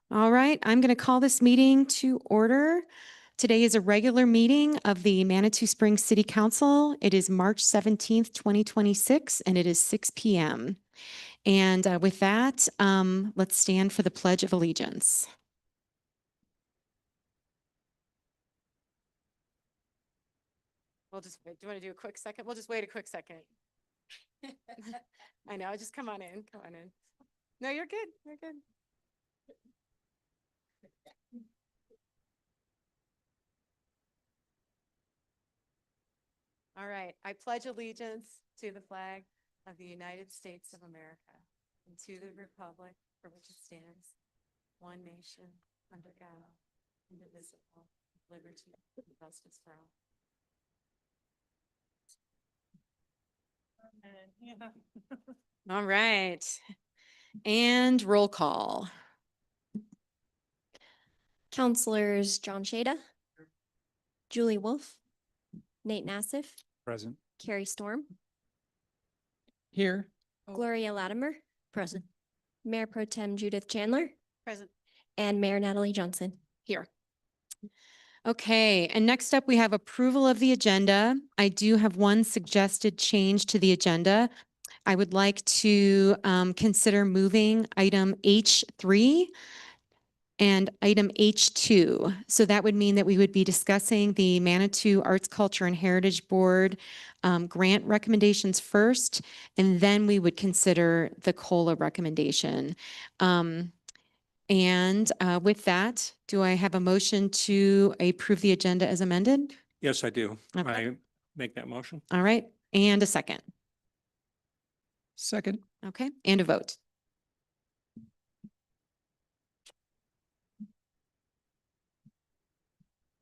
All right, I'm going to call this meeting to order. Today is a regular meeting of the Manitou Springs City Council. It is March 17th, 2026, and it is 6 p.m. And with that, let's stand for the Pledge of Allegiance. We'll just wait. Do you want to do a quick second? We'll just wait a quick second. I know, just come on in, come on in. No, you're good, you're good. All right, I pledge allegiance to the flag of the United States of America and to the republic for which it stands, one nation, under God, indivisible, with liberty and justice for all. All right, and roll call. Counselors John Shada, Julie Wolf, Nate Nassif, Present. Carrie Storm, Here. Gloria Latimer, present. Mayor Pro Tem Judith Chandler, Present. and Mayor Natalie Johnson. Here. Okay, and next up we have approval of the agenda. I do have one suggested change to the agenda. I would like to consider moving item H3 and item H2. So that would mean that we would be discussing the Manitou Arts, Culture, and Heritage Board grant recommendations first, and then we would consider the COLA recommendation. With that, do I have a motion to approve the agenda as amended? Yes, I do. Okay. I make that motion. All right, and a second. Second. Okay, and a vote.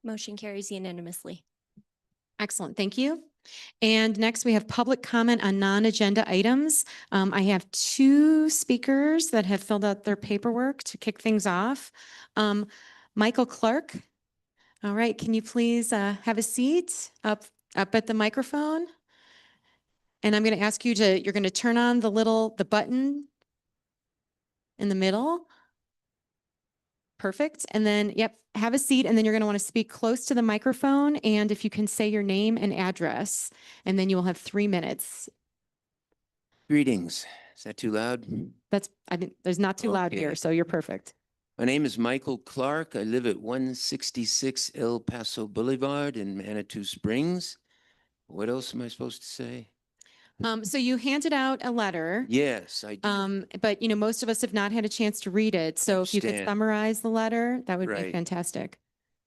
Motion carries unanimously. Excellent, thank you. And next we have public comment on non-agenda items. I have two speakers that have filled out their paperwork to kick things off. Michael Clark. All right, can you please have a seat up at the microphone? And I'm going to ask you you're going to turn on the button in the middle. Perfect. And then, yep, have a seat, and then you're going to want to speak close to the microphone. And if you can say your name and address, and then you will have 3 minutes. Greetings. Is that too loud? There's not too loud Okay. here, so you're perfect. My name is Michael Clark. I live at 166 El Paso Boulevard in Manitou Springs. What else am I supposed to say? So you handed out a letter. Yes, I do. But most of us have not had a chance to read it. So if you could Understand. summarize the letter, that would be Right. fantastic.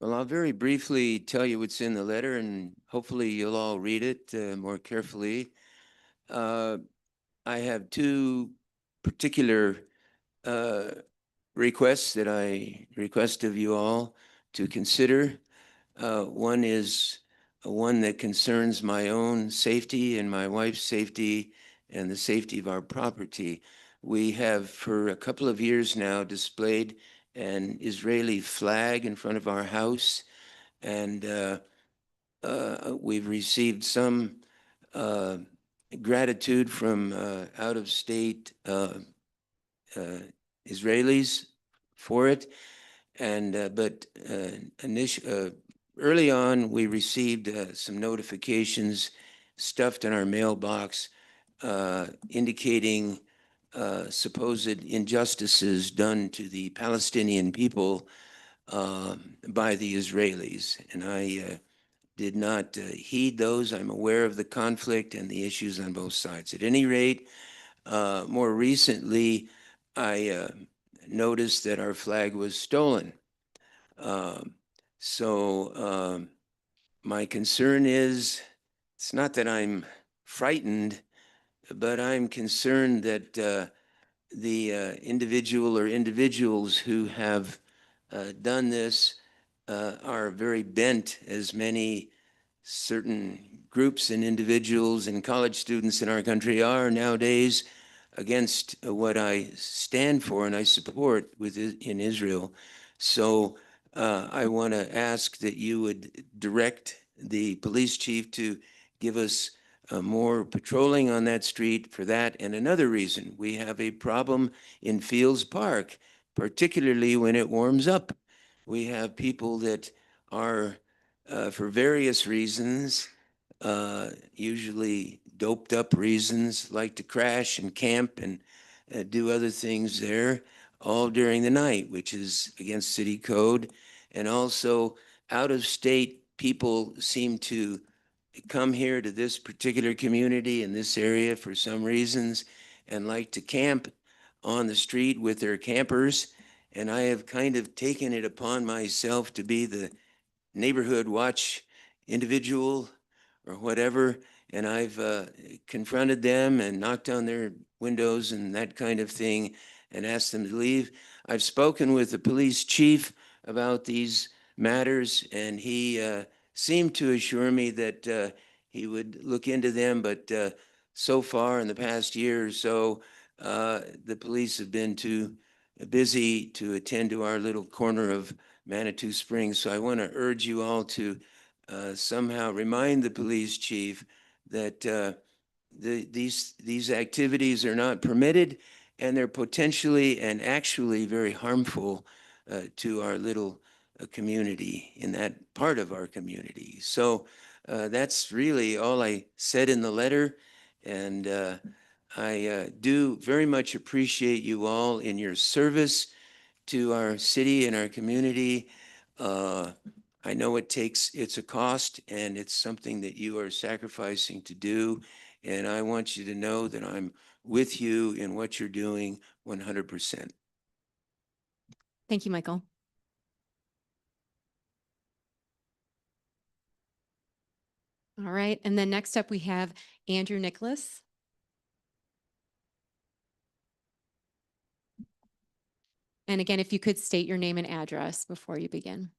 Well, I'll very briefly tell you what's in the letter, and hopefully you'll all read it more carefully. I have two particular requests that I request of you all to consider. One is one that concerns my own safety and my wife's safety and the safety of our property. We have for a couple of years now displayed an Israeli flag in front of our house, and we've received some gratitude from out-of-state Israelis for it. But early on, we received some notifications stuffed in our mailbox indicating supposed injustices done to the Palestinian people by the Israelis. And I did not heed those. I'm aware of the conflict and the issues on both sides. At any rate, more recently, I noticed that our flag was stolen. My concern is, it's not that I'm frightened, but I'm concerned that the individual or individuals who have done this are very bent, as many certain groups and individuals and college students in our country are nowadays, against what I stand for and I support in Israel. So I want to ask that you would direct the police chief to give us more patrolling on that street for that. And another reason, we have a problem in Fields Park, particularly when it warms up. We have people that are, for various reasons, usually doped up reasons, like to crash and camp and do other things there, all during the night, which is against city code. And also, out of state people seem to come here to this particular community in this area for some reasons and like to camp on the street with their campers. And I have kind of taken it upon myself to be the neighborhood watch individual or whatever. And I've confronted them and knocked on their windows and that kind of thing and asked them to leave. I've spoken with the police chief about these matters, and he seemed to assure me that he would look into them, but so far in the past year or so, the police have been too busy to attend to our little corner of Manitou Springs. So I want to urge you all to somehow remind the police chief that these activities are not permitted, and they're potentially and actually very harmful to our little community in that part of our community. So that's really all I said in the letter. And I do very much appreciate you all in your service to our city and our community. I know it's a cost, and it's something that you are sacrificing to do. And I want you to know that I'm with you in what you're doing 100%. Thank you, Michael. All right, and then next up we have Andrew Nicholas. And again, if you could state your name and address before you begin.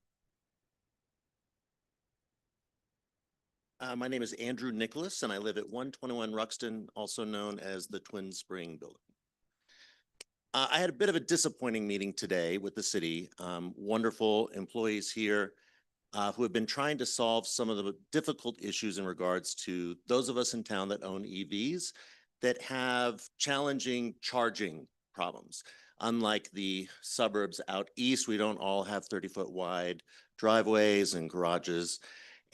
My name is Andrew Nicholas, and I live at 121 Ruxton, also known as the Twin Spring Building. I had a bit of a disappointing meeting today with the city. Wonderful employees here who have been trying to solve some of the difficult issues in regards to those of us in town that own EVs that have challenging charging problems. Unlike the suburbs out east, we don't all have 30-foot wide driveways and garages.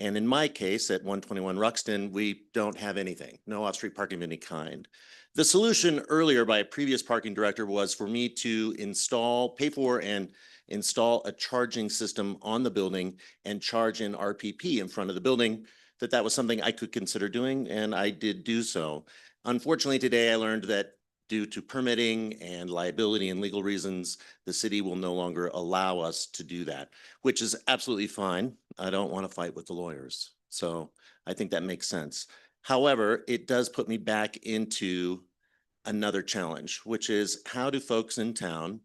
And in my case, at 121 Ruxton, we don't have anything, no off-street parking of any kind. The solution earlier by a previous parking director was for me to pay for and install a charging system on the building and charge in RPP in front of the building, that was something I could consider doing, and I did do so. Unfortunately, today I learned that due to permitting and liability and legal reasons, the city will no longer allow us to do that, which is absolutely fine. I don't want to fight with the lawyers. So I think that makes sense. However, it does put me back into another challenge, which is how do folks in town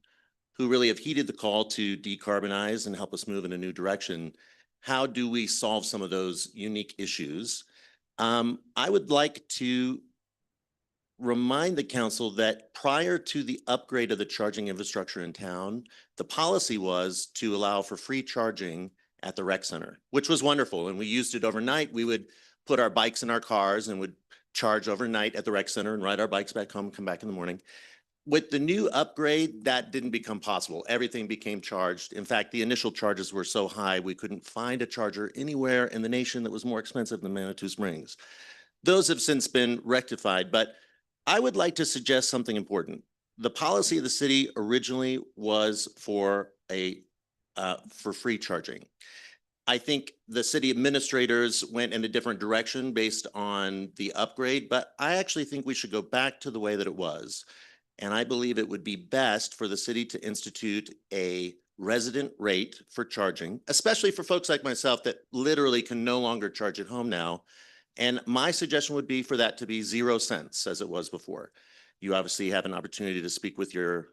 who really have heeded the call to decarbonize and help us move in a new direction, how do we solve some of those unique issues? I would like to remind the council that prior to the upgrade of the charging infrastructure in town, the policy was to allow for free charging at the rec center, which was wonderful. And we used it overnight. We would put our bikes in our cars and would charge overnight at the rec center and ride our bikes back home, come back in the morning. With the new upgrade, that didn't become possible. Everything became charged. In fact, the initial charges were so high, we couldn't find a charger anywhere in the nation that was more expensive than Manitou Springs. Those have since been rectified, but I would like to suggest something important. The policy of the city originally was for free charging. I think the city administrators went in a different direction based on the upgrade, but I actually think we should go back to the way that it was. And I believe it would be best for the city to institute a resident rate for charging, especially for folks like myself that literally can no longer charge at home now. And my suggestion would be for that to be 0 cents as it was before. You obviously have an opportunity to speak with your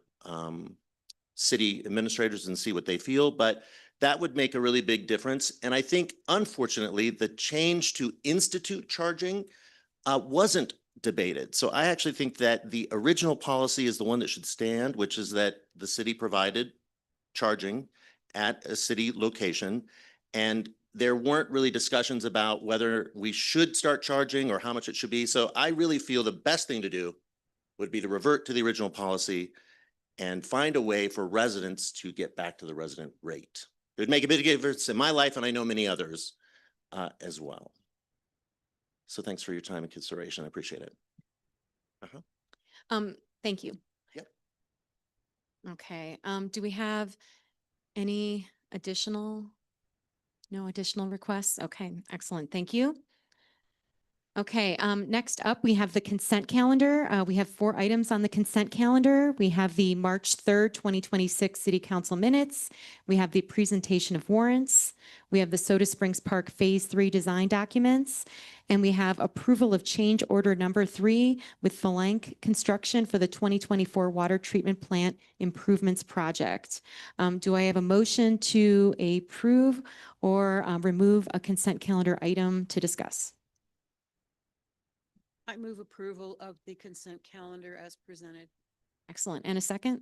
city administrators and see what they feel, but that would make a really big difference. And I think, unfortunately, the change to institute charging wasn't debated. So I actually think that the original policy is the one that should stand, which is that the city provided charging at a city location. And there weren't really discussions about whether we should start charging or how much it should be. So I really feel the best thing to do would be to revert to the original policy and find a way for residents to get back to the resident rate. It would make a big difference in my life, and I know many others as well. So thanks for your time and consideration. I appreciate it. Thank you. Yep. Okay, do we have any additional? No additional requests? Okay, excellent. Thank you. Okay, next up, we have the consent calendar. We have 4 items on the consent calendar. We have the March 3rd, 2026 City Council minutes. We have the presentation of warrants. We have the Soda Springs Park Phase 3 design documents. And we have approval of change order number 3 with Falank Construction for the 2024 water treatment plant improvements project. Do I have a motion to approve or remove a consent calendar item to discuss? I move approval of the consent calendar as presented. Excellent. And a second?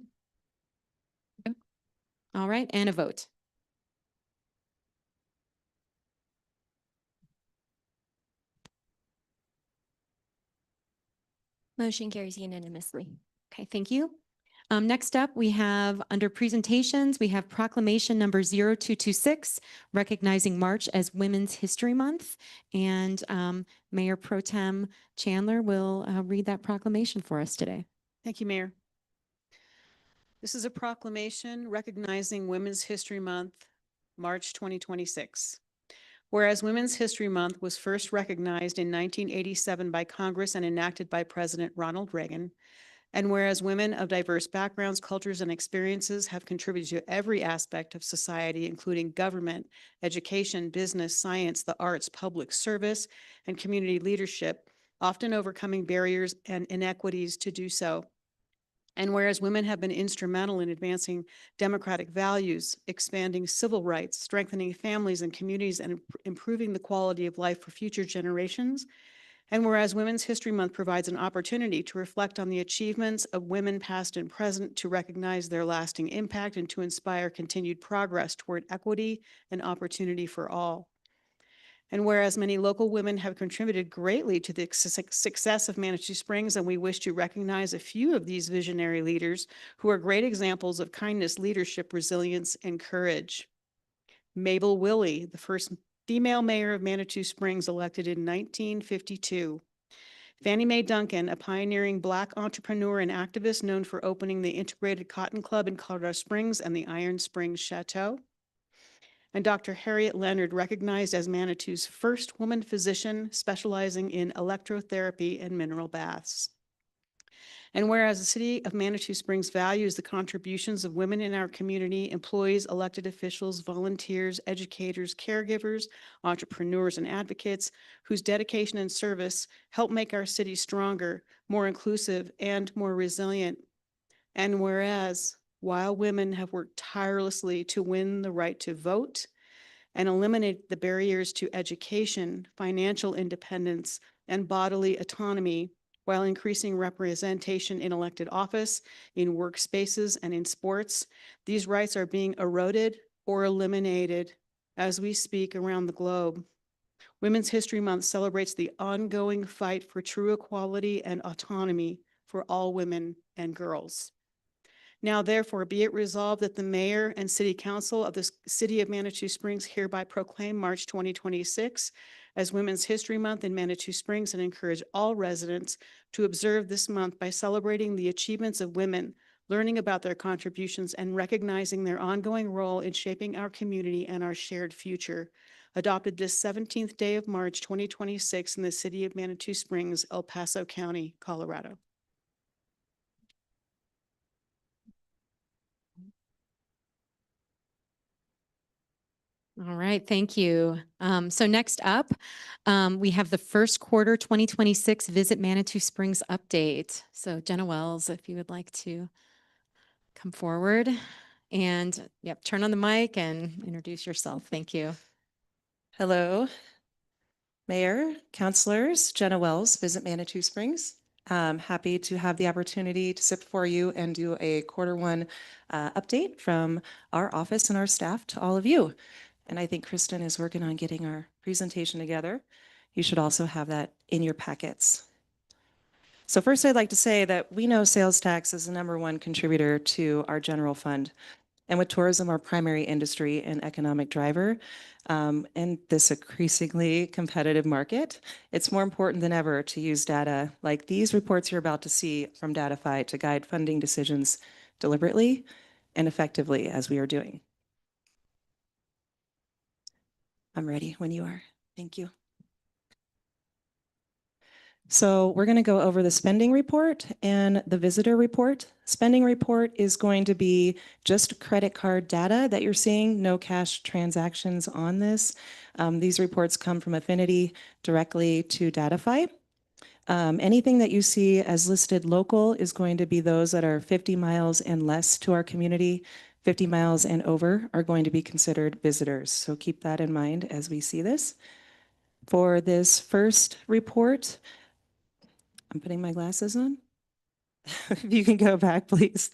All right, and a vote. Motion carries unanimously. Okay, thank you. Next up, we have under presentations, we have proclamation number 0226, recognizing March as Women's History Month. And Mayor Pro Tem Chandler will read that proclamation for us today. Thank you, Mayor. This is a proclamation recognizing Women's History Month, March 2026. Whereas Women's History Month was first recognized in 1987 by Congress and enacted by President Ronald Reagan, and whereas women of diverse backgrounds, cultures, and experiences have contributed to every aspect of society, including government, education, business, science, the arts, public service, and community leadership, often overcoming barriers and inequities to do so. And whereas women have been instrumental in advancing democratic values, expanding civil rights, strengthening families and communities, and improving the quality of life for future generations. And whereas Women's History Month provides an opportunity to reflect on the achievements of women past and present, to recognize their lasting impact, and to inspire continued progress toward equity and opportunity for all. And whereas many local women have contributed greatly to the success of Manitou Springs, and we wish to recognize a few of these visionary leaders who are great examples of kindness, leadership, resilience, and courage. Mabel Willey, the first female mayor of Manitou Springs, elected in 1952. Fannie Mae Duncan, a pioneering Black entrepreneur and activist known for opening the Integrated Cotton Club in Colorado Springs and the Iron Springs Chateau. And Dr. Harriet Leonard, recognized as Manitou's first woman physician specializing in electrotherapy and mineral baths. And whereas the city of Manitou Springs values the contributions of women in our community, employees, elected officials, volunteers, educators, caregivers, entrepreneurs, and advocates whose dedication and service help make our city stronger, more inclusive, and more resilient. And whereas while women have worked tirelessly to win the right to vote and eliminate the barriers to education, financial independence, and bodily autonomy, while increasing representation in elected office, in workspaces, and in sports, these rights are being eroded or eliminated as we speak around the globe. Women's History Month celebrates the ongoing fight for true equality and autonomy for all women and girls. Now, therefore, be it resolved that the mayor and city council of the city of Manitou Springs hereby proclaim March 2026 as Women's History Month in Manitou Springs, and encourage all residents to observe this month by celebrating the achievements of women, learning about their contributions, and recognizing their ongoing role in shaping our community and our shared future. Adopted this 17th day of March 2026 in the city of Manitou Springs, El Paso County, Colorado. All right, thank you. So next up, we have the first quarter 2026 Visit Manitou Springs update. So Jenna Wells, if you would like to come forward and turn on the mic and introduce yourself. Thank you. Hello, Mayor, councilors, Jenna Wells, Visit Manitou Springs. Happy to have the opportunity to sit before you and do a Q1 update from our office and our staff to all of you. And I think Kristen is working on getting our presentation together. You should also have that in your packets. So first, I'd like to say that we know sales tax is the #1 contributor to our general fund. And with tourism our primary industry and economic driver, in this increasingly competitive market, it's more important than ever to use data like these reports you're about to see from Datify to guide funding decisions deliberately and effectively as we are doing. I'm ready when you are. Thank you. So we're going to go over the spending report and the visitor report. Spending report is going to be just credit card data that you're seeing, no cash transactions on this. These reports come from Affinity directly to Datify. Anything that you see as listed local is going to be those that are 50 miles and less to our community. 50 miles and over are going to be considered visitors. So keep that in mind as we see this. For this first report, I'm putting my glasses on. If you can go back, please.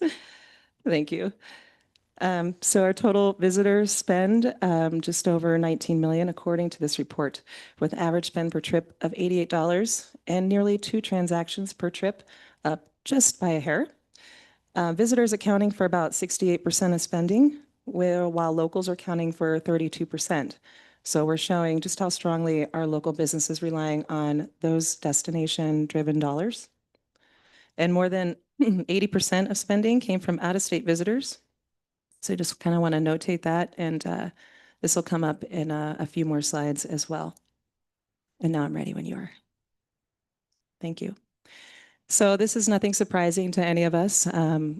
Thank you. So our total visitors spend just over 19 million according to this report, with average spend per trip of $88 and nearly 2 transactions per trip, up just by a hair. Visitors accounting for about 68% of spending, while locals are accounting for 32%. So we're showing just how strongly our local business is relying on those destination-driven dollars. And more than 80% of spending came from out-of-state visitors. So I just kind of want to notate that, and this will come up in a few more slides as well. And now I'm ready when you are. Thank you. So this is nothing surprising to any of us.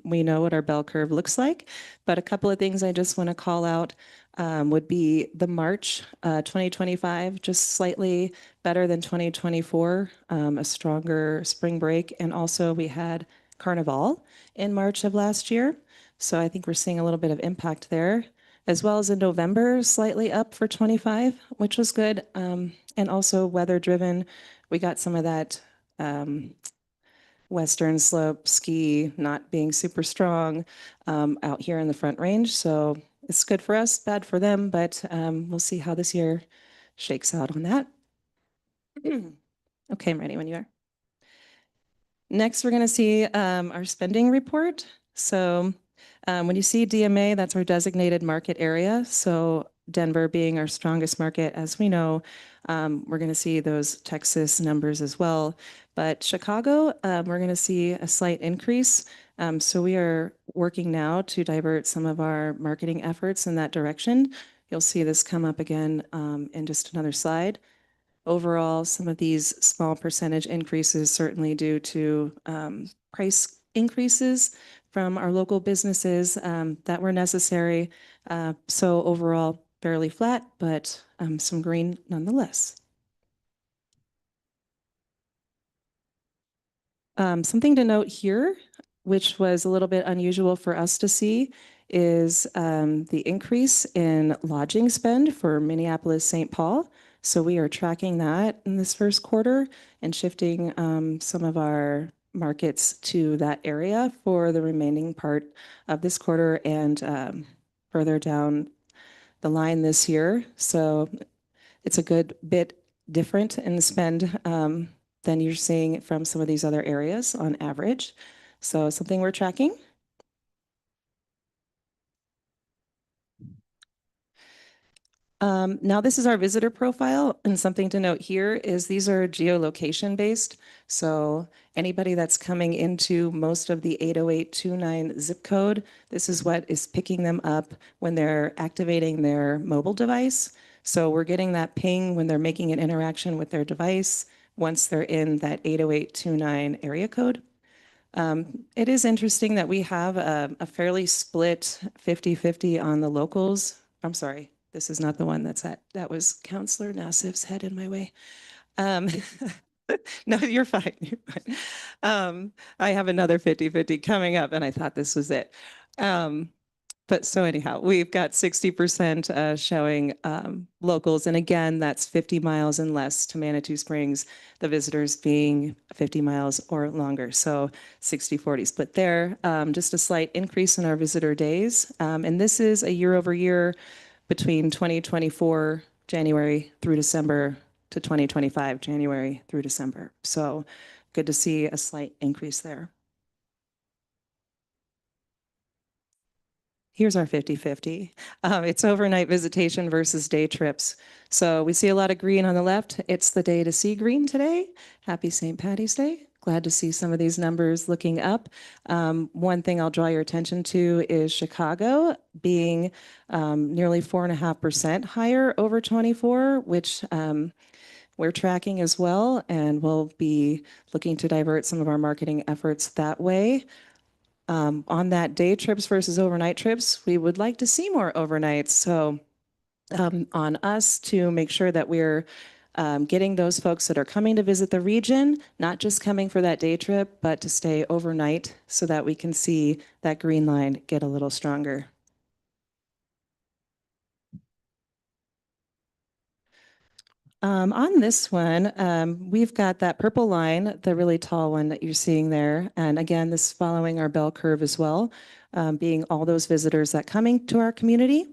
We know what our bell curve looks like, but a couple of things I just want to call out would be the March 2025, just slightly better than 2024, a stronger spring break. And also we had Carnival in March of last year. So I think we're seeing a little bit of impact there, as well as in November, slightly up for 25, which was good. And also weather driven, we got some of that Western slope ski not being super strong out here in the Front Range. So it's good for us, bad for them, but we'll see how this year shakes out on that. Okay, I'm ready when you are. Next, we're going to see our spending report. So when you see DMA, that's our designated market area. So Denver being our strongest market, as we know, we're going to see those Texas numbers as well. But Chicago, we're going to see a slight increase. So we are working now to divert some of our marketing efforts in that direction. You'll see this come up again in just another slide. Overall, some of these small percentage increases certainly due to price increases from our local businesses that were necessary. So overall, fairly flat, but some green nonetheless. Something to note here, which was a little bit unusual for us to see, is the increase in lodging spend for Minneapolis-St. Paul. So we are tracking that in this first quarter and shifting some of our markets to that area for the remaining part of this quarter and further down the line this year. So it's a good bit different in the spend than you're seeing from some of these other areas on average. So something we're tracking. Now this is our visitor profile, and something to note here is these are geolocation based. So anybody that's coming into most of the 80829 zip code, this is what is picking them up when they're activating their mobile device. So we're getting that ping when they're making an interaction with their device once they're in that 80829 area code. It is interesting that we have a fairly split 50-50 on the locals. I'm sorry, this is not the one that was Counselor Nassif's head in my way. No, you're fine. You're fine. I have another 50-50 coming up, and I thought this was it. But so anyhow, we've got 60% showing locals. And again, that's 50 miles and less to Manitou Springs, the visitors being 50 miles or longer. So 60-40 split there. Just a slight increase in our visitor days. And this is a year over year between 2024 January through December to 2025 January through December. So good to see a slight increase there. Here's our 50-50. It's overnight visitation versus day trips. So we see a lot of green on the left. It's the day to see green today. Happy St. Patty's Day. Glad to see some of these numbers looking up. One thing I'll draw your attention to is Chicago being nearly 4.5% higher over 24, which we're tracking as well, and we'll be looking to divert some of our marketing efforts that way. On that day trips versus overnight trips, we would like to see more overnights. So on us to make sure that we're getting those folks that are coming to visit the region, not just coming for that day trip, but to stay overnight so that we can see that green line get a little stronger. On this one, we've got that purple line, the really tall one that you're seeing there. And again, this is following our bell curve as well, being all those visitors that coming to our community.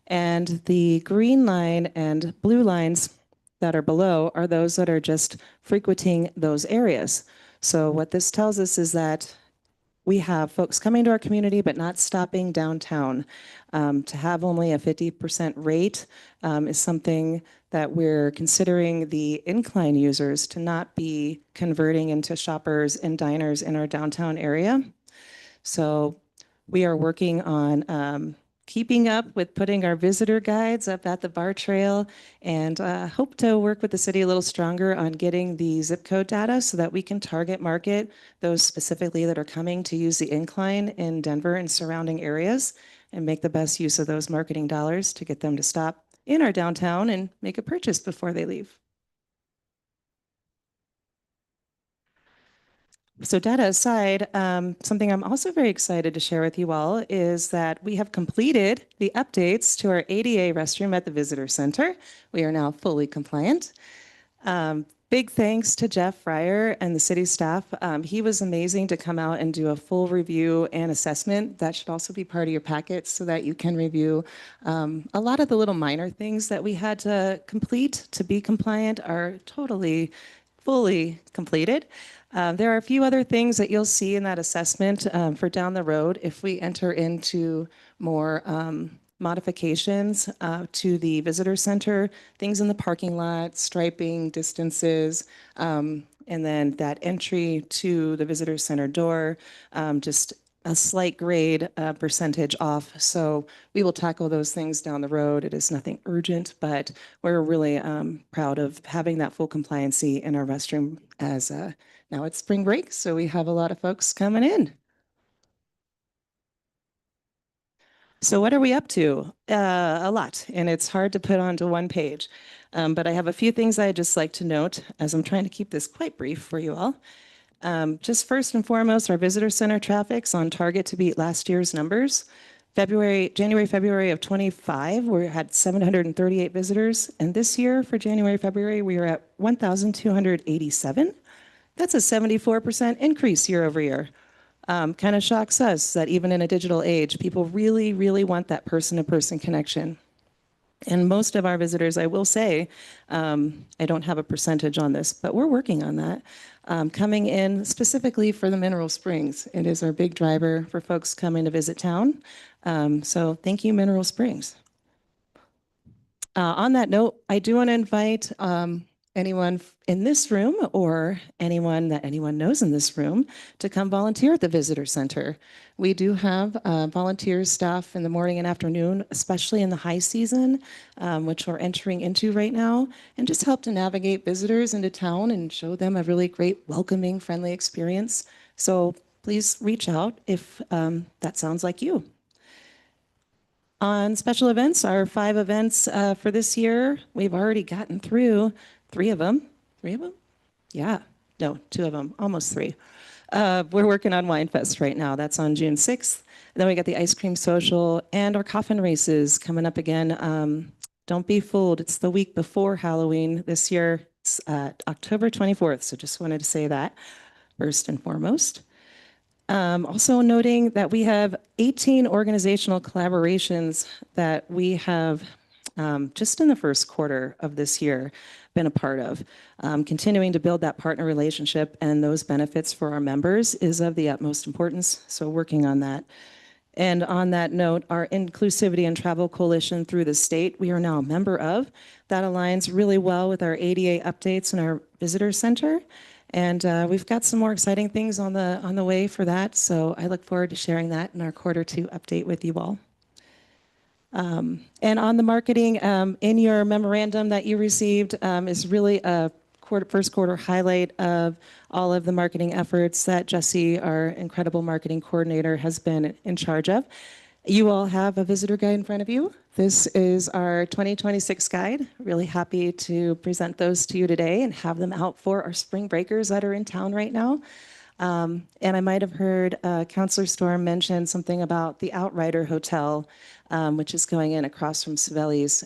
And the green line and blue lines that are below are those that are just frequenting those areas. So what this tells us is that we have folks coming to our community, but not stopping downtown. To have only a 50% rate is something that we're considering the incline users to not be converting into shoppers and diners in our downtown area. So we are working on keeping up with putting our visitor guides up at the BAR Trail, and hope to work with the city a little stronger on getting the zip code data so that we can target market those specifically that are coming to use the incline in Denver and surrounding areas, and make the best use of those marketing dollars to get them to stop in our downtown and make a purchase before they leave. So data aside, something I'm also very excited to share with you all is that we have completed the updates to our ADA restroom at the Visitor Center. We are now fully compliant. Big thanks to Jeff Fryer and the city staff. He was amazing to come out and do a full review and assessment. That should also be part of your packet so that you can review a lot of the little minor things that we had to complete to be compliant are totally fully completed. There are a few other things that you'll see in that assessment for down the road if we enter into more modifications to the visitor center, things in the parking lot, striping, distances, and then that entry to the visitor center door, just a slight grade percentage off. So we will tackle those things down the road. It is nothing urgent, but we're really proud of having that full compliancy in our restroom as now it's spring break, so we have a lot of folks coming in. So what are we up to? A lot, and it's hard to put onto one page. But I have a few things I'd just like to note as I'm trying to keep this quite brief for you all. Just first and foremost, our visitor center traffic's on target to beat last year's numbers. January, February of 25, we had 738 visitors. And this year for January, February, we are at 1,287. That's a 74% increase year over year. Kind of shocks us that even in a digital age, people really, really want that person-to-person connection. And most of our visitors, I will say, I don't have a percentage on this, but we're working on that, coming in specifically for the Mineral Springs. It is our big driver for folks coming to visit town. So thank you, Mineral Springs. On that note, I do want to invite anyone in this room or anyone that anyone knows in this room to come volunteer at the Visitor Center. We do have volunteer staff in the morning and afternoon, especially in the high season, which we're entering into right now, and just help to navigate visitors into town and show them a really great, welcoming, friendly experience. So please reach out if that sounds like you. On special events, our 5 events for this year, we've already gotten through 3 of them. 3 of them? Yeah. No, 2 of them. Almost 3. We're working on Wine Fest right now. That's on June 6th. And then we got the ice cream social and our coffin races coming up again. Don't be fooled. It's the week before Halloween this year. It's October 24th. So just wanted to say that first and foremost. Also noting that we have 18 organizational collaborations that we have just in the first quarter of this year been a part of. Continuing to build that partner relationship and those benefits for our members is of the utmost importance. So working on that. And on that note, our Inclusivity and Travel Coalition through the state, we are now a member of. That aligns really well with our ADA updates and our visitor center. And we've got some more exciting things on the way for that. So I look forward to sharing that in our Q2 update with you all. And on the marketing, in your memorandum that you received is really a first quarter highlight of all of the marketing efforts that Jesse, our incredible marketing coordinator, has been in charge of. You all have a visitor guide in front of you. This is our 2026 guide. Really happy to present those to you today and have them out for our spring breakers that are in town right now. And I might have heard Councilor Storm mention something about the Outrider Hotel, which is going in across from Savelli's,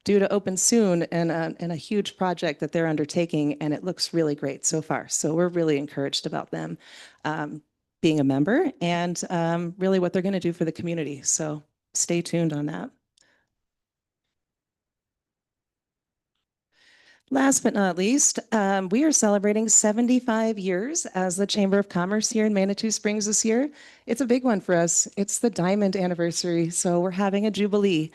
due to open soon and a huge project that they're undertaking, and it looks really great so far. So we're really encouraged about them being a member and really what they're going to do for the community. So stay tuned on that. Last but not least, we are celebrating 75 years as the Chamber of Commerce here in Manitou Springs this year. It's a big one for us. It's the diamond anniversary, so we're having a jubilee.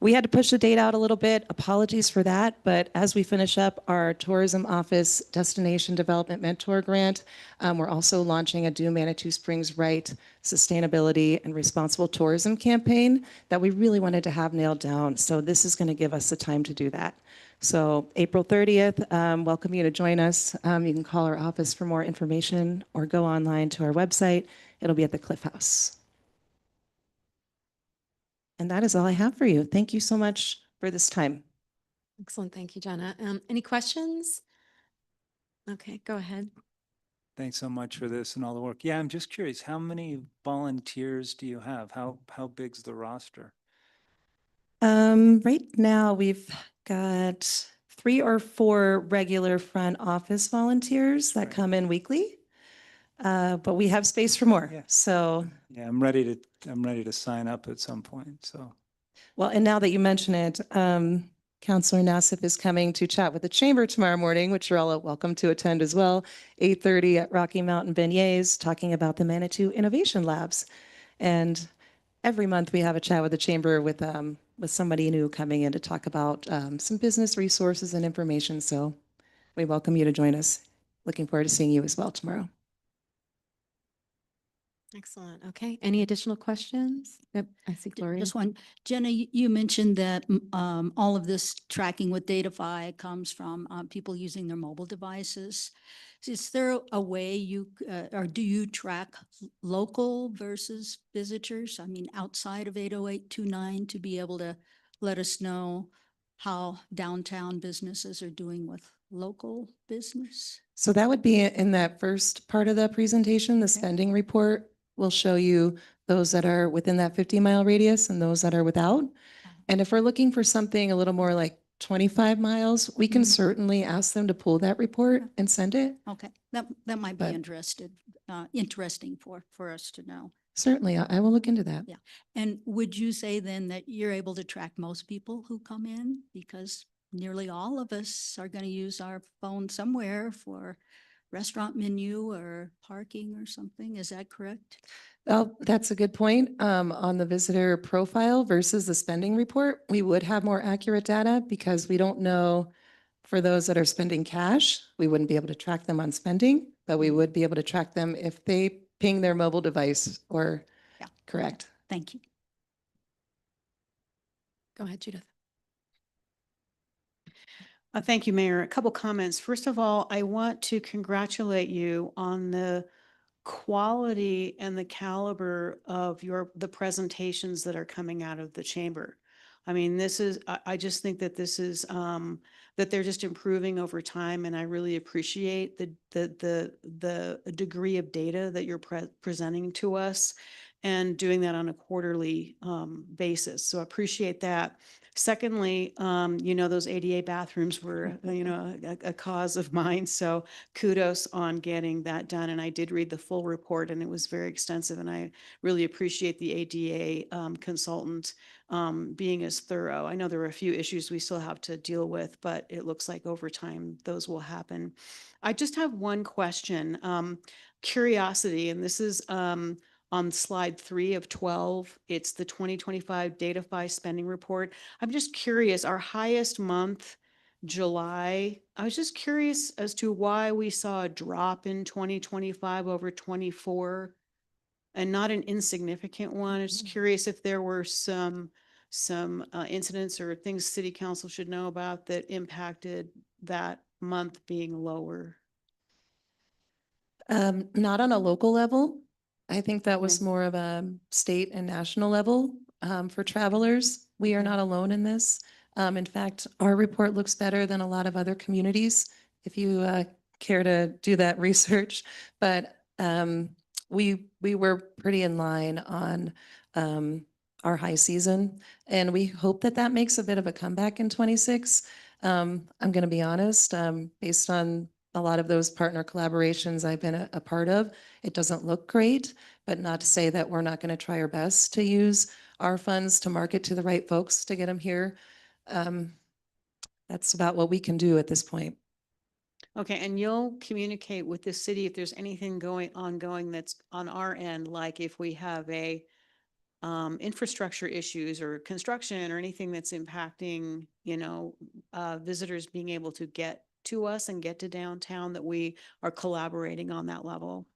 We had to push the date out a little bit. Apologies for that. But as we finish up our tourism office destination development mentor grant, we're also launching a Do Manitou Springs Right sustainability and responsible tourism campaign that we really wanted to have nailed down. So this is going to give us the time to do that. So April 30th, welcome you to join us. You can call our office for more information or go online to our website. It'll be at the Cliff House. And that is all I have for you. Thank you so much for this time. Excellent. Thank you, Jenna. Any questions? Okay, go ahead. Thanks so much for this and all the work. Yeah, I'm just curious, how many volunteers do you have? How big's the roster? Right now, we've got 3 or 4 regular front office volunteers that Right. come in weekly. But we have space for more. Yeah. So, Yeah, I'm ready to sign up at some point, so. well, and now that you mention it, Councilor Nassif is coming to chat with the chamber tomorrow morning, which you're all welcome to attend as well. 8:30 at Rocky Mountain Beignets, talking about the Manitou Innovation Labs. And every month we have a chat with the chamber with somebody new coming in to talk about some business resources and information. So we welcome you to join us. Looking forward to seeing you as well tomorrow. Excellent. Okay. Any additional questions? Yep, I see Gloria. Just one. Jenna, you mentioned that all of this tracking with Datafy comes from people using their mobile devices. Is there a way you, or do you track local versus visitors? I mean, outside of 80829 to be able to let us know how downtown businesses are doing with local business? So that would be in that first part of the presentation, the spending report will show you those that are within that 50-mile radius and those that are without. And if we're looking for something a little more like 25 miles, we can Mhm. certainly ask them to pull that report and send it. Okay, that might be But- interesting for us to know. Certainly, I will look into that. Yeah. And would you say then that you're able to track most people who come in? Because nearly all of us are going to use our phone somewhere for restaurant menu or parking or something. Is that correct? Oh, that's a good point. On the visitor profile versus the spending report, we would have more accurate data because we don't know for those that are spending cash, we wouldn't be able to track them on spending, but we would be able to track them if they ping their mobile device or Yeah. correct. Thank you. Go ahead, Judith. Thank you, Mayor. A couple comments. First of all, I want to congratulate you on the quality and the caliber of the presentations that are coming out of the chamber. I mean, this is, I just think that this is, that they're just improving over time, and I really appreciate the degree of data that you're presenting to us and doing that on a quarterly basis. So I appreciate that. Secondly, those ADA bathrooms were, a cause of mine. So kudos on getting that done. And I did read the full report, and it was very extensive. And I really appreciate the ADA consultant being as thorough. I know there are a few issues we still have to deal with, but it looks like over time those will happen. I just have one question, curiosity, and this is on slide 3 of 12. It's the 2025 Datafy spending report. I'm just curious, our highest month, July, I was just curious as to why we saw a drop in 2025 over 24 and not an insignificant one. I'm just curious if there were some incidents or things city council should know about that impacted that month being lower. Not on a local level. I think that was Okay. more of a state and national level for travelers. We are not alone in this. In fact, our report looks better than a lot of other communities, if you care to do that research. But we were pretty in line on our high season, and we hope that that makes a bit of a comeback in 26. I'm going to be honest, based on a lot of those partner collaborations I've been a part of, it doesn't look great, but not to say that we're not going to try our best to use our funds to market to the right folks to get them here. That's about what we can do at this point. Okay, and you'll communicate with the city if there's anything ongoing that's on our end, like if we have infrastructure issues or construction or anything that's impacting, visitors being able to get to us and get to downtown, that we are collaborating on that level.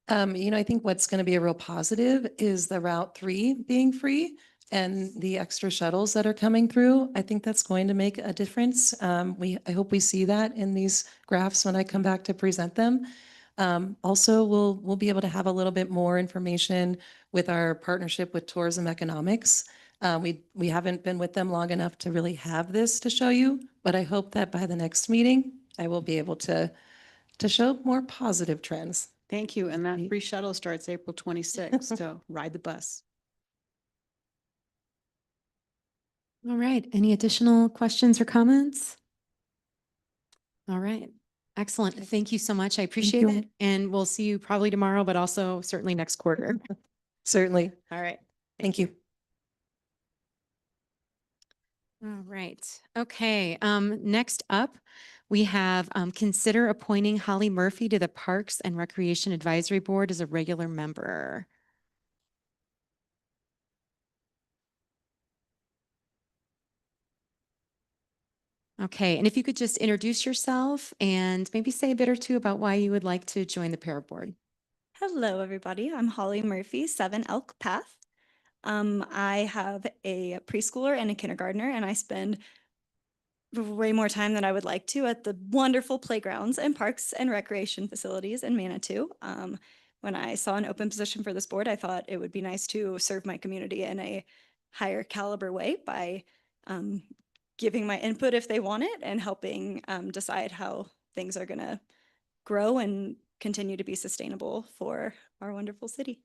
I think what's going to be a real positive is the Route 3 being free and the extra shuttles that are coming through. I think that's going to make a difference. I hope we see that in these graphs when I come back to present them. Also, we'll be able to have a little bit more information with our partnership with Tourism Economics. We haven't been with them long enough to really have this to show you, but I hope that by the next meeting, I will be able to show more positive trends. Thank you. And that Great. free shuttle starts April 26th, so ride the bus. All right. Any additional questions or comments? All right. Excellent. Thank you so much. I appreciate you. it. And we'll see you probably tomorrow, but also certainly next quarter. Certainly. All right. Thank you. All right. Okay. Next up, we have consider appointing Holly Murphy to the Parks and Recreation Advisory Board as a regular member. Okay, and if you could just introduce yourself and maybe say a bit or two about why you would like to join the Para Board. Hello, everybody. I'm Holly Murphy, 7 Elk Path. I have a preschooler and a kindergartner, and I spend way more time than I would like to at the wonderful playgrounds and parks and recreation facilities in Manitou. When I saw an open position for this board, I thought it would be nice to serve my community in a higher caliber way by giving my input if they want it and helping decide how things are going to grow and continue to be sustainable for our wonderful city.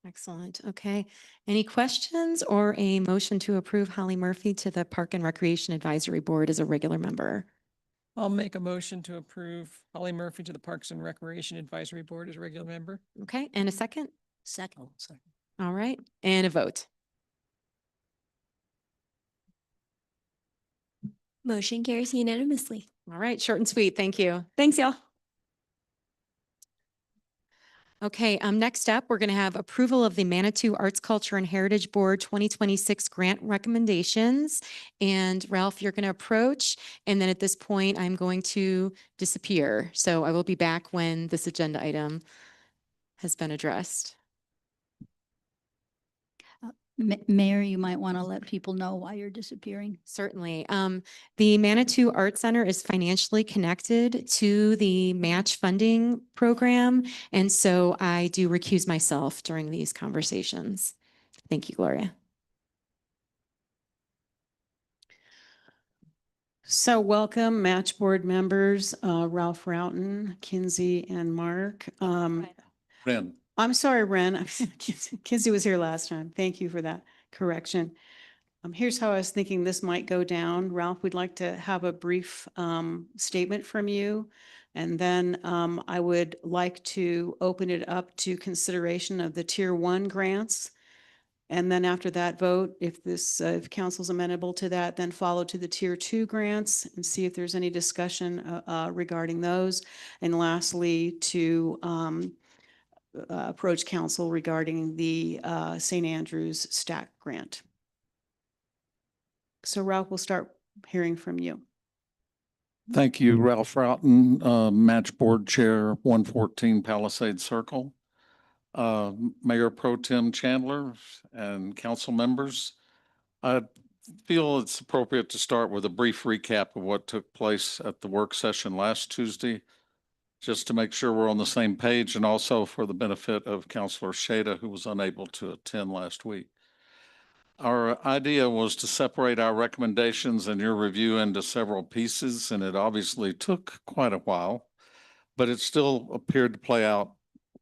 Excellent. Okay. Any questions or a motion to approve Holly Murphy to the Park and Recreation Advisory Board as a regular member? I'll make a motion to approve Holly Murphy to the Parks and Recreation Advisory Board as a regular member. Okay, and a second? Second. Oh, second. All right, and a vote. Motion carries unanimously. All right, short and sweet. Thank you. Thanks, y'all. Okay, next up, we're going to have approval of the Manitou Arts, Culture, and Heritage Board 2026 grant recommendations. And Ralph, you're going to approach, and then at this point, I'm going to disappear. So I will be back when this agenda item has been addressed. Mayor, you might want to let people know why you're disappearing. Certainly. The Manitou Art Center is financially connected to the match funding program. And so I do recuse myself during these conversations. Thank you, Gloria. So welcome, Match Board members, Ralph Roughton, Kinsey, and Mark. Ren. I'm sorry, Ren. Kinsey was here last time. Thank you for that correction. Here's how I was thinking this might go down. Ralph, we'd like to have a brief statement from you. And then I would like to open it up to consideration of the Tier 1 grants. And then after that vote, if council's amenable to that, then follow to the Tier 2 grants and see if there's any discussion regarding those. And lastly, to approach council regarding the St. Andrews STAC grant. So Ralph, we'll start hearing from you. Thank you, Ralph Roughton, Match Board Chair, 114 Palisade Circle. Mayor Pro Tem Chandler and council members. I feel it's appropriate to start with a brief recap of what took place at the work session last Tuesday, just to make sure we're on the same page and also for the benefit of Councilor Shada, who was unable to attend last week. Our idea was to separate our recommendations and your review into several pieces, and it obviously took quite a while, but it still appeared to play out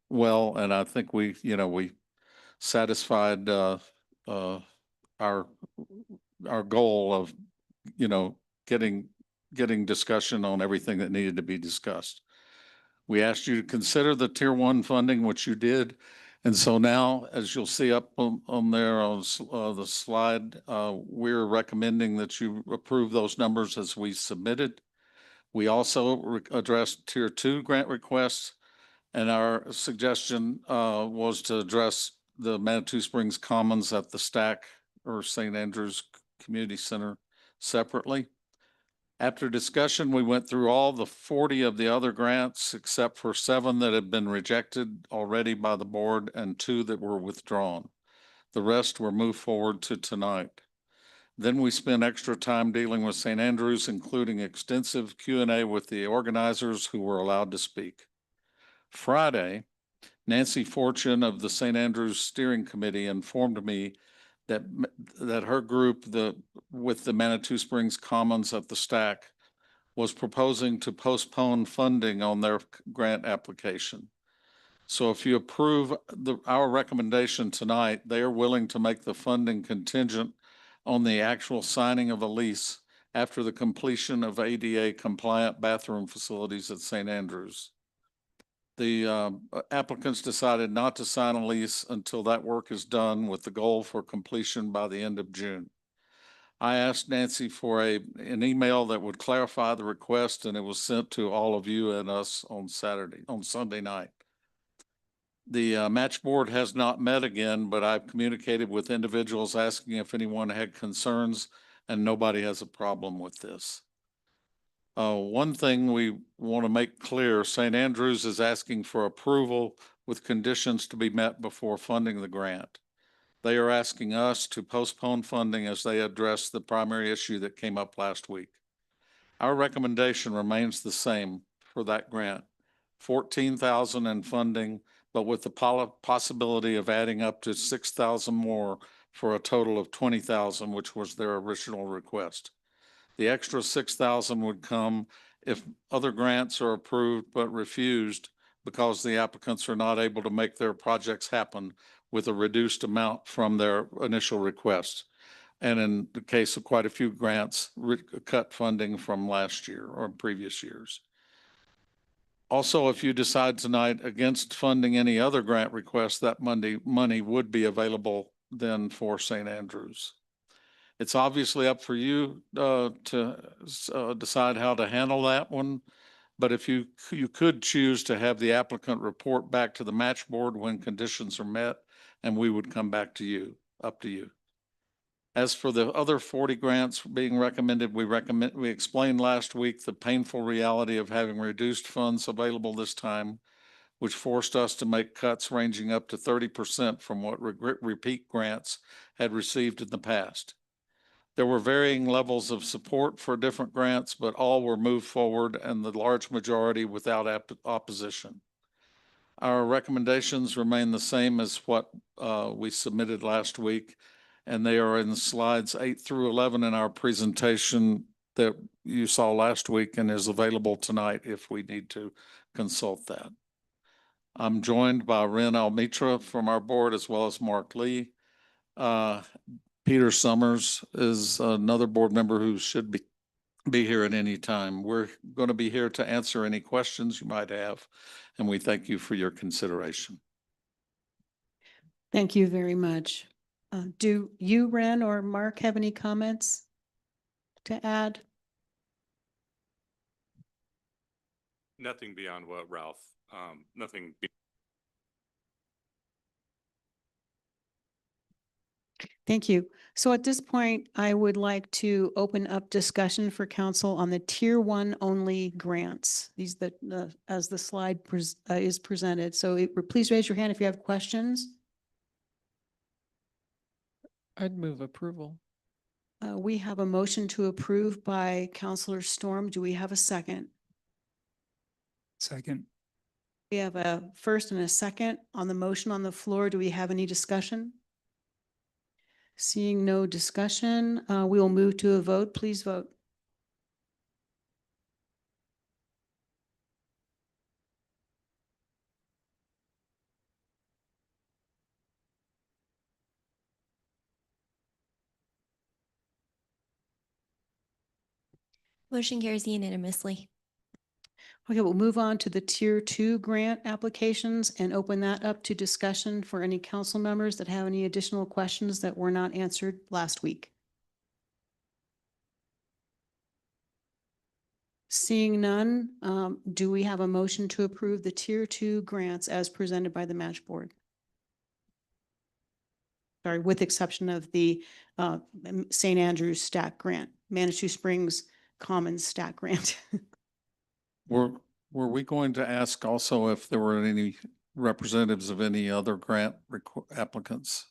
well, and I think we satisfied our goal of, getting discussion on everything that needed to be discussed. We asked you to consider the Tier 1 funding, which you did. And so now, as you'll see up on there on the slide, we're recommending that you approve those numbers as we submitted. We also addressed Tier 2 grant requests, and our suggestion was to address the Manitou Springs Commons at the STAC or St. Andrews Community Center separately. After discussion, we went through all the 40 of the other grants, except for 7 that had been rejected already by the board and 2 that were withdrawn. The rest were moved forward to tonight. Then we spent extra time dealing with St. Andrews, including extensive Q&A with the organizers who were allowed to speak. Friday, Nancy Fortune of the St. Andrews Steering Committee informed me that her group, with the Manitou Springs Commons at the STAC, was proposing to postpone funding on their grant application. So if you approve our recommendation tonight, they are willing to make the funding contingent on the actual signing of a lease after the completion of ADA compliant bathroom facilities at St. Andrews. The applicants decided not to sign a lease until that work is done, with the goal for completion by the end of June. I asked Nancy for an email that would clarify the request, and it was sent to all of you and us on Sunday night. The match board has not met again, but I've communicated with individuals asking if anyone had concerns, and nobody has a problem with this. One thing we want to make clear, St. Andrews is asking for approval with conditions to be met before funding the grant. They are asking us to postpone funding as they address the primary issue that came up last week. Our recommendation remains the same for that grant, $14,000 in funding, but with the possibility of adding up to $6,000 more for a total of $20,000, which was their original request. The extra $6,000 would come if other grants are approved but refused because the applicants are not able to make their projects happen with a reduced amount from their initial request. And in the case of quite a few grants, cut funding from last year or previous years. Also, if you decide tonight against funding any other grant requests, that money would be available then for St. Andrews. It's obviously up for you to decide how to handle that one. But if you could choose to have the applicant report back to the match board when conditions are met, and we would come back to you, up to you. As for the other 40 grants being recommended, we explained last week the painful reality of having reduced funds available this time, which forced us to make cuts ranging up to 30% from what repeat grants had received in the past. There were varying levels of support for different grants, but all were moved forward, and the large majority without opposition. Our recommendations remain the same as what we submitted last week, and they are in slides 8 through 11 in our presentation that you saw last week and is available tonight if we need to consult that. I'm joined by Ren Almitra from our board as well as Mark Lee. Peter Summers is another board member who should be here at any time. We're going to be here to answer any questions you might have, and we thank you for your consideration. Thank you very much. Do you, Ren or Mark, have any comments to add? Nothing beyond what Ralph, nothing. Thank you. So at this point, I would like to open up discussion for council on the tier 1 only grants. These as the slide is presented. So please raise your hand if you have questions. I'd move approval. We have a motion to approve by Counselor Storm. Do we have a second? Second. We have a first and a second on the motion on the floor. Do we have any discussion? Seeing no discussion, we will move to a vote. Please vote. Motion carries unanimously. Okay, we'll move on to the tier 2 grant applications and open that up to discussion for any council members that have any additional questions that were not answered last week. Seeing none, do we have a motion to approve the tier 2 grants as presented by the match board? Sorry, with exception of the St. Andrews Stack Grant, Manitou Springs Commons Stack Grant. Were we going to ask also if there were any representatives of any other grant applicants?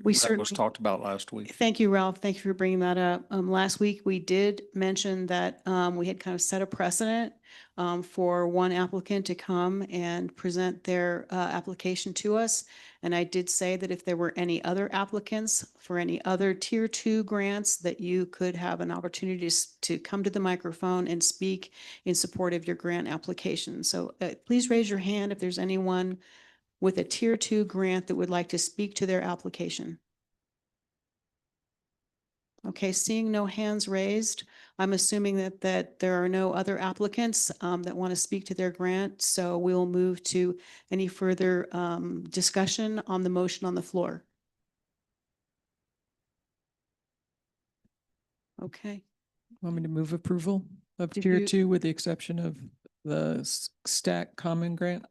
We That was certainly talked about last week. Thank you, Ralph. Thank you for bringing that up. Last week, we did mention that we had kind of set a precedent for one applicant to come and present their application to us. And I did say that if there were any other applicants for any other tier 2 grants, that you could have an opportunity to come to the microphone and speak in support of your grant application. So please raise your hand if there's anyone with a tier 2 grant that would like to speak to their application. Okay, seeing no hands raised, I'm assuming that there are no other applicants that want to speak to their grant. So we'll move to any further discussion on the motion on the floor. Okay. Want me to move approval of Did tier you- 2 with the exception of the Stack Common Grant?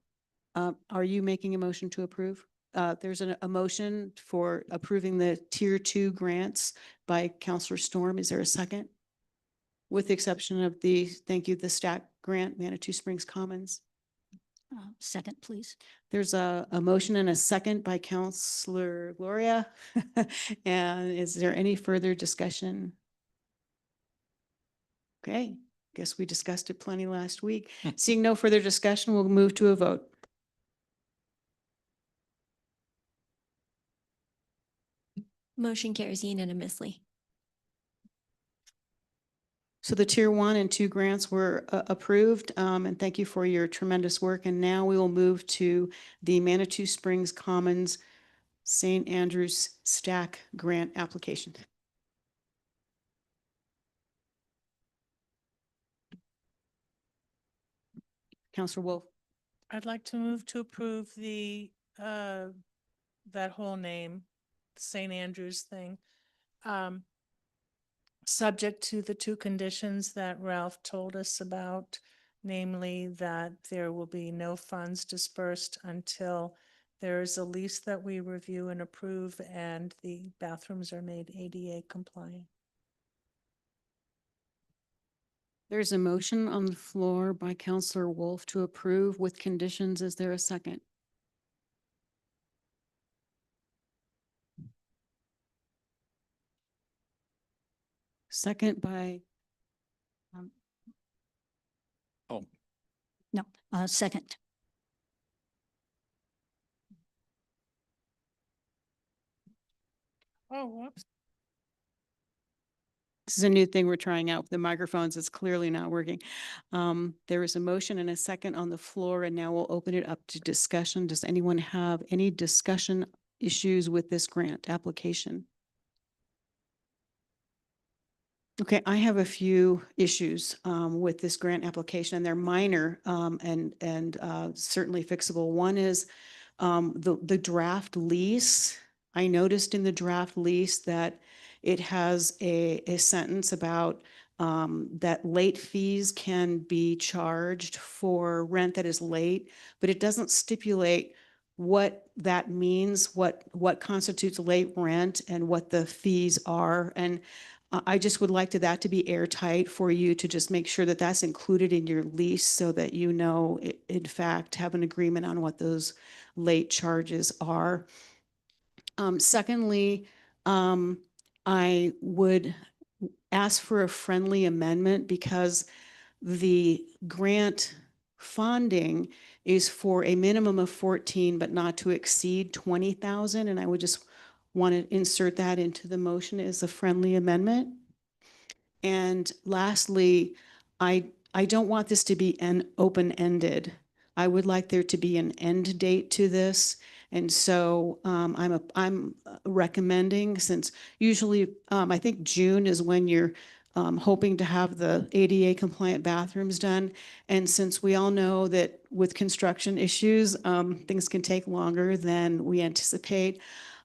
Are you making a motion to approve? There's a motion for approving the tier 2 grants by Counselor Storm. Is there a second? With the exception of the Stack Grant, Manitou Springs Commons. Second, please. There's a motion and a second by Counselor Gloria. And is there any further discussion? Okay, guess we discussed it plenty last week. Seeing no further discussion, we'll move to a vote. Motion carries unanimously. So the tier 1 and 2 grants were approved, and thank you for your tremendous work. And now we will move to the Manitou Springs Commons St. Andrews Stack Grant application. Counselor Wolf. I'd like to move to approve that whole name, St. Andrews thing. Subject to the 2 conditions that Ralph told us about, namely that there will be no funds dispersed until there is a lease that we review and approve and the bathrooms are made ADA compliant. There's a motion on the floor by Counselor Wolf to approve with conditions. Is there a second? Second by, No, second. Oh, whoops. This is a new thing we're trying out with the microphones. It's clearly not working. There is a motion and a second on the floor, and now we'll open it up to discussion. Does anyone have any discussion issues with this grant application? Okay, I have a few issues with this grant application, and they're minor and certainly fixable. One is the draft lease. I noticed in the draft lease that it has a sentence about that late fees can be charged for rent that is late, but it doesn't stipulate what that means, what constitutes late rent and what the fees are. And I just would like that to be airtight for you to just make sure that that's included in your lease so that you know, in fact, have an agreement on what those late charges are. Secondly, I would ask for a friendly amendment because the grant funding is for a minimum of 14, but not to exceed 20,000. And I would just want to insert that into the motion as a friendly amendment. And lastly, I don't want this to be an open-ended. I would like there to be an end date to this. And so I'm recommending, since usually I think June is when you're hoping to have the ADA compliant bathrooms done. And since we all know that with construction issues, things can take longer than we anticipate,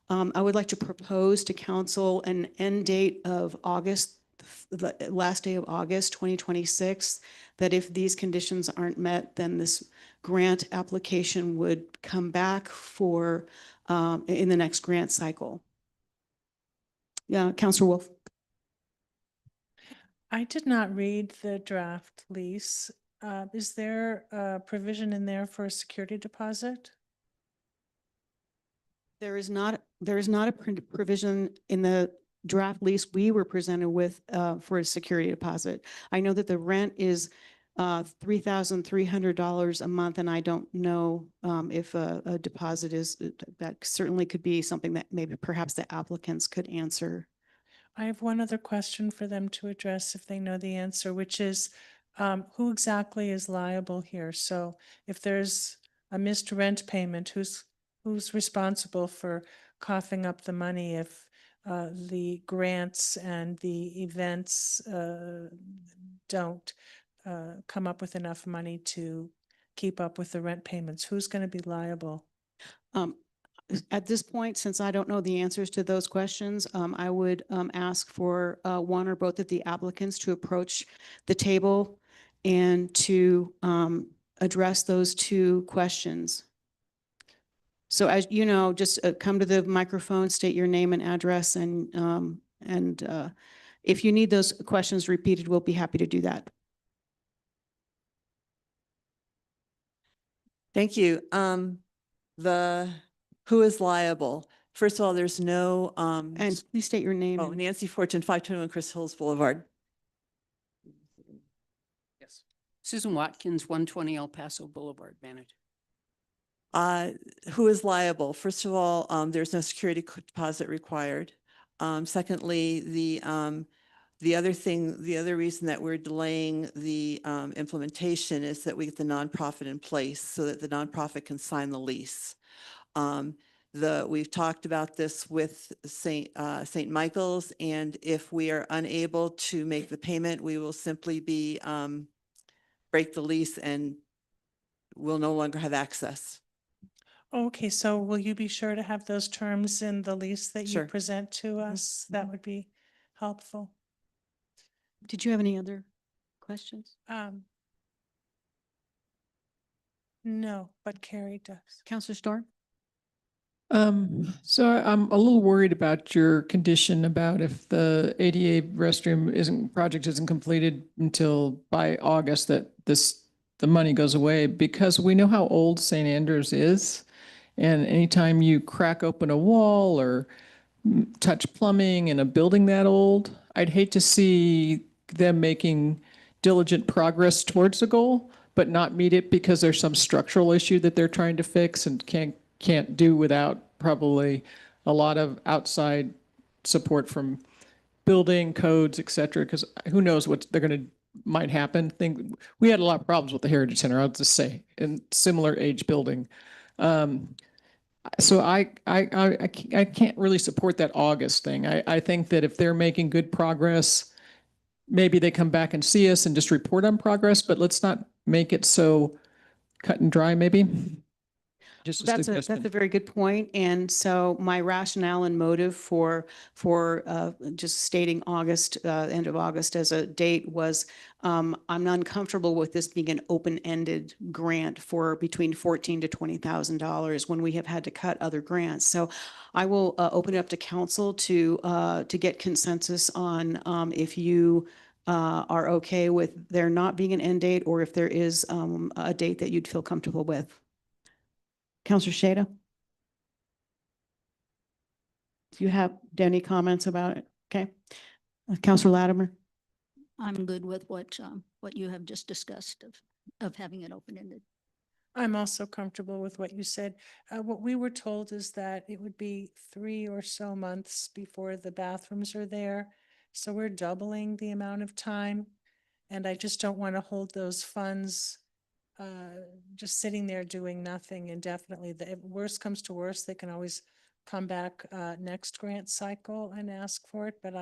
I would like to propose to council an end date of August, the last day of August 2026, that if these conditions aren't met, then this grant application would come back for in the next grant cycle. Yeah, Councilor Wolf. I did not read the draft lease. Is there a provision in there for a security deposit? There is not a provision in the draft lease we were presented with for a security deposit. I know that the rent is $3,300 a month, and I don't know if a deposit is, that certainly could be something that maybe perhaps the applicants could answer. I have one other question for them to address if they know the answer, which is who exactly is liable here? So if there's a missed rent payment, who's responsible for coughing up the money if the grants and the events don't come up with enough money to keep up with the rent payments? Who's going to be liable? At this point, since I don't know the answers to those questions, I would ask for one or both of the applicants to approach the table and to address those two questions. So as you know, just come to the microphone, state your name and address, and if you need those questions repeated, we'll be happy to do that. Thank you. Who is liable? First of all, there's no. And please state your name. Oh, Nancy Fortune, 521 Chris Hills Boulevard. Yes. Susan Watkins, 120 El Paso Boulevard, manager. Who is liable? First of all, there's no security deposit required. Secondly, the other reason that we're delaying the implementation is that we get the nonprofit in place so that the nonprofit can sign the lease. We've talked about this with St. Michael's, and if we are unable to make the payment, we will simply break the lease and we'll no longer have access. Okay, so will you be sure to have those terms in the lease that you Sure. present to us? That would be helpful. Did you have any other questions? No, but Carrie does. Councilor Storm? So I'm a little worried about your condition about if the ADA restroom project isn't completed until by August, that the money goes away, because we know how old St. Andrews is. And anytime you crack open a wall or touch plumbing in a building that old, I'd hate to see them making diligent progress towards the goal, but not meet it because there's some structural issue that they're trying to fix and can't do without probably a lot of outside support from building codes, et cetera, because who knows what they're going to, might happen. We had a lot of problems with the Heritage Center, I'll just say, in similar age building. So I can't really support that August thing. I think that if they're making good progress, maybe they come back and see us and just report on progress, but let's not make it so cut and dry, maybe. Just a That's a suggestion. very good point. And so my rationale and motive for just stating August, end of August as a date was I'm uncomfortable with this being an open-ended grant for between $14,000 to $20,000 when we have had to cut other grants. So I will open it up to council to get consensus on if you are okay with there not being an end date, or if there is a date that you'd feel comfortable with. Counselor Shada? Do you have any comments about it? Okay. Counselor Latimer? I'm good with what you have just discussed of having it open-ended. I'm also comfortable with what you said. What we were told is that it would be 3 or so months before the bathrooms are there. So we're doubling the amount of time. And I just don't want to hold those funds just sitting there doing nothing indefinitely. If worst comes to worst, they can always come back next grant cycle and ask for it. But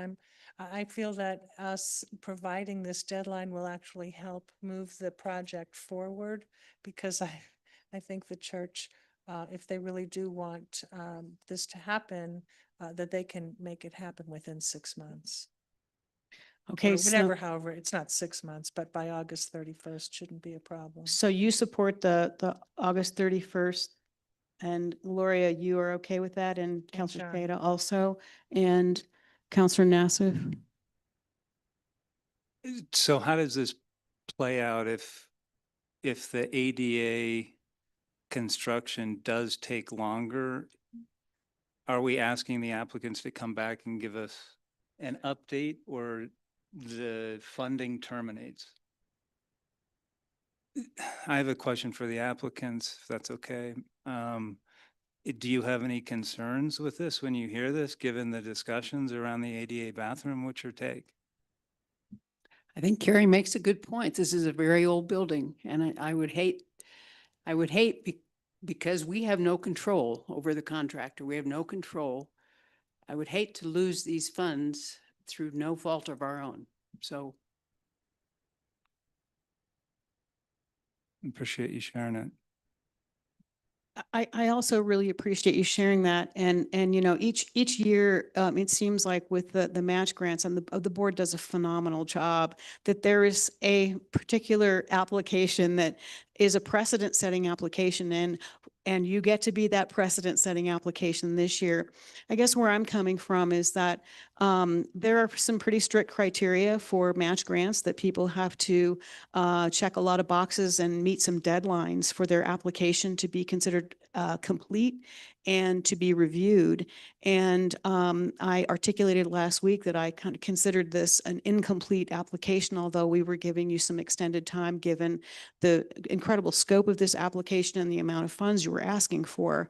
I feel that us providing this deadline will actually help move the project forward, because I think the church, if they really do want this to happen, that they can make it happen within 6 months. Okay, Or whatever, so, however, it's not 6 months, but by August 31st shouldn't be a problem. so you support the August 31st, and Gloria, you are okay with that, and Counselor John. Shada also, and Counselor Nassif? So how does this play out if the ADA construction does take longer? Are we asking the applicants to come back and give us an update, or the funding terminates? I have a question for the applicants, if that's okay. Do you have any concerns with this when you hear this, given the discussions around the ADA bathroom? What's your take? I think Carrie makes a good point. This is a very old building, and I would hate because we have no control over the contractor. We have no control. I would hate to lose these funds through no fault of our own. So Appreciate you sharing it. I also really appreciate you sharing that. And you know, each year, it seems like with the match grants, and the board does a phenomenal job, that there is a particular application that is a precedent-setting application, and you get to be that precedent-setting application this year. I guess where I'm coming from is that there are some pretty strict criteria for match grants that people have to check a lot of boxes and meet some deadlines for their application to be considered complete and to be reviewed. And I articulated last week that I kind of considered this an incomplete application, although we were giving you some extended time given the incredible scope of this application and the amount of funds you were asking for.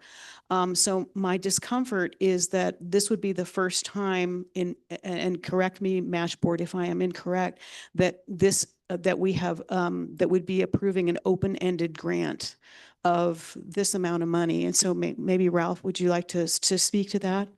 So my discomfort is that this would be the first time and correct me, Match Board, if I am incorrect, that that we have, that would be approving an open-ended grant of this amount of money. And so maybe Ralph, would you like to speak to that?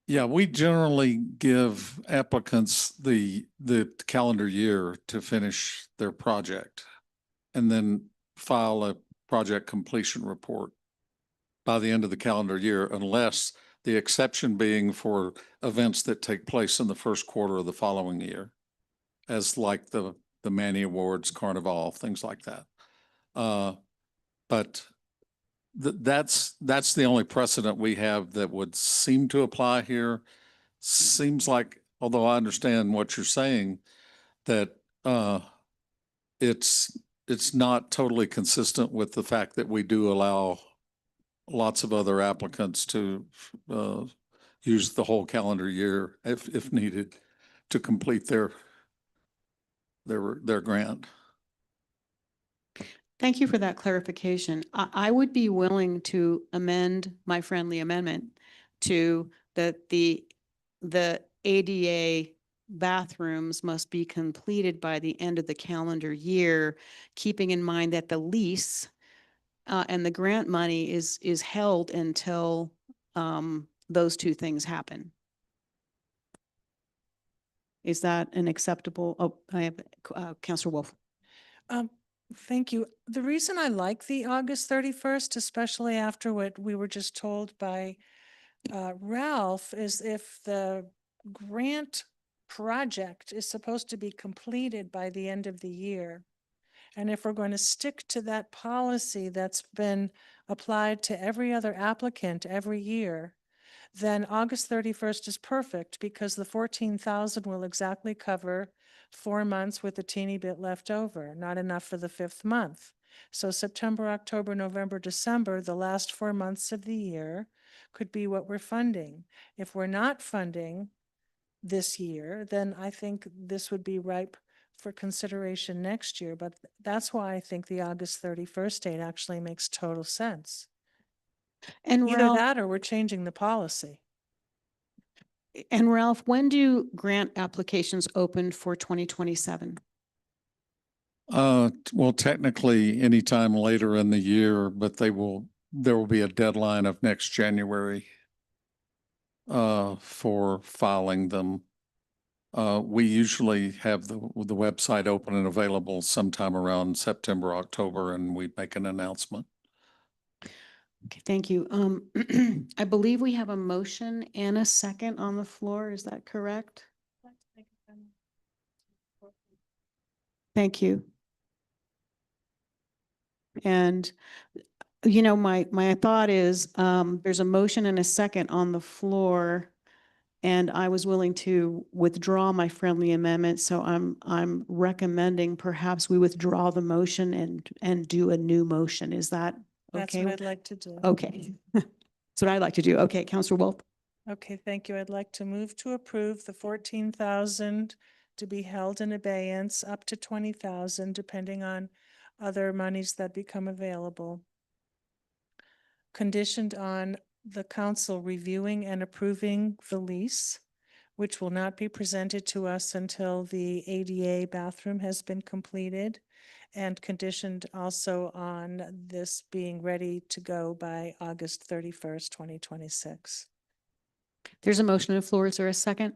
Yeah, we generally give applicants the calendar year to finish their project and then file a project completion report by the end of the calendar year, unless the exception being for events that take place in the first quarter of the following year, as like the Manny Awards, Carnival, things like that. But that's the only precedent we have that would seem to apply here. Seems like, although I understand what you're saying, that it's not totally consistent with the fact that we do allow lots of other applicants to use the whole calendar year if needed to complete their grant. Thank you for that clarification. I would be willing to amend my friendly amendment to that the ADA bathrooms must be completed by the end of the calendar year, keeping in mind that the lease and the grant money is held until those two things happen. Is that an acceptable? Oh, I have Counselor Wolf. Thank you. The reason I like the August 31st, especially after what we were just told by Ralph, is if the grant project is supposed to be completed by the end of the year. And if we're going to stick to that policy that's been applied to every other applicant every year, then August 31st is perfect because the 14,000 will exactly cover 4 months with a teeny bit left over, not enough for the 5th month. So September, October, November, December, the last 4 months of the year could be what we're funding. If we're not funding this year, then I think this would be ripe for consideration next year. But that's why I think the August 31st date actually makes total sense. And Either Ralph, that or we're changing the policy. When do grant applications open for 2027? Well, technically anytime later in the year, but there will be a deadline of next January for filing them. We usually have the website open and available sometime around September, October, and we make an announcement. Okay, thank you. I believe we have a motion and a second on the floor. Is that correct? Thank you. And, you know, my thought is, there's a motion and a second on the floor. And I was willing to withdraw my friendly amendment. So I'm recommending perhaps we withdraw the motion and do a new motion. Is that That's okay? what I'd like to do. Okay. That's what I'd like to do. Okay, Counselor Wolf. Okay, thank you. I'd like to move to approve the 14,000 to be held in abeyance up to 20,000, depending on other monies that become available. Conditioned on the council reviewing and approving the lease, which will not be presented to us until the ADA bathroom has been completed, and conditioned also on this being ready to go by August 31st, 2026. There's a motion on the floor. Is there a second?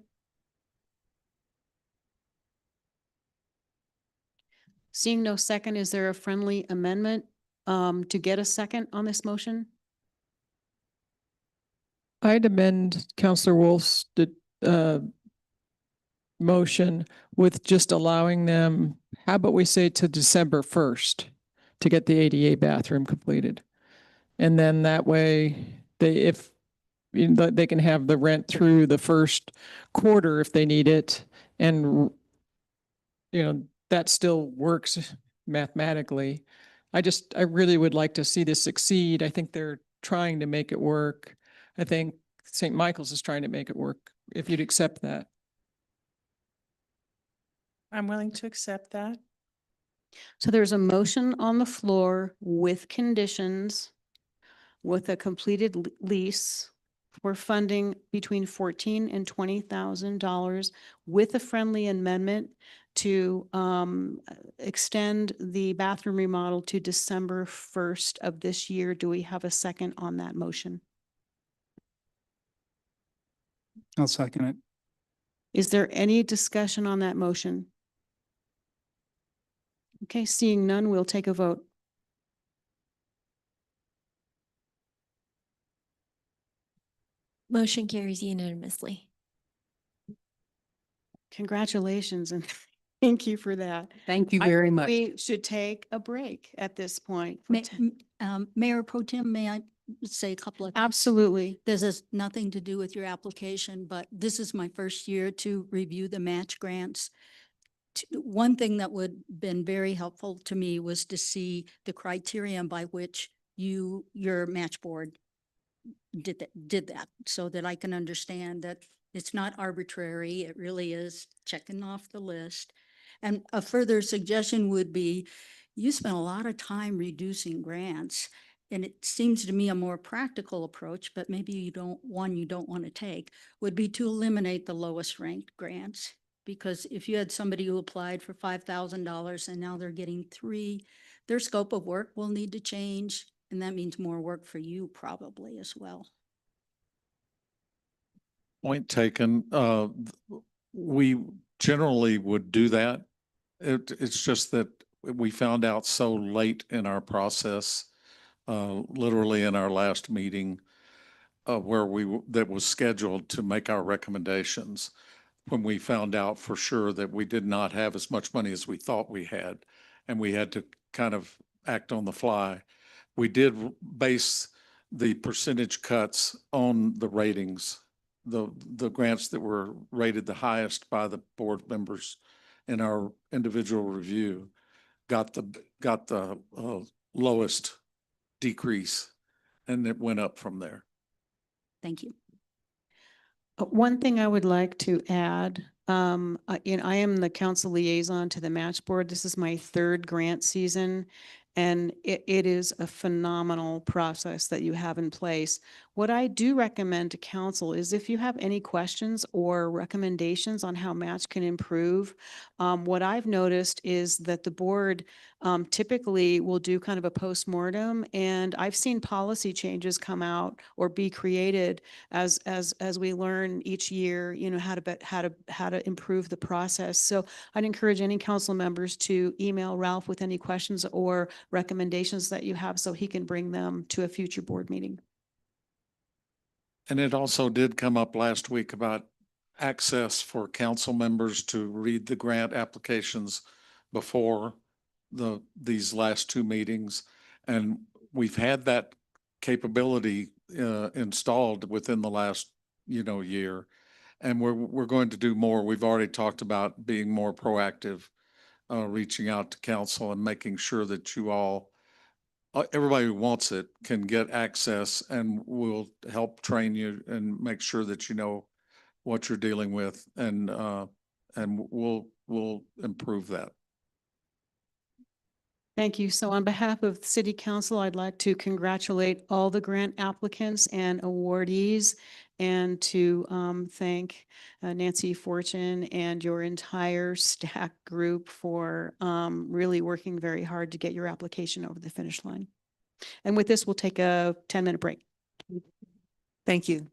Seeing no second, is there a friendly amendment to get a second on this motion? I'd amend Counselor Wolf's motion with just allowing them, how about we say to December 1st to get the ADA bathroom completed? And then that way they can have the rent through the first quarter if they need it. And, you know, that still works mathematically. I really would like to see this succeed. I think they're trying to make it work. I think St. Michael's is trying to make it work, if you'd accept that. I'm willing to accept that. So there's a motion on the floor with conditions, with a completed lease for funding between $14,000 and $20,000 with a friendly amendment to extend the bathroom remodel to December 1st of this year. Do we have a second on that motion? I'll second it. Is there any discussion on that motion? Okay, seeing none, we'll take a vote. Motion carries unanimously. Congratulations and thank you for that. Thank you I very think much. We should take a break at this point. Mayor Pro Tem, may I say a couple of? Absolutely. This has nothing to do with your application, but this is my first year to review the match grants. One thing that would been very helpful to me was to see the criterion by which your match board did that so that I can understand that it's not arbitrary. It really is checking off the list. And a further suggestion would be you spent a lot of time reducing grants. And it seems to me a more practical approach, but maybe you don't want to take, would be to eliminate the lowest ranked grants. Because if you had somebody who applied for $5,000 and now they're getting 3, their scope of work will need to change. And that means more work for you probably as well. Point taken. We generally would do that. It's just that we found out so late in our process, literally in our last meeting, where that was scheduled to make our recommendations, when we found out for sure that we did not have as much money as we thought we had, and we had to kind of act on the fly. We did base the percentage cuts on the ratings, the grants that were rated the highest by the board members in our individual review got the lowest decrease, and it went up from there. Thank you. One thing I would like to add, I am the council liaison to the match board. This is my 3rd grant season. And it is a phenomenal process that you have in place. What I do recommend to council is if you have any questions or recommendations on how match can improve, what I've noticed is that the board typically will do kind of a postmortem, and I've seen policy changes come out or be created as we learn each year, how to improve the process. So I'd encourage any council members to email Ralph with any questions or recommendations that you have so he can bring them to a future board meeting. And it also did come up last week about access for council members to read the grant applications before these last 2 meetings. And we've had that capability installed within the last, year. And we're going to do more. We've already talked about being more proactive, reaching out to council and making sure that you all, everybody who wants it can get access, and we'll help train you and make sure that you know what you're dealing with, and we'll improve that. Thank you. So on behalf of the City Council, I'd like to congratulate all the grant applicants and awardees, and to thank Nancy Fortune and your entire staff group for really working very hard to get your application over the finish line. And with this, we'll take a 10-minute break. Thank you.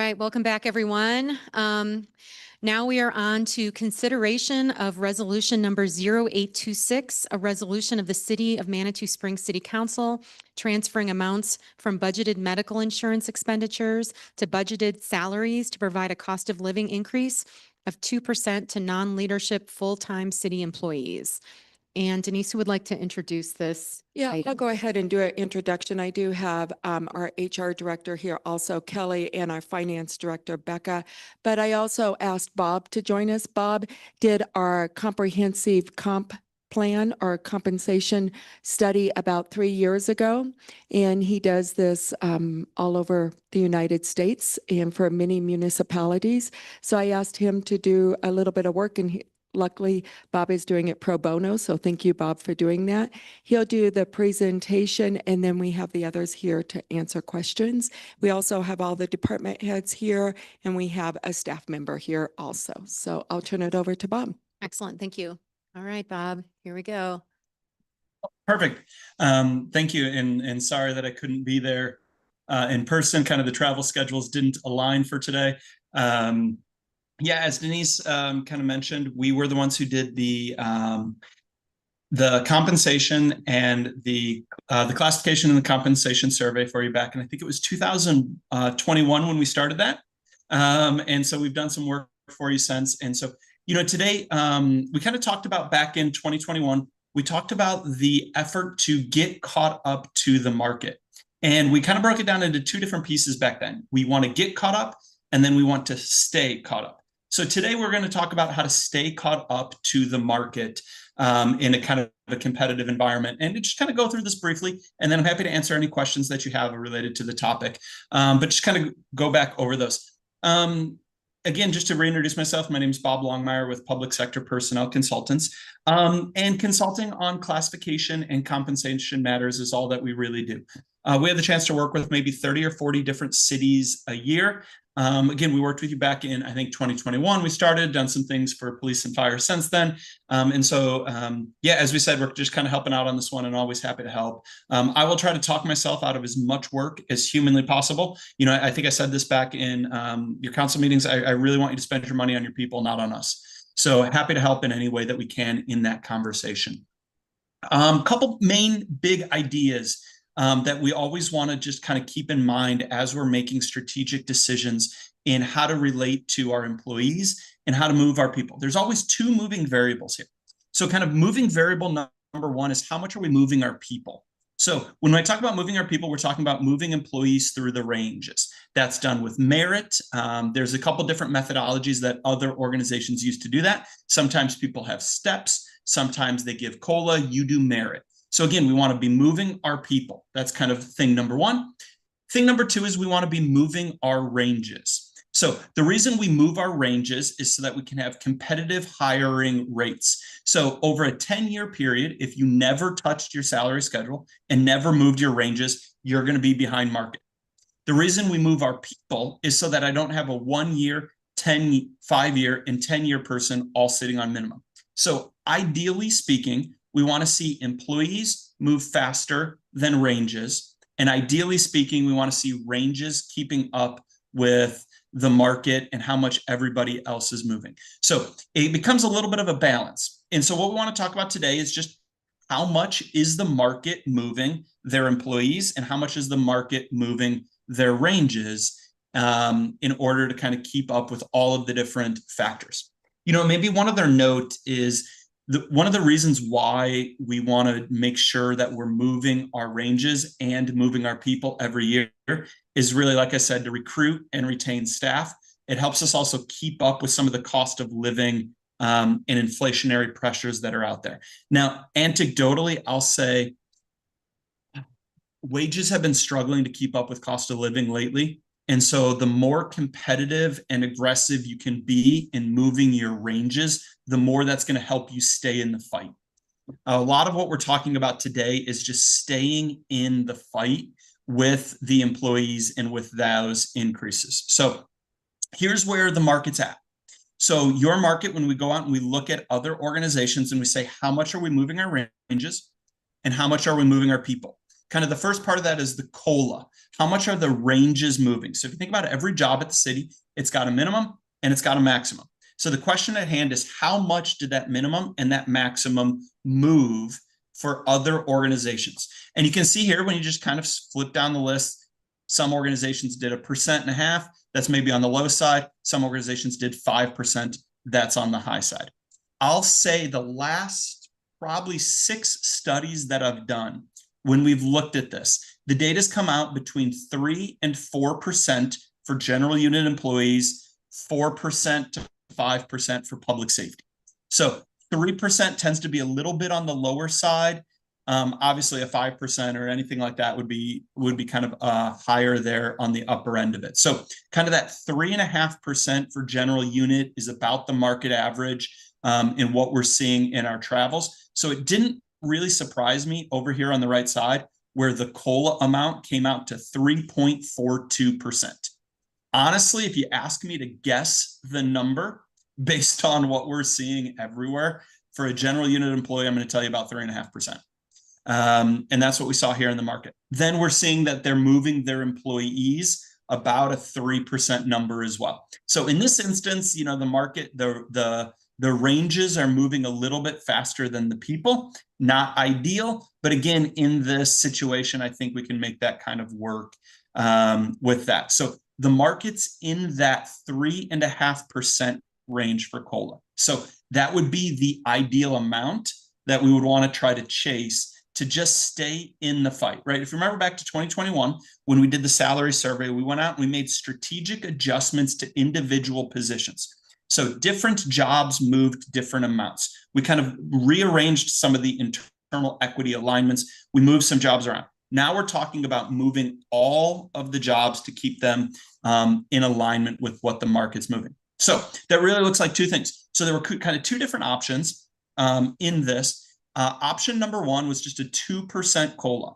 right, welcome back, everyone. Now we are on to consideration of resolution number 0826, a resolution of the City of Manitou Springs City Council transferring amounts from budgeted medical insurance expenditures to budgeted salaries to provide a cost of living increase of 2% to non-leadership full-time city employees. And Denise, who would like to introduce this? Yeah, I'll item? go ahead and do an introduction. I do have our HR director here, also Kelly, and our finance director, Becca. But I also asked Bob to join us. Bob did our comprehensive comp plan or compensation study about 3 years ago. And he does this all over the United States and for many municipalities. So I asked him to do a little bit of work, and luckily, Bob is doing it pro bono, so thank you, Bob, for doing that. He'll do the presentation, and then we have the others here to answer questions. We also have all the department heads here, and we have a staff member here also. So I'll turn it over to Bob. Excellent, thank you. All right, Bob, here we go. Perfect. Thank you, and sorry that I couldn't be there in person. Kind of the travel schedules didn't align for today. Yeah, as Denise kind of mentioned, we were the ones who did the compensation and the classification and the compensation survey for you back, and I think it was 2021 when we started that. And so we've done some work for you since. And so, you know, today we kind of talked about back in 2021, we talked about the effort to get caught up to the market. And we kind of broke it down into two different pieces back then. We want to get caught up, and then we want to stay caught up. So today we're going to talk about how to stay caught up to the market in a kind of a competitive environment, and just kind of go through this briefly, and then I'm happy to answer any questions that you have related to the topic, but just kind of go back over those. Again, just to reintroduce myself, my name is Bob Longmire with Public Sector Personnel Consultants, and consulting on classification and compensation matters is all that we really do. We have the chance to work with maybe 30 or 40 different cities a year. Again, we worked with you back in, I think, 2021. We started, done some things for police and fire since then. And so, yeah, as we said, we're just kind of helping out on this one and always happy to help. I will try to talk myself out of as much work as humanly possible. You know, I think I said this back in your council meetings. I really want you to spend your money on your people, not on us. So happy to help in any way that we can in that conversation. Couple main big ideas that we always want to just kind of keep in mind as we're making strategic decisions in how to relate to our employees and how to move our people. There's always two moving variables here. So kind of moving variable number one is how much are we moving our people? So when I talk about moving our people, we're talking about moving employees through the ranges. That's done with merit. There's a couple different methodologies that other organizations use to do that. Sometimes people have steps. Sometimes they give COLA. You do merit. So again, we want to be moving our people. That's kind of thing number one. Thing number two is we want to be moving our ranges. So the reason we move our ranges is so that we can have competitive hiring rates. So over a 10-year period, if you never touched your salary schedule and never moved your ranges, you're going to be behind market. The reason we move our people is so that I don't have a 1-year, 5-year, and 10-year person all sitting on minimum. So ideally speaking, we want to see employees move faster than ranges. And ideally speaking, we want to see ranges keeping up with the market and how much everybody else is moving. So it becomes a little bit of a balance. And so what we want to talk about today is just how much is the market moving their employees and how much is the market moving their ranges in order to kind of keep up with all of the different factors. You know, maybe one other note is one of the reasons why we want to make sure that we're moving our ranges and moving our people every year is really, like I said, to recruit and retain staff. It helps us also keep up with some of the cost of living and inflationary pressures that are out there. Now, anecdotally, I'll say wages have been struggling to keep up with cost of living lately. And so the more competitive and aggressive you can be in moving your ranges, the more that's going to help you stay in the fight. A lot of what we're talking about today is just staying in the fight with the employees and with those increases. So here's where the market's at. So your market, when we go out and we look at other organizations and we say, how much are we moving our ranges and how much are we moving our people? Kind of the first part of that is the COLA. How much are the ranges moving? So if you think about every job at the city, it's got a minimum and it's got a maximum. So the question at hand is, how much did that minimum and that maximum move for other organizations? And you can see here, when you just kind of flip down the list, some organizations did 1.5%. That's maybe on the low side. Some organizations did 5%. That's on the high side. I'll say the last probably 6 studies that I've done, when we've looked at this, the data's come out between 3 and 4% for general unit employees, 4% to 5% for public safety. So 3% tends to be a little bit on the lower side. Obviously a 5% or anything like that would be kind of higher there on the upper end of it. So kind of that 3.5% for general unit is about the market average in what we're seeing in our travels. So it didn't really surprise me over here on the right side, where the COLA amount came out to 3.42%. Honestly, if you ask me to guess the number based on what we're seeing everywhere, for a general unit employee, I'm going to tell you about 3.5%. And that's what we saw here in the market. Then we're seeing that they're moving their employees about a 3% number as well. So in this instance, you know, the market, the ranges are moving a little bit faster than the people. Not ideal, but again, in this situation, I think we can make that kind of work with that. So the market's in that 3.5% range for COLA. So that would be the ideal amount that we would want to try to chase to just stay in the fight, right? If you remember back to 2021, when we did the salary survey, we went out and we made strategic adjustments to individual positions. So different jobs moved different amounts. We kind of rearranged some of the internal equity alignments. We moved some jobs around. Now we're talking about moving all of the jobs to keep them in alignment with what the market's moving. So that really looks like 2 things. So there were kind of 2 different options in this. Option number 1 was just a 2% COLA.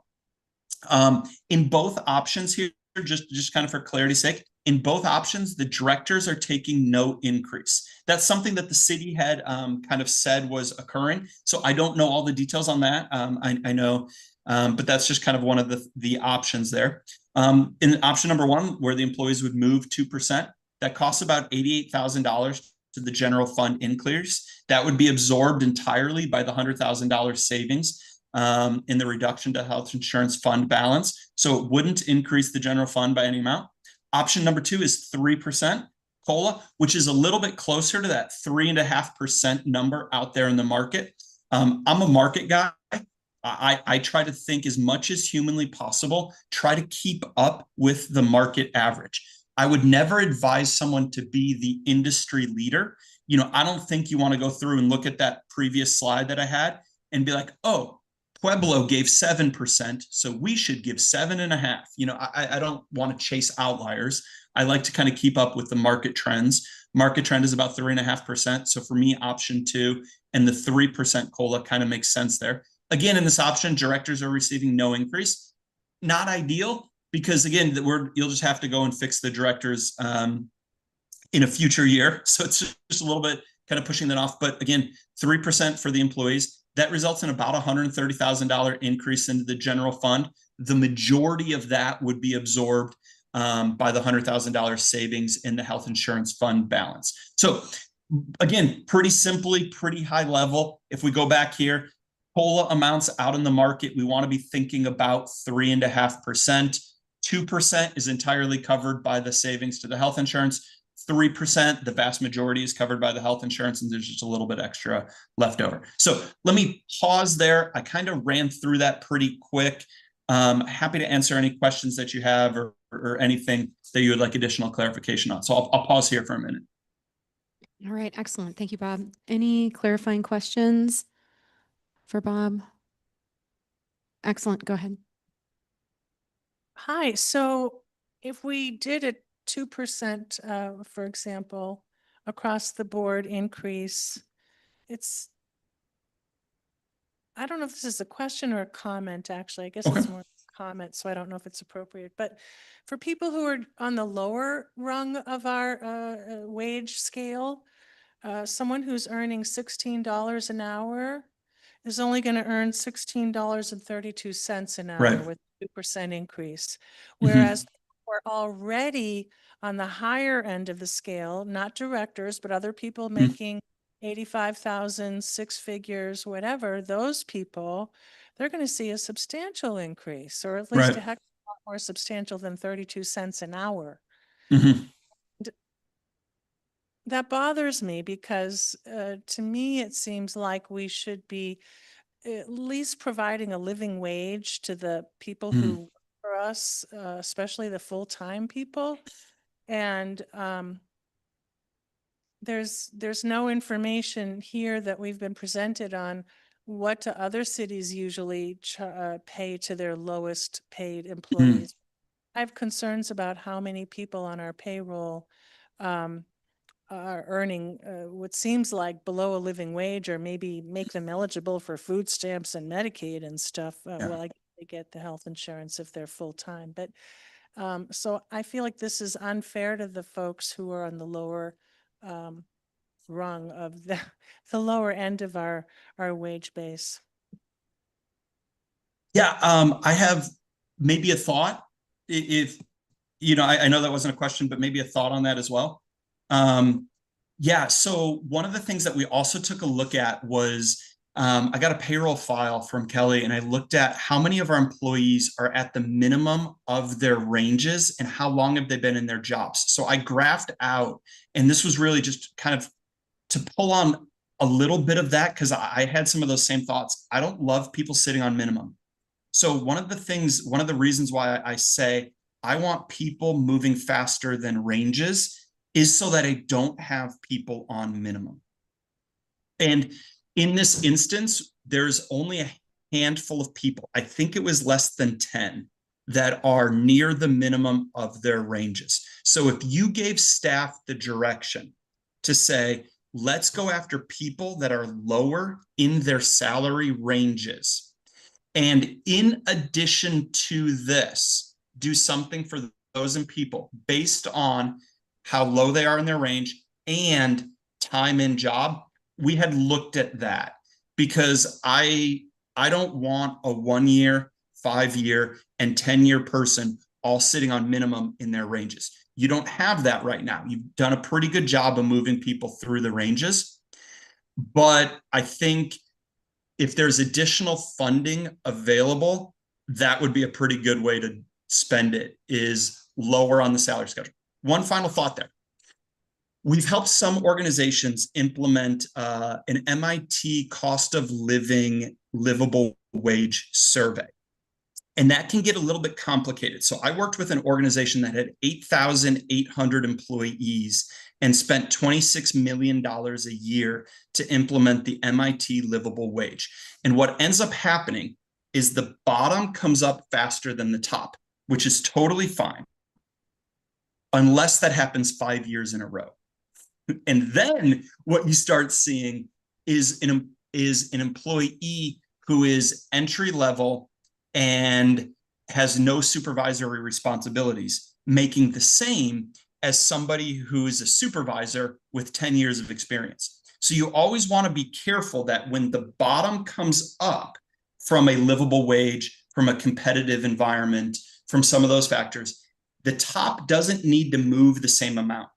In both options here, just kind of for clarity's sake, in both options, the directors are taking no increase. That's something that the city had kind of said was occurring. So I don't know all the details on that. I know, but that's just kind of one of the options there. In option number 1, where the employees would move 2%, that costs about $88,000 to the general fund increase. That would be absorbed entirely by the $100,000 savings in the reduction to health insurance fund balance. So it wouldn't increase the general fund by any amount. Option number 2 is 3% COLA, which is a little bit closer to that 3.5% number out there in the market. I'm a market guy. I try to think as much as humanly possible, try to keep up with the market average. I would never advise someone to be the industry leader. You know, I don't think you want to go through and look at that previous slide that I had and be like, oh, Pueblo gave 7%, so we should give 7.5. You know, I don't want to chase outliers. I like to kind of keep up with the market trends. Market trend is about 3.5%. So for me, option 2 and the 3% COLA kind of makes sense there. Again, in this option, directors are receiving no increase. Not ideal, because again, you'll just have to go and fix the directors in a future year. So it's just a little bit kind of pushing that off. But again, 3% for the employees, that results in about $130,000 increase into the general fund. The majority of that would be absorbed by the $100,000 savings in the health insurance fund balance. So again, pretty simply, pretty high level. If we go back here, COLA amounts out in the market, we want to be thinking about 3.5%. 2% is entirely covered by the savings to the health insurance. 3%, the vast majority is covered by the health insurance, and there's just a little bit extra left over. So let me pause there. I kind of ran through that pretty quick. Happy to answer any questions that you have or anything that you would like additional clarification on. So I'll pause here for a minute. All right, excellent. Thank you, Bob. Any clarifying questions for Bob? Excellent. Go ahead. Hi, so if we did a 2%, for example, across the board increase, I don't know if this is a question or a comment, actually. I guess it's more a comment, so I don't know if it's appropriate. But for people who are on the lower rung of our wage scale, someone who's earning $16 an hour is only going to earn $16.32 an hour Right. with 2% increase. Whereas we're already on the higher end of the scale, not directors, but other people making 85,000, six figures, whatever, those people, they're going to see a substantial increase, or at least a heck of a lot more substantial than 32 cents an hour. That bothers me because to me, it seems like we should be at least providing a living wage to the people who work for us, especially the full-time people. And there's no information here that we've been presented on what do other cities usually pay to their lowest paid employees. I have concerns about how many people on our payroll are earning what seems like below a living wage, or maybe make them eligible for food stamps and Medicaid and stuff. Well, I guess they get the health insurance if they're full-time. But so I feel like this is unfair to the folks who are on the lower rung of the lower end of our wage base. Yeah, I have maybe a thought. If I know that wasn't a question, but maybe a thought on that as well. Yeah, so one of the things that we also took a look at was I got a payroll file from Kelly, and I looked at how many of our employees are at the minimum of their ranges and how long have they been in their jobs. So I graphed out, and this was really just kind of to pull on a little bit of that, because I had some of those same thoughts. I don't love people sitting on minimum. So one of the reasons why I say I want people moving faster than ranges is so that I don't have people on minimum. And in this instance, there's only a handful of people, I think it was less than 10, that are near the minimum of their ranges. So if you gave staff the direction to say, let's go after people that are lower in their salary ranges, and in addition to this, do something for those people based on how low they are in their range and time in job, we had looked at that, because I don't want a 1 year, 5 year, and 10-year person all sitting on minimum in their ranges. You don't have that right now. You've done a pretty good job of moving people through the ranges. But I think if there's additional funding available, that would be a pretty good way to spend it, is lower on the salary schedule. One final thought there. We've helped some organizations implement an MIT cost of living livable wage survey. And that can get a little bit complicated. So I worked with an organization that had 8,800 employees and spent $26 million a year to implement the MIT livable wage. And what ends up happening is the bottom comes up faster than the top, which is totally fine, unless that happens 5 years in a row. And then what you start seeing is an employee who is entry level and has no supervisory responsibilities, making the same as somebody who is a supervisor with 10 years of experience. So you always want to be careful that when the bottom comes up from a livable wage, from a competitive environment, from some of those factors, the top doesn't need to move the same amount,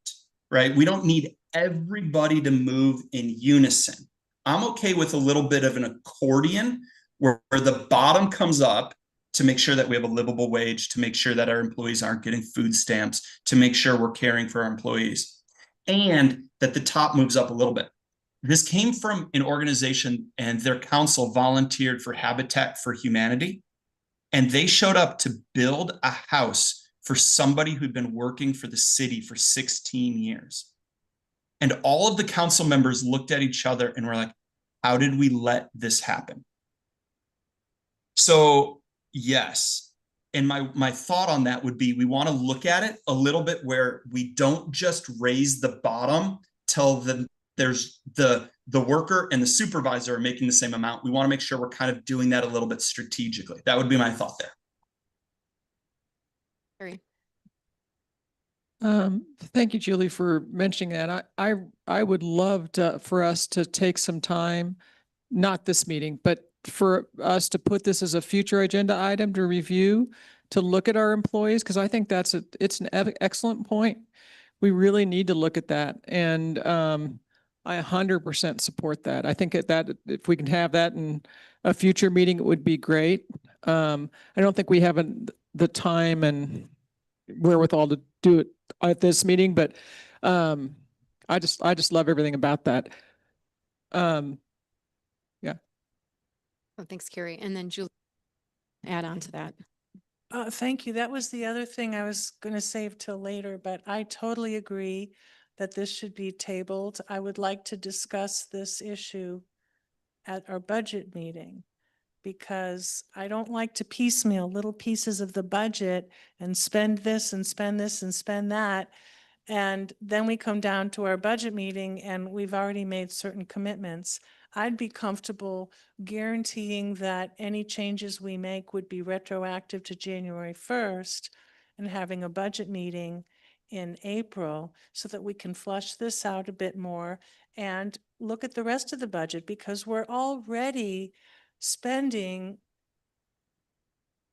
right? We don't need everybody to move in unison. I'm okay with a little bit of an accordion where the bottom comes up to make sure that we have a livable wage, to make sure that our employees aren't getting food stamps, to make sure we're caring for our employees, and that the top moves up a little bit. This came from an organization, and their council volunteered for Habitat for Humanity, and they showed up to build a house for somebody who'd been working for the city for 16 years. And all of the council members looked at each other and were like, how did we let this happen? So yes. And my thought on that would be, we want to look at it a little bit where we don't just raise the bottom till there's the worker and the supervisor are making the same amount. We want to make sure we're kind of doing that a little bit strategically. That would be my thought there. Thank you, Julie, for mentioning that. I would love for us to take some time, not this meeting, but for us to put this as a future agenda item to review, to look at our employees, because I think it's an excellent point. We really need to look at that. And I 100% support that. I think that if we can have that in a future meeting, it would be great. I don't think we have the time and wherewithal to do it at this meeting, but I just love everything about that. Yeah. Oh, thanks, Carrie. And then Julie, add on to that. Thank you. That was the other thing I was going to save till later, but I totally agree that this should be tabled. I would like to discuss this issue at our budget meeting, because I don't like to piecemeal little pieces of the budget and spend this and spend this and spend that. And then we come down to our budget meeting and we've already made certain commitments. I'd be comfortable guaranteeing that any changes we make would be retroactive to January 1st and having a budget meeting in April so that we can flush this out a bit more and look at the rest of the budget, because we're already spending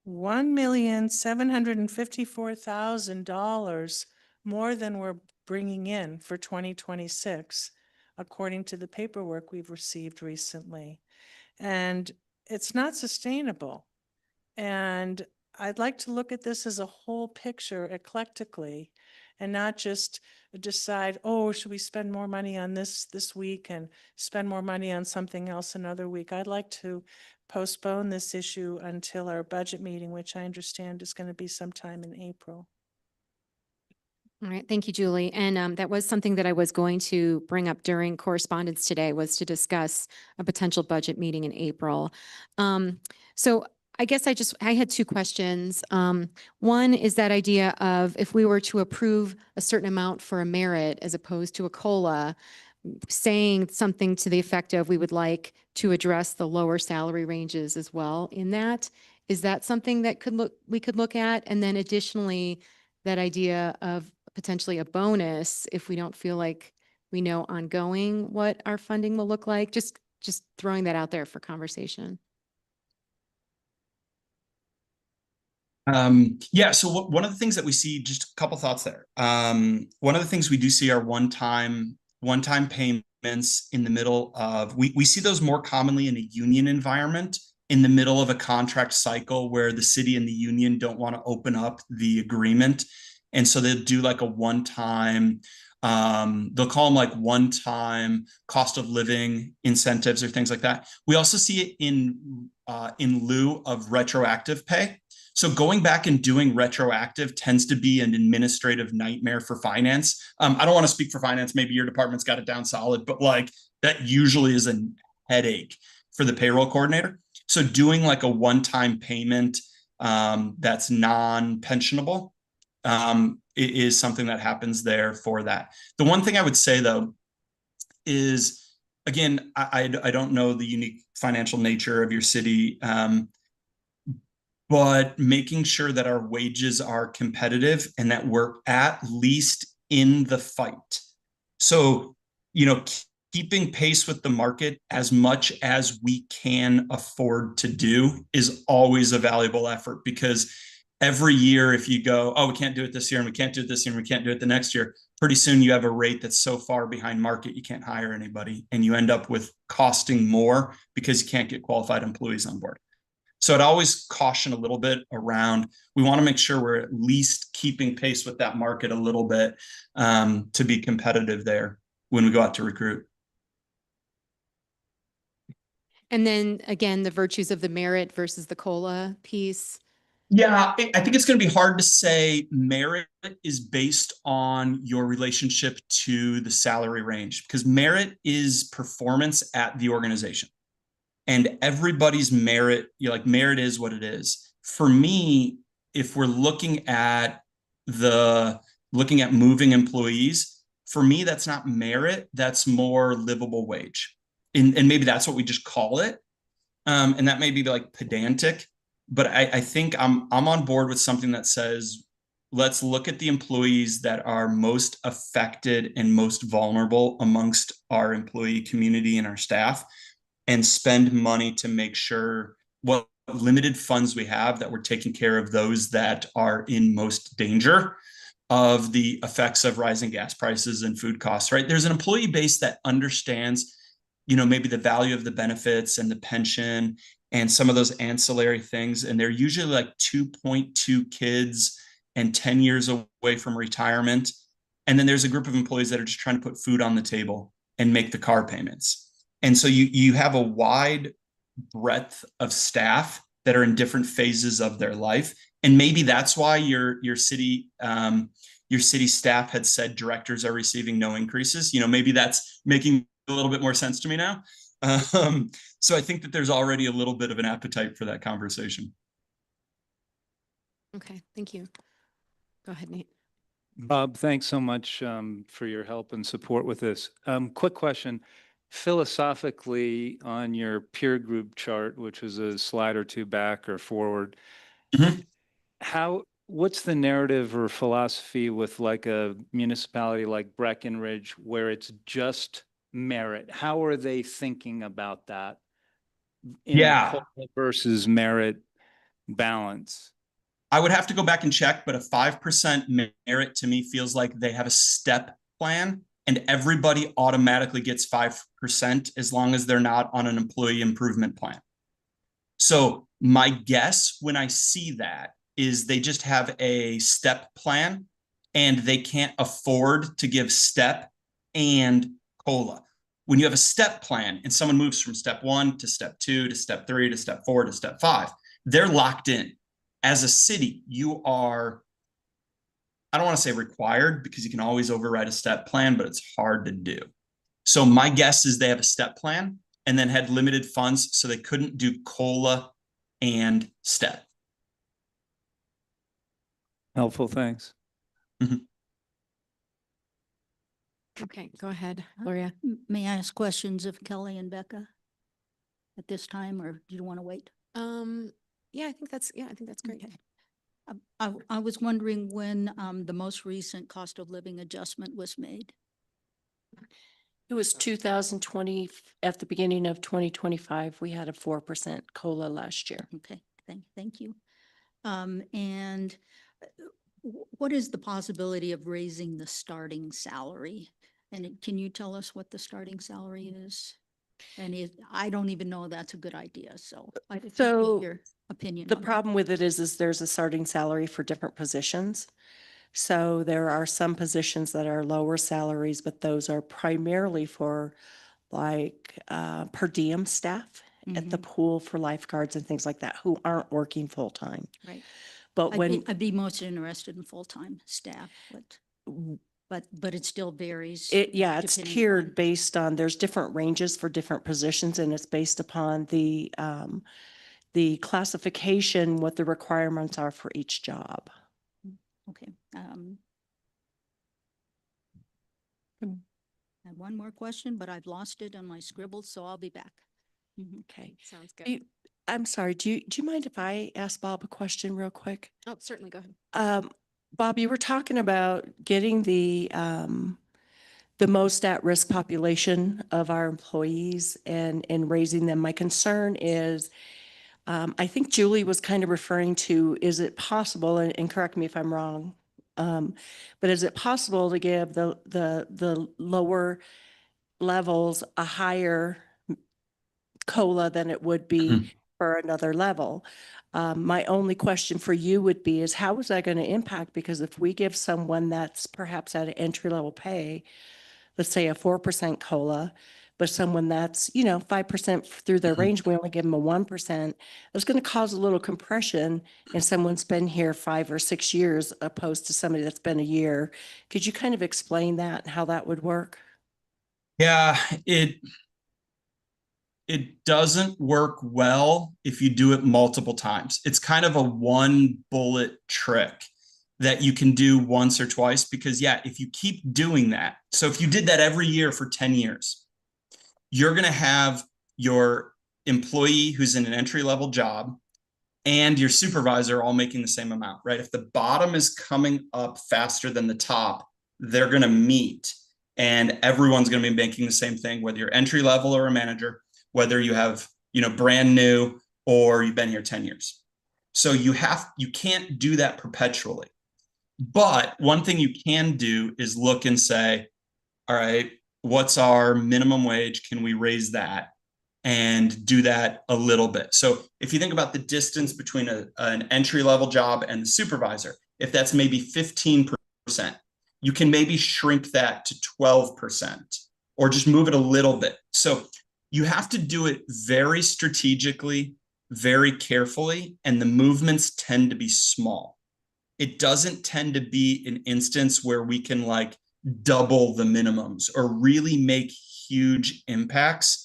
$1,754,000 more than we're bringing in for 2026, according to the paperwork we've received recently. And it's not sustainable. And I'd like to look at this as a whole picture eclectically and not just decide, oh, should we spend more money on this week and spend more money on something else another week. I'd like to postpone this issue until our budget meeting, which I understand is going to be sometime in April. All right. Thank you, Julie. And that was something that I was going to bring up during correspondence today, was to discuss a potential budget meeting in April. So I guess I had two questions. One is that idea of if we were to approve a certain amount for a merit as opposed to a COLA, saying something to the effect of we would like to address the lower salary ranges as well in that. Is that something that we could look at? And then additionally, that idea of potentially a bonus if we don't feel like we know ongoing what our funding will look like, just throwing that out there for conversation. Yeah, so one of the things that we see, just a couple thoughts there. One of the things we do see are one-time payments in the middle of, we see those more commonly in a union environment, in the middle of a contract cycle where the city and the union don't want to open up the agreement. And so they'll do like a one-time, they'll call them like one-time cost of living incentives or things like that. We also see it in lieu of retroactive pay. So going back and doing retroactive tends to be an administrative nightmare for finance. I don't want to speak for finance. Maybe your department's got it down solid, but like that usually is a headache for the payroll coordinator. So doing like a one-time payment that's non-pensionable is something that happens there for that. The one thing I would say though is, again, I don't know the unique financial nature of your city, but making sure that our wages are competitive and that we're at least in the fight. So, keeping pace with the market as much as we can afford to do is always a valuable effort, because every year, if you go, oh, we can't do it this year and we can't do it this year and we can't do it the next year, pretty soon you have a rate that's so far behind market, you can't hire anybody. And you end up with costing more because you can't get qualified employees on board. So I'd always caution a little bit around, we want to make sure we're at least keeping pace with that market a little bit to be competitive there when we go out to recruit. And then again, the virtues of the merit versus the COLA piece. Yeah, I think it's going to be hard to say merit is based on your relationship to the salary range, because merit is performance at the organization. And everybody's merit, merit is what it is. For me, if we're looking at moving employees, for me, that's not merit, that's more livable wage. And maybe that's what we just call it. And that may be like pedantic, but I think I'm on board with something that says, let's look at the employees that are most affected and most vulnerable amongst our employee community and our staff. and spend money to make sure what limited funds we have, that we're taking care of those that are in most danger of the effects of rising gas prices and food costs, right? There's an employee base that understands, maybe the value of the benefits and the pension and some of those ancillary things. And they're usually like 2.2 kids and 10 years away from retirement. And then there's a group of employees that are just trying to put food on the table and make the car payments. And so you have a wide breadth of staff that are in different phases of their life. And maybe that's why your city staff had said directors are receiving no increases. Maybe that's making a little bit more sense to me now. So I think that there's already a little bit of an appetite for that conversation. Okay, thank you. Go ahead, Nate. Bob, thanks so much for your help and support with this. Quick question. Philosophically, on your peer group chart, which was a slide or two back or forward, what's the narrative or philosophy with like a municipality like Breckenridge where it's just merit? How are they thinking about that in a COLA versus merit balance? I would have to go back and check, but a 5% merit to me feels like they have a step plan and everybody automatically gets 5% as long as they're not on an employee improvement plan. So my guess when I see that is they just have a step plan and they can't afford to give step and COLA. When you have a step plan and someone moves from step 1 to step 2 to step 3 to step 4 to step 5, they're locked in. As a city, you are, I don't want to say required because you can always override a step plan, but it's hard to do. So my guess is they have a step plan and then had limited funds, so they couldn't do COLA and step. Helpful, thanks. Okay, go ahead, Gloria. May I ask questions of Kelly and Becca at this time, or do you want to wait? Yeah, I think that's great. Okay. I was wondering when the most recent cost of living adjustment was made. It was 2020, at the beginning of 2025, we had a 4% COLA last year. Okay, thank you. And what is the possibility of raising the starting salary? And can you tell us what the starting salary is? And I don't even know that's a good idea, so I just need your opinion. The on that. problem with it is there's a starting salary for different positions. So there are some positions that are lower salaries, but those are primarily for like per diem staff at the pool for lifeguards and things like that who aren't working full time. Right. But I'd be most interested in full-time staff, but it still varies. it's depending tiered on- based on, there's different ranges for different positions and it's based upon the classification, what the requirements are for each job. Okay. I have one more question, but I've lost it on my scribbles, so I'll be back. Okay. Sounds good. I'm sorry, do you mind if I ask Bob a question real quick? Oh, certainly, go ahead. Bob, you were talking about getting the most at-risk population of our employees and raising them. My concern is, I think Julie was kind of referring to, is it possible, and correct me if I'm wrong, but is it possible to give the lower levels a higher COLA than it would be for another level? My only question for you would be is how is that going to impact? Because if we give someone that's perhaps at an entry level pay, let's say a 4% COLA, but someone that's, 5% through their range, we only give them a 1%, it's going to cause a little compression and someone's been here 5 or 6 years opposed to somebody that's been a year. Could you kind of explain that and how that would work? Yeah, it doesn't work well if you do it multiple times. It's kind of a one bullet trick that you can do once or twice because if you keep doing that, so if you did that every year for 10 years, you're going to have your employee who's in an entry level job and your supervisor all making the same amount, right? If the bottom is coming up faster than the top, they're going to meet and everyone's going to be making the same thing, whether you're entry level or a manager. whether you have, brand new or you've been here 10 years. So you can't do that perpetually. But one thing you can do is look and say, all right, what's our minimum wage? Can we raise that? And do that a little bit. So if you think about the distance between an entry-level job and the supervisor, if that's maybe 15%, you can maybe shrink that to 12% or just move it a little bit. So you have to do it very strategically, very carefully, and the movements tend to be small. It doesn't tend to be an instance where we can like double the minimums or really make huge impacts.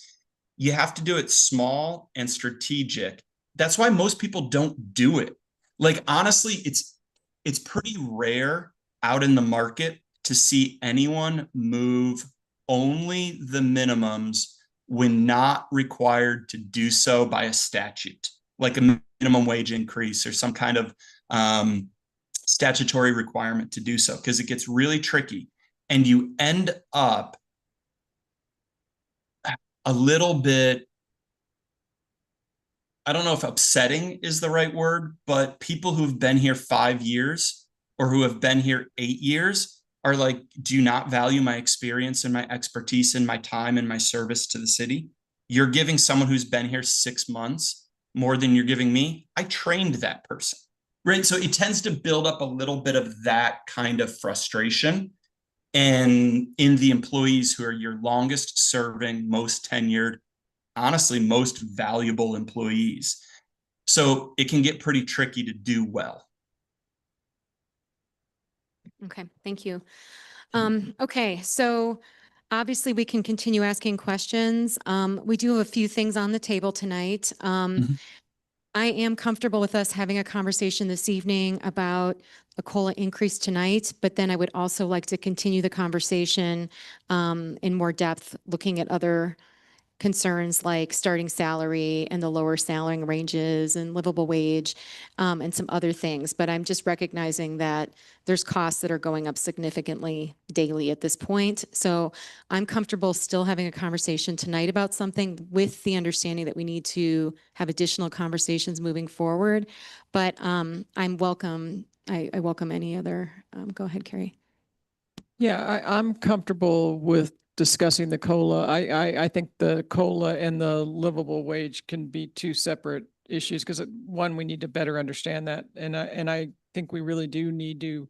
You have to do it small and strategic. That's why most people don't do it. Like, honestly, it's pretty rare out in the market to see anyone move only the minimums when not required to do so by a statute, like a minimum wage increase or some kind of statutory requirement to do so, because it gets really tricky and you end up a little bit, I don't know if upsetting is the right word, but people who've been here 5 years or who have been here 8 years are like, do you not value my experience and my expertise and my time and my service to the city? You're giving someone who's been here 6 months more than you're giving me. I trained that person, right? So it tends to build up a little bit of that kind of frustration. And in the employees who are your longest serving, most tenured, honestly, most valuable employees. So it can get pretty tricky to do well. Okay, thank you. Okay, so obviously we can continue asking questions. We do have a few things on the table tonight. I am comfortable with us having a conversation this evening about a COLA increase tonight, but then I would also like to continue the conversation in more depth, looking at other concerns like starting salary and the lower salary ranges and livable wage and some other things. But I'm just recognizing that there's costs that are going up significantly daily at this point. So I'm comfortable still having a conversation tonight about something with the understanding that we need to have additional conversations moving forward. But I welcome any other, go ahead, Carrie. Yeah, I'm comfortable with discussing the COLA. I think the COLA and the livable wage can be two separate issues because one, we need to better understand that. And I think we really do need to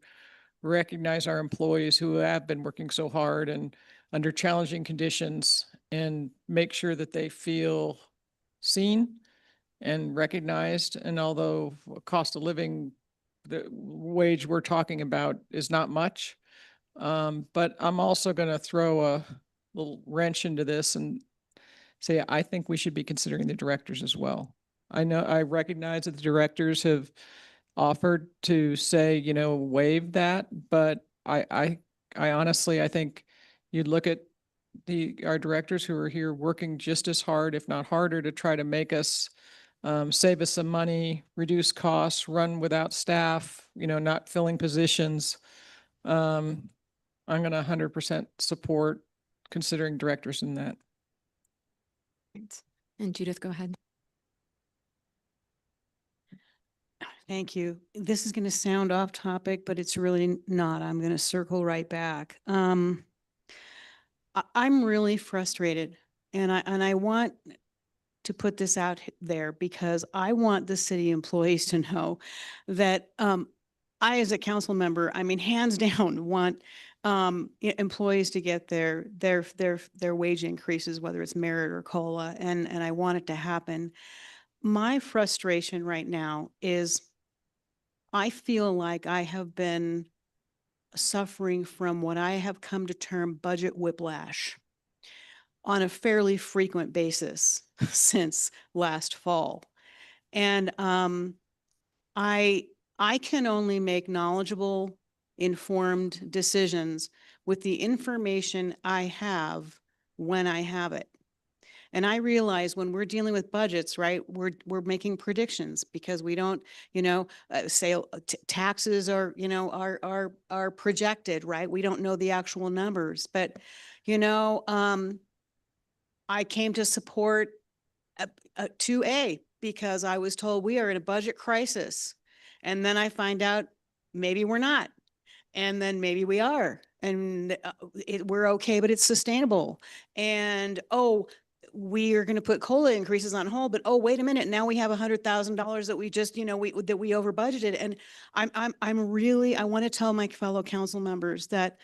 recognize our employees who have been working so hard and under challenging conditions and make sure that they feel seen and recognized. And although cost of living, the wage we're talking about is not much, but I'm also going to throw a little wrench into this and say, I think we should be considering the directors as well. I recognize that the directors have offered to say, waive that, but I honestly, I think you'd look at our directors who are here working just as hard, if not harder, to try to make us save us some money, reduce costs, run without staff, not filling positions. I'm going to 100% support considering directors in that. And Judith, go ahead. Thank you. This is going to sound off topic, but it's really not. I'm going to circle right back. I'm really frustrated, and I want to put this out there because I want the city employees to know that I, as a council member, hands down, want employees to get their wage increases, whether it's merit or COLA, and I want it to happen. My frustration right now is I feel like I have been suffering from what I have come to term budget whiplash on a fairly frequent basis since last fall. And I can only make knowledgeable, informed decisions with the information I have when I have it. And I realize when we're dealing with budgets, right, we're making predictions because we don't, say taxes are, are projected, right? We don't know the actual numbers, but, I came to support to A, because I was told we are in a budget crisis. And then I find out maybe we're not. And then maybe we are, and we're okay, but it's sustainable. And, oh, we are going to put COLA increases on hold, but oh, wait a minute, now we have $100,000 that we just, that we over budgeted. And I'm really, I want to tell my fellow council members that,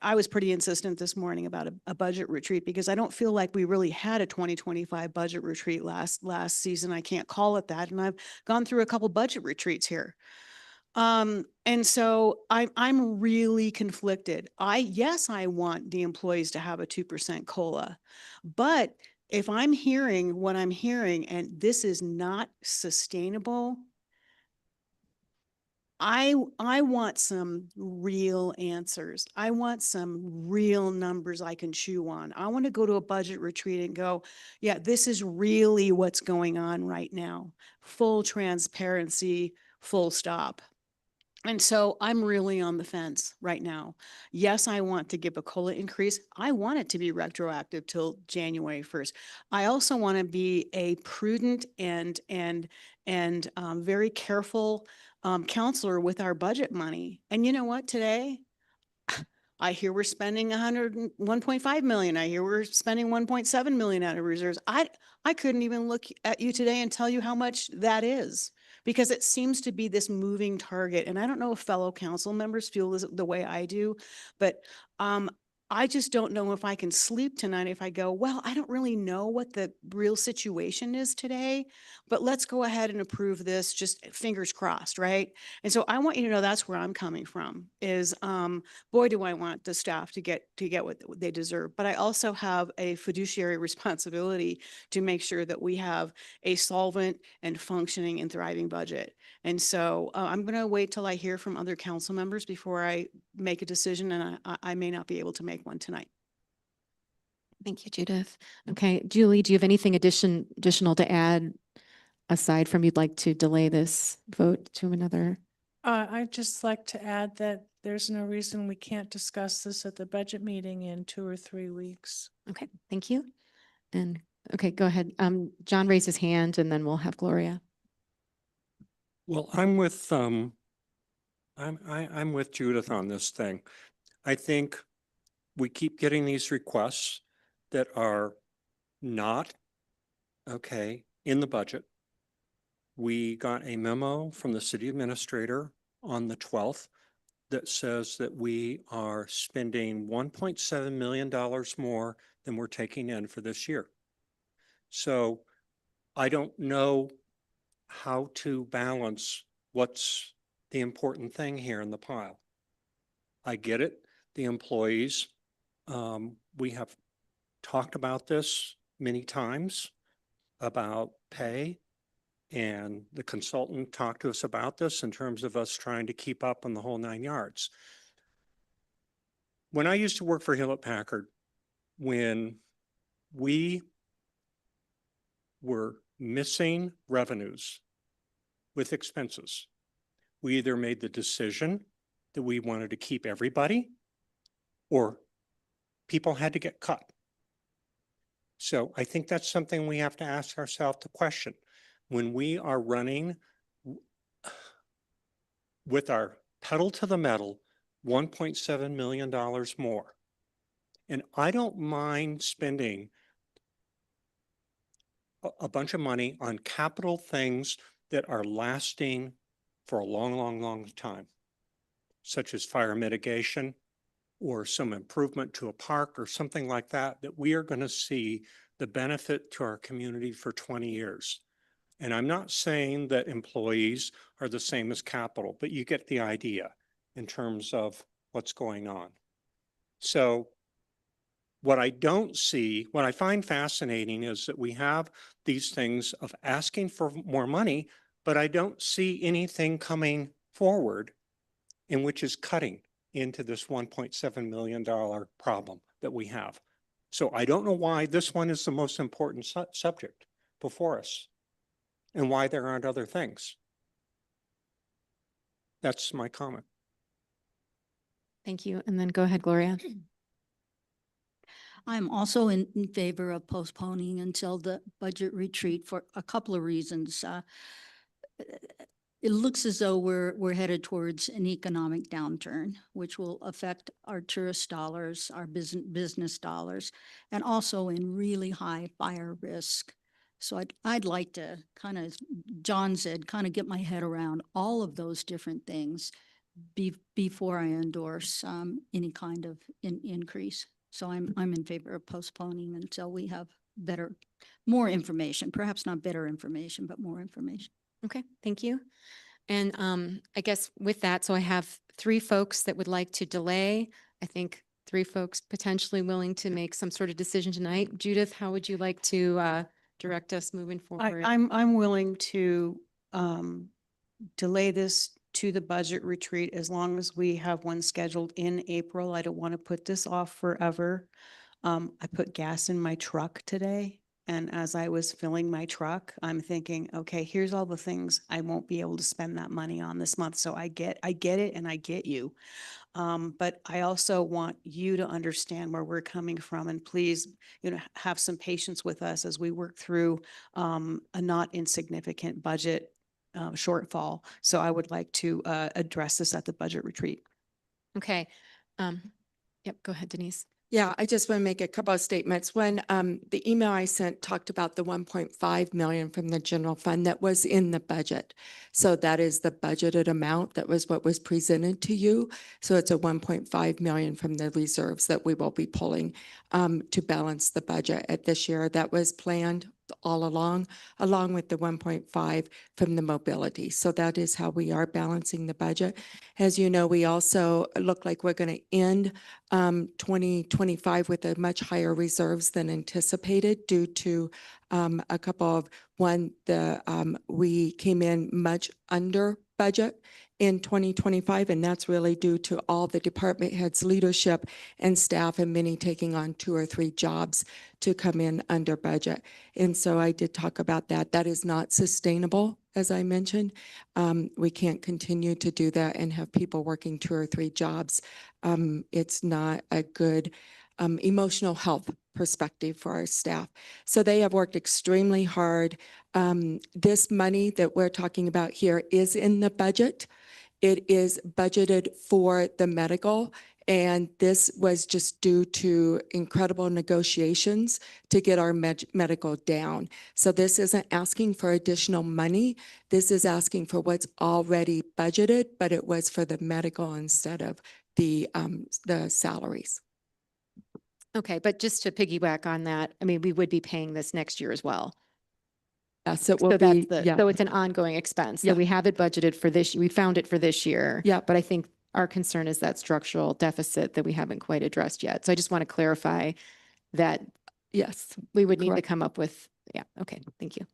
I was pretty insistent this morning about a budget retreat, because I don't feel like we really had a 2025 budget retreat last season. I can't call it that. And I've gone through a couple budget retreats here. And so I'm really conflicted. Yes, I want the employees to have a 2% COLA, but if I'm hearing what I'm hearing and this is not sustainable, I want some real answers. I want some real numbers I can chew on. I want to go to a budget retreat and go, yeah, this is really what's going on right now. Full transparency, full stop. And so I'm really on the fence right now. Yes, I want to give a COLA increase. I want it to be retroactive till January 1st. I also want to be a prudent and very careful counselor with our budget money. And you know what, today, I hear we're spending 1.5 million. I hear we're spending 1.7 million out of reserves. I couldn't even look at you today and tell you how much that is, because it seems to be this moving target. And I don't know if fellow council members feel the way I do, but I just don't know if I can sleep tonight if I go, well, I don't really know what the real situation is today, but let's go ahead and approve this, just fingers crossed, right? And so I want you to know that's where I'm coming from is, boy, do I want the staff to get what they deserve. But I also have a fiduciary responsibility to make sure that we have a solvent and functioning and thriving budget. And so I'm going to wait till I hear from other council members before I make a decision, and I may not be able to make one tonight. Thank you, Judith. Okay, Julie, do you have anything additional to add aside from you'd like to delay this vote to another? I'd just like to add that there's no reason we can't discuss this at the budget meeting in 2 or 3 weeks. Okay, thank you. And okay, go ahead. John raised his hand and then we'll have Gloria. Well, I'm with I'm with Judith on this thing. I think we keep getting these requests that are not okay in the budget. We got a memo from the city administrator on the 12th that says that we are spending $1.7 million more than we're taking in for this year. So I don't know how to balance what's the important thing here in the pile. I get it, the employees. We have talked about this many times about pay, and the consultant talked to us about this in terms of us trying to keep up on the whole 9 yards. When I used to work for Hewlett Packard, when we were missing revenues with expenses, we either made the decision that we wanted to keep everybody or people had to get cut. So I think that's something we have to ask ourselves to question. When we are running with our pedal to the metal, $1.7 million more. And I don't mind spending a bunch of money on capital things that are lasting for a long, long, long time, such as fire mitigation or some improvement to a park or something like that, that we are going to see the benefit to our community for 20 years. And I'm not saying that employees are the same as capital, but you get the idea in terms of what's going on. So what I don't see, what I find fascinating is that we have these things of asking for more money, but I don't see anything coming forward in which is cutting into this $1.7 million problem that we have. So I don't know why this one is the most important subject before us and why there aren't other things. That's my comment. Thank you. And then go ahead, Gloria. I'm also in favor of postponing until the budget retreat for a couple of reasons. It looks as though we're headed towards an economic downturn, which will affect our tourist dollars, our business dollars, and also in really high fire risk. So I'd like to kind of, John said, kind of get my head around all of those different things before I endorse any kind of increase. So I'm in favor of postponing until we have more information, perhaps not better information, but more information. Okay, thank you. And I guess with that, so I have 3 folks that would like to delay. I think 3 folks potentially willing to make some sort of decision tonight. Judith, how would you like to direct us moving forward? I'm willing to delay this to the budget retreat as long as we have one scheduled in April. I don't want to put this off forever. I put gas in my truck today. And as I was filling my truck, I'm thinking, okay, here's all the things I won't be able to spend that money on this month. So I get it and I get you. But I also want you to understand where we're coming from, and please, have some patience with us as we work through a not insignificant budget shortfall. So I would like to address this at the budget retreat. Okay. Yep, go ahead, Denise. Yeah, I just want to make a couple of statements. When the email I sent talked about the 1.5 million from the general fund that was in the budget. So that is the budgeted amount. That was what was presented to you. So it's a 1.5 million from the reserves that we will be pulling to balance the budget at this year. That was planned all along with the 1.5 from the mobility. So that is how we are balancing the budget. As you know, we also look like we're going to end 2025 with a much higher reserves than anticipated due to a couple of we came in much under budget in 2025, and that's really due to all the department heads, leadership, and staff, and many taking on 2 or 3 jobs to come in under budget. And so I did talk about that. That is not sustainable, as I mentioned. We can't continue to do that and have people working 2 or 3 jobs. It's not a good emotional health perspective for our staff. So they have worked extremely hard. This money that we're talking about here is in the budget. It is budgeted for the medical, and this was just due to incredible negotiations to get our medical down. So this isn't asking for additional money. This is asking for what's already budgeted, but it was for the medical instead of the salaries. Okay, but just to piggyback on that, I mean, we would be paying this next year as well. Yes, it So will that's be, the, so it's an ongoing expense. So Yeah. we have it budgeted for this, we found it for this year. Yeah. But I think our concern is that structural deficit that we haven't quite addressed yet. So I just want to clarify that yes, we would need to correct. come up with, yeah, okay, thank you.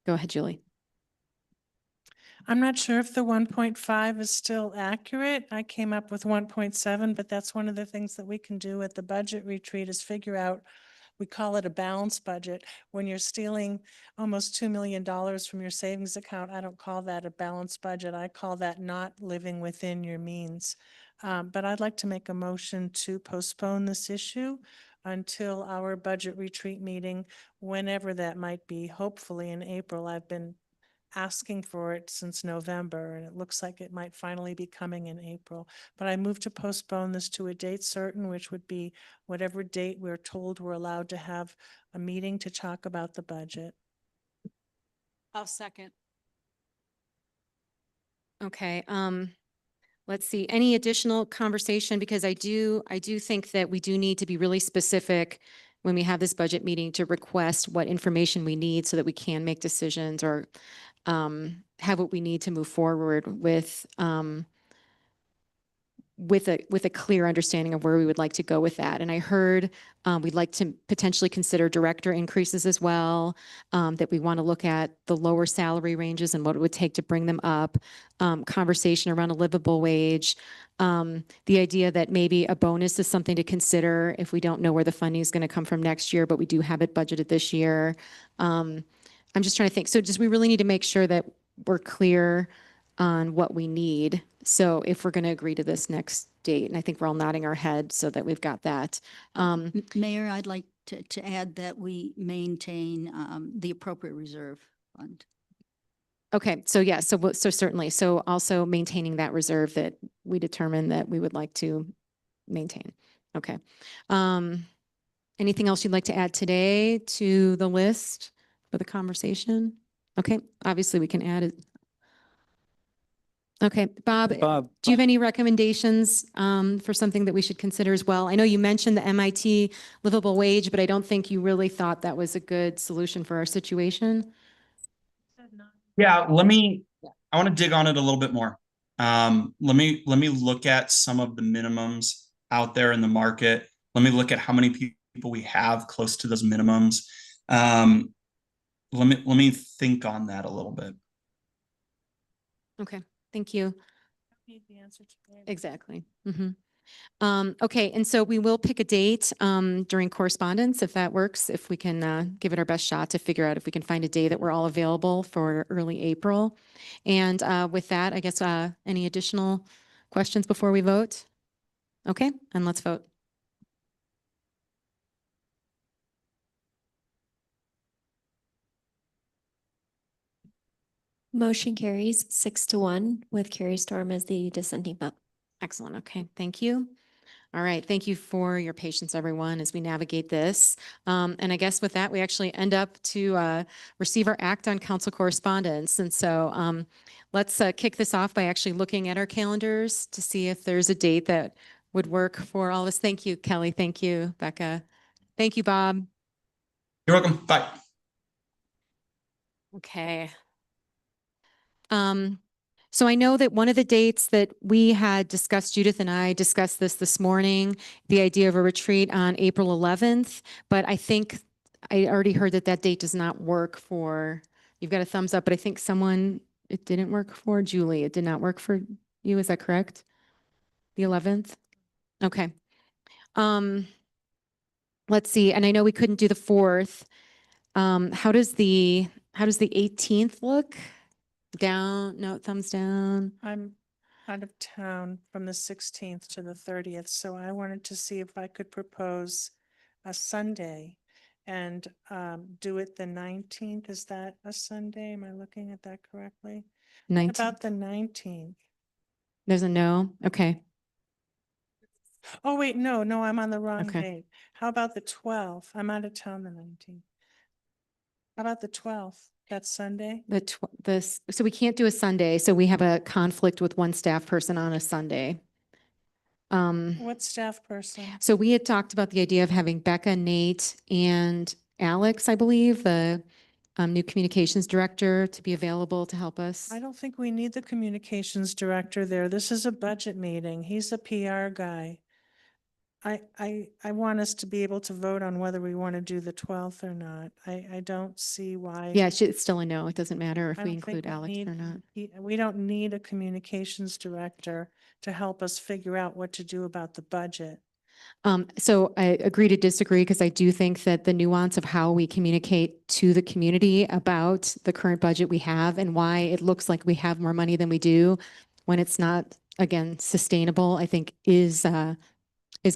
Go ahead, Julie. I'm not sure if the 1.5 is still accurate. I came up with 1.7, but that's one of the things that we can do at the budget retreat is figure out, we call it a balanced budget. When you're stealing almost $2 million from your savings account, I don't call that a balanced budget. I call that not living within your means. But I'd like to make a motion to postpone this issue until our budget retreat meeting, whenever that might be, hopefully in April. I've been asking for it since November, and it looks like it might finally be coming in April. But I move to postpone this to a date certain, which would be whatever date we're told we're allowed to have a meeting to talk about the budget. I'll second. Okay, let's see, any additional conversation? Because I do think that we do need to be really specific when we have this budget meeting to request what information we need so that we can make decisions or have what we need to move forward with a clear understanding of where we would like to go with that. And I heard we'd like to potentially consider director increases as well, that we want to look at the lower salary ranges and what it would take to bring them up, conversation around a livable wage, the idea that maybe a bonus is something to consider if we don't know where the funding is going to come from next year, but we do have it budgeted this year. I'm just trying to think. So just we really need to make sure that we're clear on what we need. So if we're going to agree to this next date, and I think we're all nodding our head so that we've got that. Mayor, I'd like to add that we maintain the appropriate reserve fund. Okay, so yeah, so certainly, so also maintaining that reserve that we determined that we would like to maintain. Okay. Anything else you'd like to add today to the list for the conversation? Okay, obviously we can add it. Okay, Bob, do you have any recommendations for something that we should consider as well? I know you mentioned the MIT livable wage, but I don't think you really thought that was a good solution for our situation. Yeah, I want to dig on it a little bit more. Let me look at some of the minimums out there in the market. Let me look at how many people we have close to those minimums. Let me think on that a little bit. Okay, thank you. Need the answer today. Exactly. Okay, and so we will pick a date during correspondence if that works, if we can give it our best shot to figure out if we can find a day that we're all available for early April. And with that, I guess any additional questions before we vote? Okay, and let's vote. Motion carries 6-1 with Carrie Storm as the dissenting vote. Excellent. Okay, thank you. All right, thank you for your patience, everyone, as we navigate this. And I guess with that, we actually end up to receive our act on council correspondence. And so let's kick this off by actually looking at our calendars to see if there's a date that would work for all of us. Thank you, Kelly. Thank you, Becca. Thank you, Bob. You're welcome. Bye. Okay. So I know that one of the dates that we had discussed, Judith and I discussed this morning, the idea of a retreat on April 11th, but I think I already heard that that date does not work for, you've got a thumbs up, but I think someone, it didn't work for Julie. It did not work for you. Is that correct? The 11th? Okay. Let's see. And I know we couldn't do the 4th. How does the 18th look? Down, no, thumbs down. I'm out of town from the 16th to the 30th, so I wanted to see if I could propose a Sunday and do it the 19th. Is that a Sunday? Am I looking at that correctly? What 19th. about the 19th? There's a no. Okay. Oh, wait, no, I'm on the wrong Okay. date. How about the 12th? I'm out of town the 19th. How about the 12th? That's Sunday? So we can't do a Sunday. So we have a conflict with one staff person on a Sunday. What staff person? So we had talked about the idea of having Becca, Nate, and Alex, I believe, the new communications director, to be available to help us. I don't think we need the communications director there. This is a budget meeting. He's a PR guy. I want us to be able to vote on whether we want to do the 12th or not. I don't see why. Yeah, it's still a no. It doesn't matter if I we don't think include Alex need- or not. We don't need a communications director to help us figure out what to do about the budget. So I agree to disagree because I do think that the nuance of how we communicate to the community about the current budget we have and why it looks like we have more money than we do when it's not, again, sustainable, I think is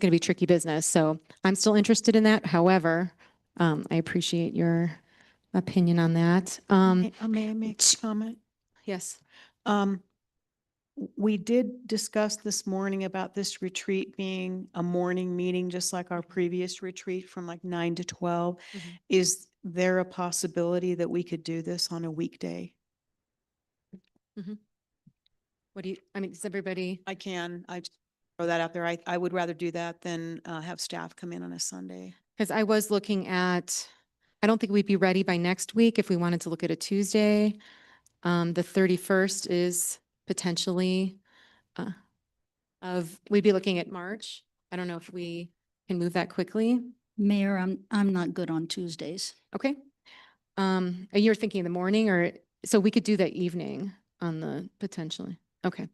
going to be tricky business. So I'm still interested in that. However, I appreciate your opinion on that. May I make a comment? Yes. We did discuss this morning about this retreat being a morning meeting, just like our previous retreat from like 9 to 12. Is there a possibility that we could do this on a weekday? What do you, I mean, does everybody? I just throw that out there. I would rather do that than have staff come in on a Sunday. Because I was looking at, I don't think we'd be ready by next week if we wanted to look at a Tuesday. The 31st is potentially we'd be looking at March. I don't know if we can move that quickly. Mayor, I'm not good on Tuesdays. Okay. You're thinking in the morning or, so we could do that evening on the potentially. Okay.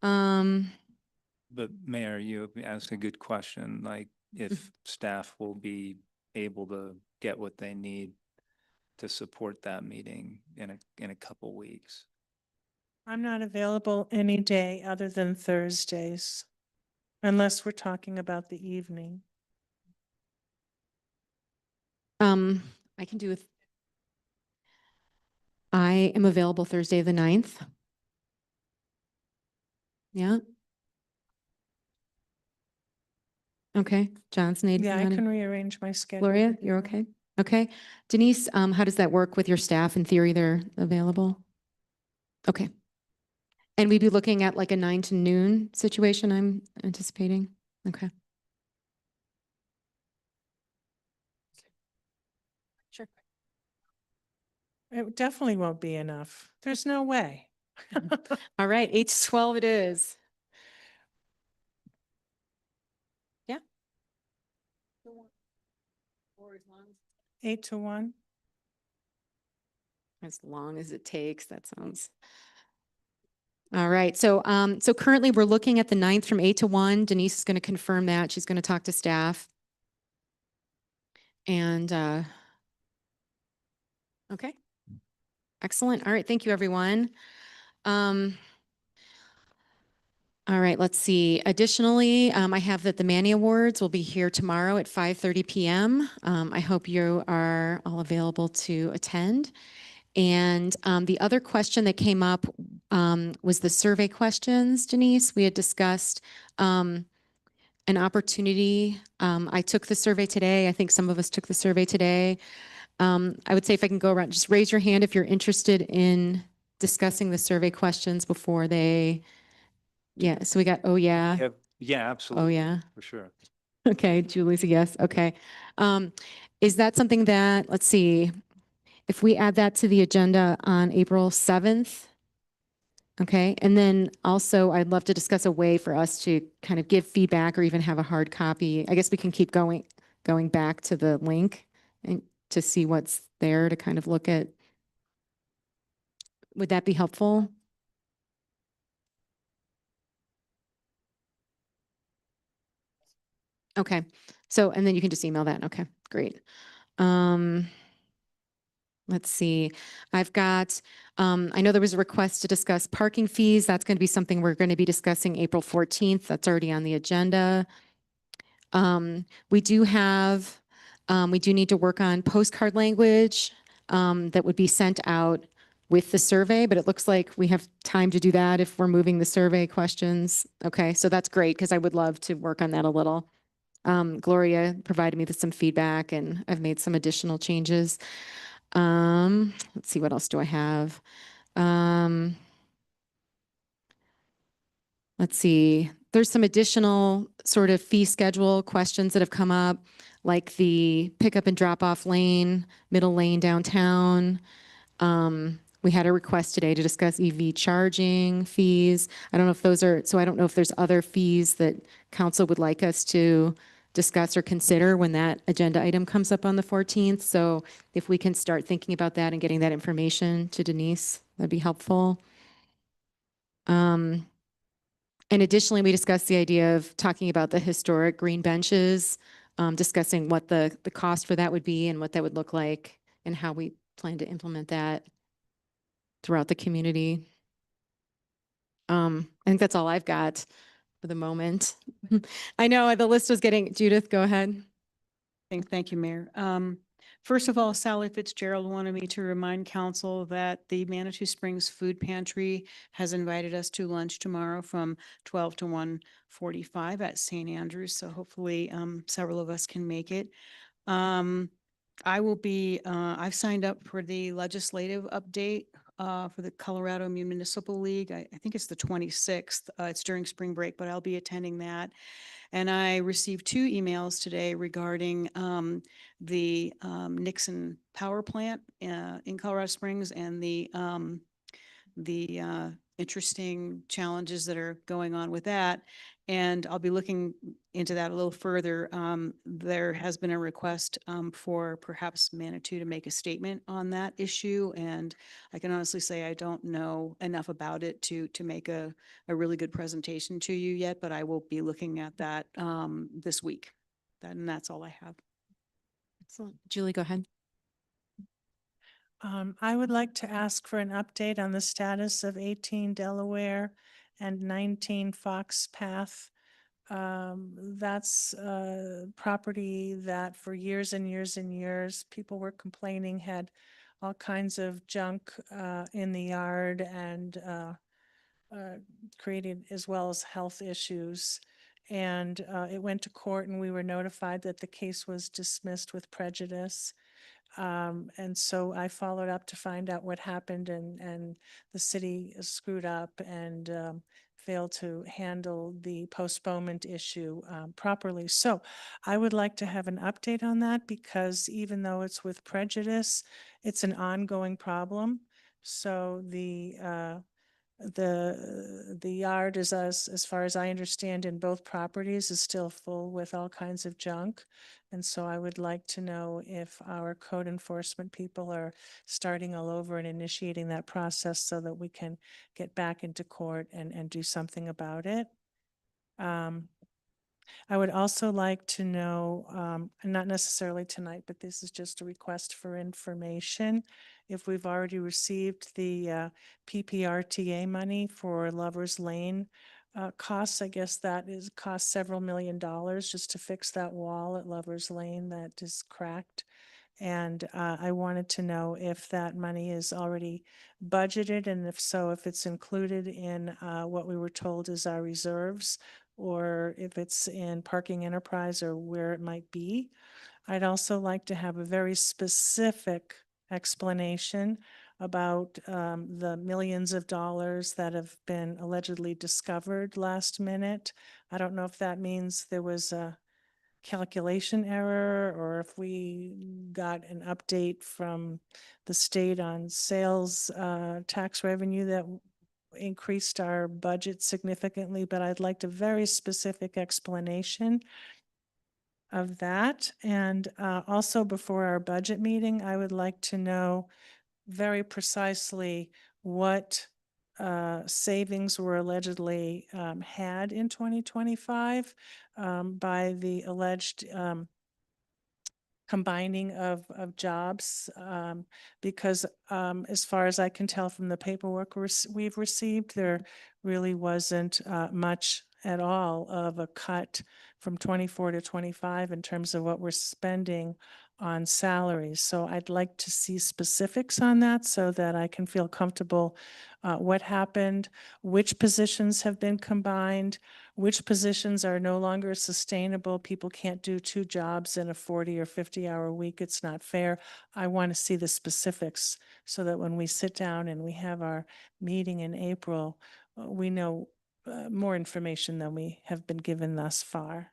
But Mayor, you asked a good question, like if staff will be able to get what they need to support that meeting in a couple weeks. I'm not available any day other than Thursdays, unless we're talking about the evening. I can do with, I am available Thursday the 9th. Yeah. Okay, Johnson. Yeah, I can rearrange my schedule. Gloria, you're okay? Okay. Denise, how does that work with your staff? In theory, they're available? Okay. And we'd be looking at like a 9 to noon situation, I'm anticipating. Okay. Sure. It definitely won't be enough. There's no way. All right, 8 to 12 it is. Yeah. 8 to 1. As long as it takes, that sounds. All right, so so currently we're looking at the 9th from 8 to 1. Denise is going to confirm that. She's going to talk to staff. And okay. Excellent. All right, thank you, everyone. All right, let's see. Additionally, I have that the Manny Awards will be here tomorrow at 5:30 p.m. I hope you are all available to attend. And the other question that came up was the survey questions, Denise. We had discussed an opportunity. I took the survey today. I think some of us took the survey today. I would say if I can go around, just raise your hand if you're interested in discussing the survey questions before they. Yeah, so we got, oh yeah. Yeah, absolutely. Oh yeah. For sure. Okay, Julie's a yes. Okay. Is that something that, let's see, if we add that to the agenda on April 7th? Okay, and then also I'd love to discuss a way for us to kind of give feedback or even have a hard copy. I guess we can keep going back to the link and to see what's there to kind of look at. Would that be helpful? Okay, so, and then you can just email that. Okay, great. Let's see. I've got, I know there was a request to discuss parking fees. That's going to be something we're going to be discussing April 14th. That's already on the agenda. We do have, we do need to work on postcard language that would be sent out with the survey, but it looks like we have time to do that if we're moving the survey questions. Okay, so that's great because I would love to work on that a little. Gloria provided me with some feedback and I've made some additional changes. Let's see, what else do I have? Let's see, there's some additional sort of fee schedule questions that have come up, like the pickup and drop off lane, middle lane downtown. We had a request today to discuss EV charging fees. I don't know if those are, so I don't know if there's other fees that council would like us to discuss or consider when that agenda item comes up on the 14th. So if we can start thinking about that and getting that information to Denise, that'd be helpful. And additionally, we discussed the idea of talking about the historic green benches, discussing what the cost for that would be and what that would look like and how we plan to implement that throughout the community. I think that's all I've got for the moment. I know the list was getting, Judith, go ahead. Thank you, Mayor. First of all, Sally Fitzgerald wanted me to remind council that the Manitou Springs Food Pantry has invited us to lunch tomorrow from 12 to 1:45 at St. Andrews. So hopefully several of us can make it. I will be, I've signed up for the legislative update for the Colorado Municipal League. I think it's the 26th. It's during spring break, but I'll be attending that. And I received 2 emails today regarding the Nixon power plant in Colorado Springs and the interesting challenges that are going on with that. And I'll be looking into that a little further. There has been a request for perhaps Manitou to make a statement on that issue. And I can honestly say I don't know enough about it to make a really good presentation to you yet, but I will be looking at that this week. And that's all I have. Excellent. Julie, go ahead. I would like to ask for an update on the status of 18 Delaware and 19 Fox Path. That's property that for years and years and years, people were complaining had all kinds of junk in the yard and created as well as health issues. And it went to court and we were notified that the case was dismissed with prejudice. And so I followed up to find out what happened and the city screwed up and failed to handle the postponement issue properly. So I would like to have an update on that because even though it's with prejudice, it's an ongoing problem. So the yard is, as far as I understand, in both properties is still full with all kinds of junk. And so I would like to know if our code enforcement people are starting all over and initiating that process so that we can get back into court and do something about it. I would also like to know, not necessarily tonight, but this is just a request for information. If we've already received the PPRTA money for Lover's Lane costs, I guess that is cost several $1,000,000 just to fix that wall at Lover's Lane that is cracked. And I wanted to know if that money is already budgeted, and if so, if it's included in what we were told is our reserves, or if it's in parking enterprise or where it might be. I'd also like to have a very specific explanation about the millions of dollars that have been allegedly discovered last minute. I don't know if that means there was a calculation error or if we got an update from the state on sales tax revenue that increased our budget significantly, but I'd like a very specific explanation of that. And also before our budget meeting, I would like to know very precisely what savings were allegedly had in 2025 by the alleged combining of jobs, because as far as I can tell from the paperwork we've received, there really wasn't much at all of a cut from 24 to 25 in terms of what we're spending on salaries. So I'd like to see specifics on that so that I can feel comfortable what happened, which positions have been combined, which positions are no longer sustainable. People can't do two jobs in a 40 or 50-hour week. It's not fair. I want to see the specifics so that when we sit down and we have our meeting in April, we know more information than we have been given thus far.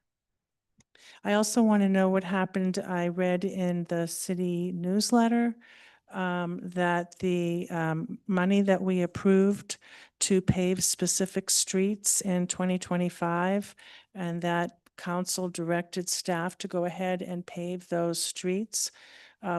I also want to know what happened. I read in the city newsletter that the money that we approved to pave specific streets in 2025, and that council directed staff to go ahead and pave those streets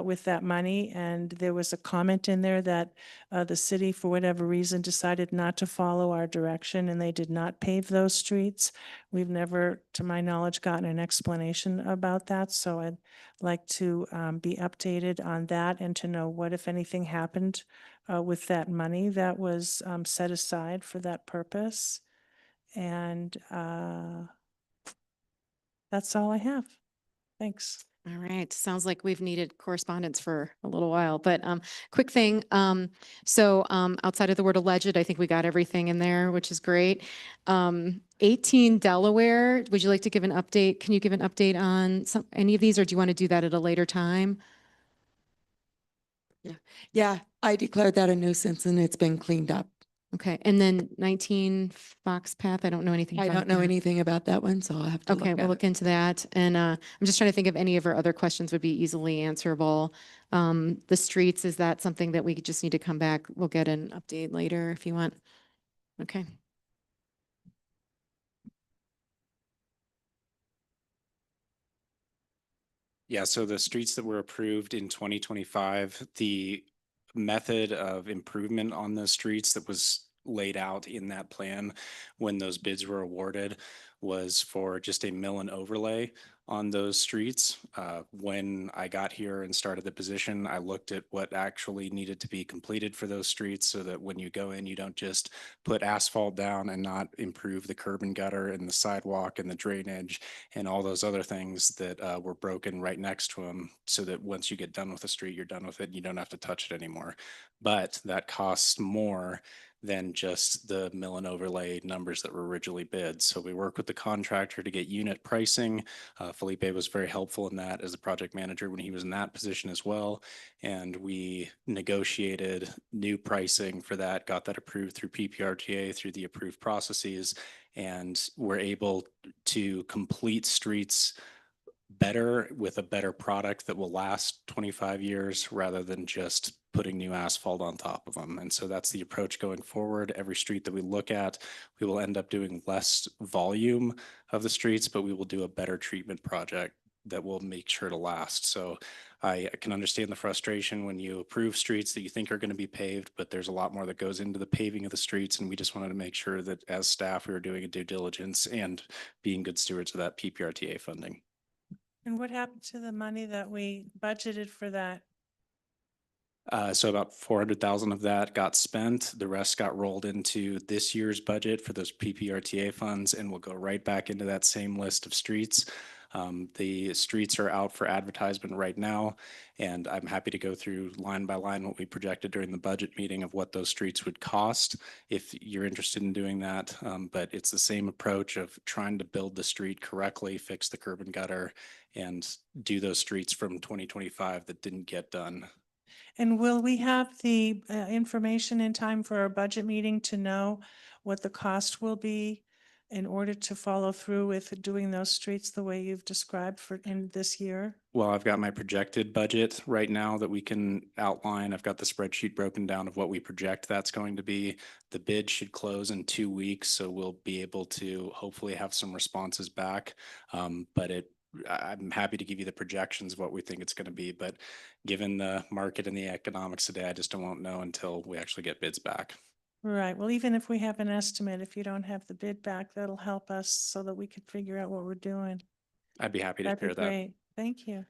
with that money. And there was a comment in there that the city, for whatever reason, decided not to follow our direction and they did not pave those streets. We've never, to my knowledge, gotten an explanation about that. So I'd like to be updated on that and to know what, if anything, happened with that money that was set aside for that purpose. And that's all I have. Thanks. All right. Sounds like we've needed correspondence for a little while, but quick thing. Outside of the word alleged, I think we got everything in there, which is great. 18 Delaware, would you like to give an update? Can you give an update on any of these, or do you want to do that at a later time? Yeah, I declared that a nuisance and it's been cleaned up. Okay. And then 19 Fox Path, I don't know anything I about don't know that. anything about that one, so I'll have to Okay, look we'll at look it. into that. And I'm just trying to think if any of our other questions would be easily answerable. The streets, is that something that we just need to come back? We'll get an update later if you want. Okay. Yeah, so the streets that were approved in 2025, the method of improvement on those streets that was laid out in that plan when those bids were awarded was for just a mill and overlay on those streets. When I got here and started the position, I looked at what actually needed to be completed for those streets so that when you go in, you don't just put asphalt down and not improve the curb and gutter and the sidewalk and the drainage and all those other things that were broken right next to them, so that once you get done with the street, you're done with it and you don't have to touch it anymore. But that costs more than just the mill and overlay numbers that were originally bid. So we work with the contractor to get unit pricing. Felipe was very helpful in that as a project manager when he was in that position as well. And we negotiated new pricing for that, got that approved through PPRTA through the approved processes, and we're able to complete streets better with a better product that will last 25 years rather than just putting new asphalt on top of them. And so that's the approach going forward. Every street that we look at, we will end up doing less volume of the streets, but we will do a better treatment project that will make sure to last. So I can understand the frustration when you approve streets that you think are going to be paved, but there's a lot more that goes into the paving of the streets. And we just wanted to make sure that as staff, we were doing a due diligence and being good stewards of that PPRTA funding. And what happened to the money that we budgeted for that? So about 400,000 of that got spent. The rest got rolled into this year's budget for those PPRTA funds and will go right back into that same list of streets. The streets are out for advertisement right now, and I'm happy to go through line by line what we projected during the budget meeting of what those streets would cost if you're interested in doing that. But it's the same approach of trying to build the street correctly, fix the curb and gutter, and do those streets from 2025 that didn't get done. And will we have the information in time for our budget meeting to know what the cost will be in order to follow through with doing those streets the way you've described for in this year? Well, I've got my projected budget right now that we can outline. I've got the spreadsheet broken down of what we project that's going to be. The bid should close in 2 weeks, so we'll be able to hopefully have some responses back. I'm happy to give you the projections of what we think it's going to be, but given the market and the economics today, I just won't know until we actually get bids back. Right. Well, even if we have an estimate, if you don't have the bid back, that'll help us so that we could figure out what we're doing. I'd be happy to That'd be share that. great. Thank you.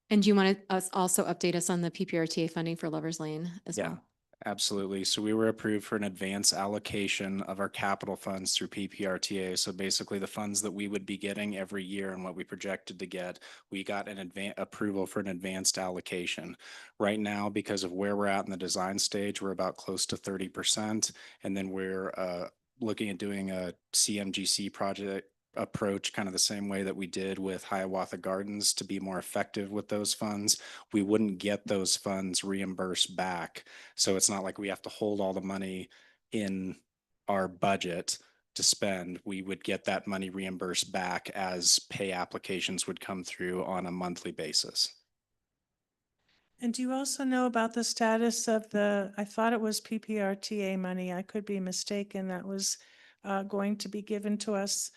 And do you want to also update us on the PPRTA funding for Lover's Lane as Yeah, well? absolutely. So we were approved for an advance allocation of our capital funds through PPRTA. So basically the funds that we would be getting every year and what we projected to get, we got an approval for an advanced allocation. Right now, because of where we're at in the design stage, we're about close to 30%. And then we're looking at doing a CMGC project approach kind of the same way that we did with Hiawatha Gardens to be more effective with those funds. We wouldn't get those funds reimbursed back. So it's not like we have to hold all the money in our budget to spend. We would get that money reimbursed back as pay applications would come through on a monthly basis. And do you also know about the status of I thought it was PPRTA money. I could be mistaken. That was going to be given to us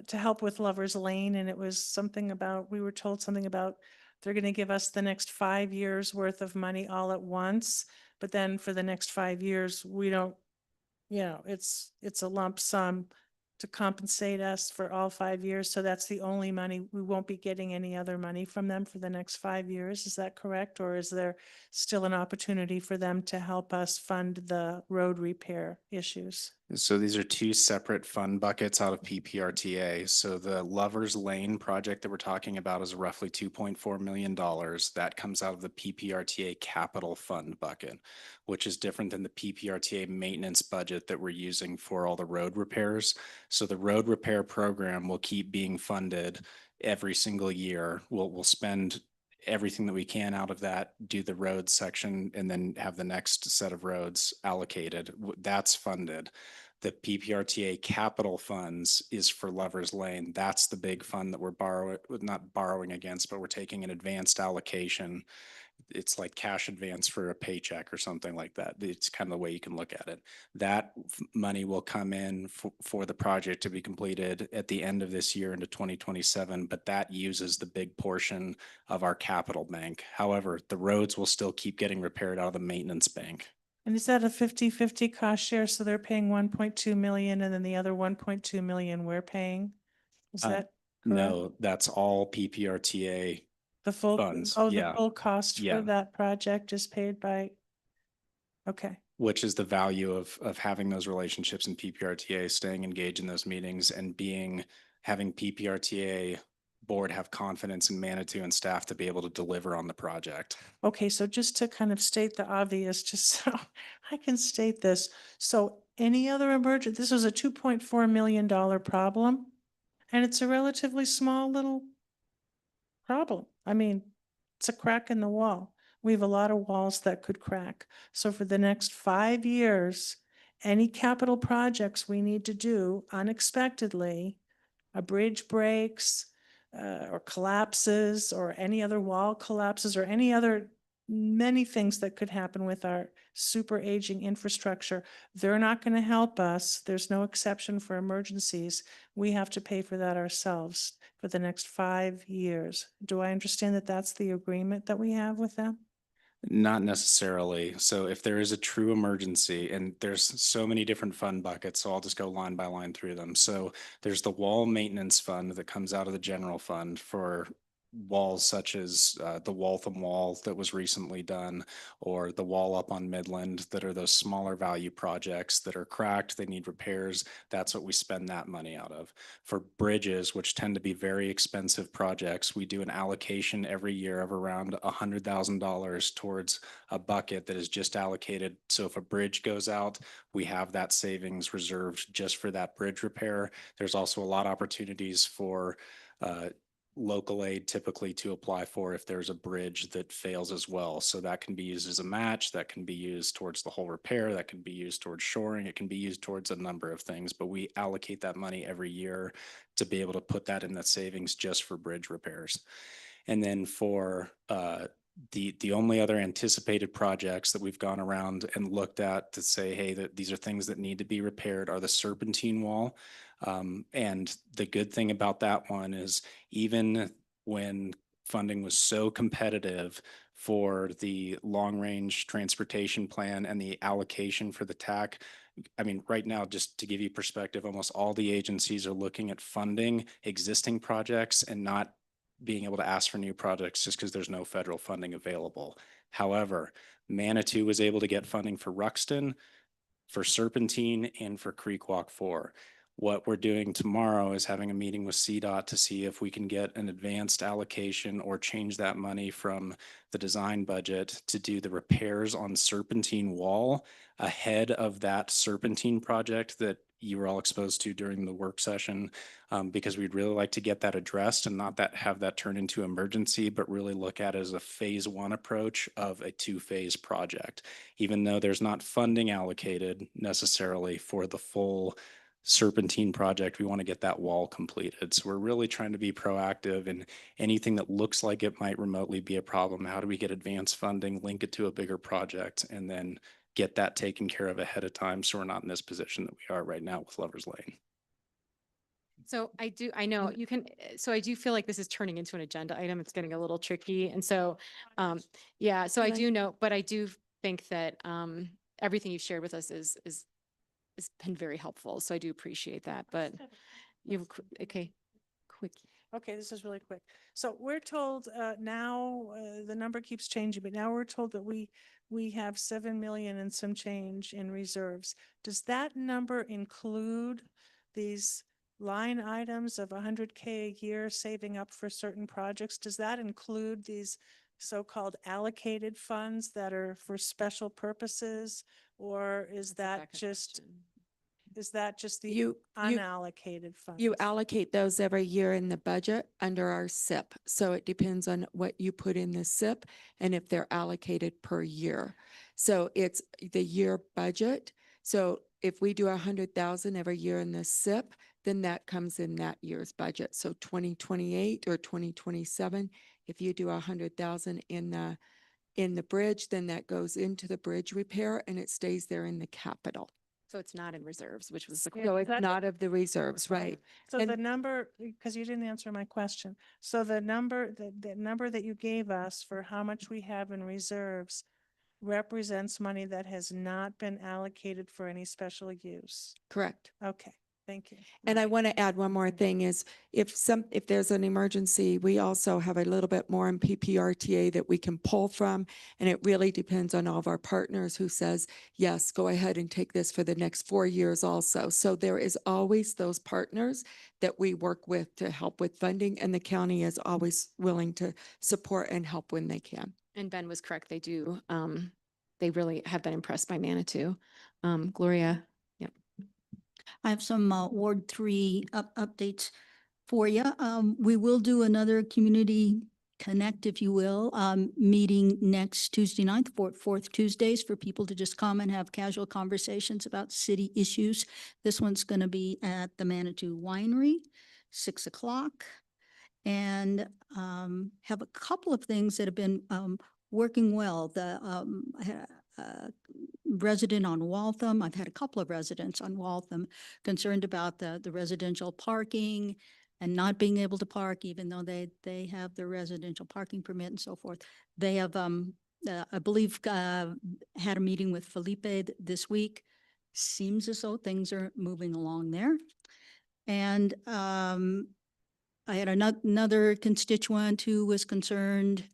to help with Lover's Lane. And it was something about, we were told something about they're going to give us the next 5 years worth of money all at once. But then for the next 5 years, we don't, it's a lump sum to compensate us for all 5 years. So that's the only money. We won't be getting any other money from them for the next 5 years. Is that correct? Or is there still an opportunity for them to help us fund the road repair issues? So these are two separate fund buckets out of PPRTA. So the Lover's Lane project that we're talking about is roughly $2.4 million. That comes out of the PPRTA capital fund bucket, which is different than the PPRTA maintenance budget that we're using for all the road repairs. So the road repair program will keep being funded every single year. We'll spend everything that we can out of that, do the road section, and then have the next set of roads allocated. That's funded. The PPRTA capital funds is for Lover's Lane. That's the big fund that we're not borrowing against, but we're taking an advanced allocation. It's like cash advance for a paycheck or something like that. It's kind of the way you can look at it. That money will come in for the project to be completed at the end of this year into 2027, but that uses the big portion of our capital bank. However, the roads will still keep getting repaired out of the maintenance bank. And is that a 50-50 cost share? So they're paying 1.2 million and then the other 1.2 million we're paying? Is Uh, that correct? No, that's all PPRTA The full, funds. oh, the Yeah. full cost Yeah. for that project is paid by, okay. Which is the value of having those relationships in PPRTA, staying engaged in those meetings and having PPRTA board have confidence in Manitou and staff to be able to deliver on the project. Okay, so just to kind of state the obvious, just so I can state this. So any other emergent, this was a $2.4 million problem, and it's a relatively small little problem. I mean, it's a crack in the wall. We have a lot of walls that could crack. So for the next 5 years, any capital projects we need to do unexpectedly, a bridge breaks, or collapses, or any other wall collapses, or any other many things that could happen with our super aging infrastructure. They're not going to help us. There's no exception for emergencies. We have to pay for that ourselves for the next 5 years. Do I understand that that's the agreement that we have with them? Not necessarily. So if there is a true emergency, and there's so many different fund buckets, so I'll just go line by line through them. So there's the wall maintenance fund that comes out of the general fund for walls such as the Waltham Wall that was recently done, or the wall up on Midland, that are those smaller value projects that are cracked, they need repairs. That's what we spend that money out of. For bridges, which tend to be very expensive projects, we do an allocation every year of around $100,000 towards a bucket that is just allocated. So if a bridge goes out, we have that savings reserved just for that bridge repair. There's also a lot of opportunities for local aid typically to apply for if there's a bridge that fails as well. So that can be used as a match, that can be used towards the whole repair, that can be used towards shoring, it can be used towards a number of things, but we allocate that money every year to be able to put that in the savings just for bridge repairs. And then for the only other anticipated projects that we've gone around and looked at to say, hey, that these are things that need to be repaired are the Serpentine Wall. And the good thing about that one is even when funding was so competitive for the long-range transportation plan and the allocation for the TAC, I mean, right now, just to give you perspective, almost all the agencies are looking at funding existing projects and not being able to ask for new projects just because there's no federal funding available. However, Manitou was able to get funding for Ruxton, for Serpentine, and for Creek Walk 4. What we're doing tomorrow is having a meeting with CDOT to see if we can get an advanced allocation or change that money from the design budget to do the repairs on Serpentine Wall ahead of that Serpentine project that you were all exposed to during the work session, because we'd really like to get that addressed and not have that turn into emergency, but really look at it as a phase one approach of a two-phase project. Even though there's not funding allocated necessarily for the full Serpentine project, we want to get that wall completed. So we're really trying to be proactive, and anything that looks like it might remotely be a problem, how do we get advanced funding, link it to a bigger project, and then get that taken care of ahead of time so we're not in this position that we are right now with Lover's Lane. So I know you can, so I do feel like this is turning into an agenda item. It's getting a little tricky. And so, yeah, so I do know, but I do think that everything you've shared with us has been very helpful. So I do appreciate that, but you've, okay, quick. Okay, this is really quick. So we're told now, the number keeps changing, but now we're told that we have 7 million and some change in reserves. Does that number include these line items of 100K a year saving up for certain projects? Does that include these so-called allocated funds that are for special purposes? Or is that just the unallocated funds? You allocate those every year in the budget under our SIP. So it depends on what you put in the SIP and if they're allocated per year. So it's the year budget. So if we do 100,000 every year in the SIP, then that comes in that year's budget. So 2028 or 2027, if you do 100,000 in the bridge, then that goes into the bridge repair and it stays there in the capital. So it's not in reserves, which was the So it's not of the reserves, right? So the number, because you didn't answer my question. So the number that you gave us for how much we have in reserves, represents money that has not been allocated for any special use. Correct. Okay, thank you. And I want to add one more thing is if there's an emergency, we also have a little bit more in PPRTA that we can pull from. And it really depends on all of our partners who says, yes, go ahead and take this for the next 4 years also. So there is always those partners that we work with to help with funding, and the county is always willing to support and help when they can. And Ben was correct. They do. They really have been impressed by Manitou. Gloria. Yep. I have some Ward 3 updates for you. We will do another community connect, if you will, meeting next Tuesday night, fourth Tuesdays, for people to just come and have casual conversations about city issues. This one's going to be at the Manitou Winery, 6 o'clock. And have a couple of things that have been working well. The resident on Waltham, I've had a couple of residents on Waltham concerned about the residential parking and not being able to park, even though they have their residential parking permit and so forth. They have, I believe, had a meeting with Felipe this week. Seems as though things are moving along there. And I had another constituent who was concerned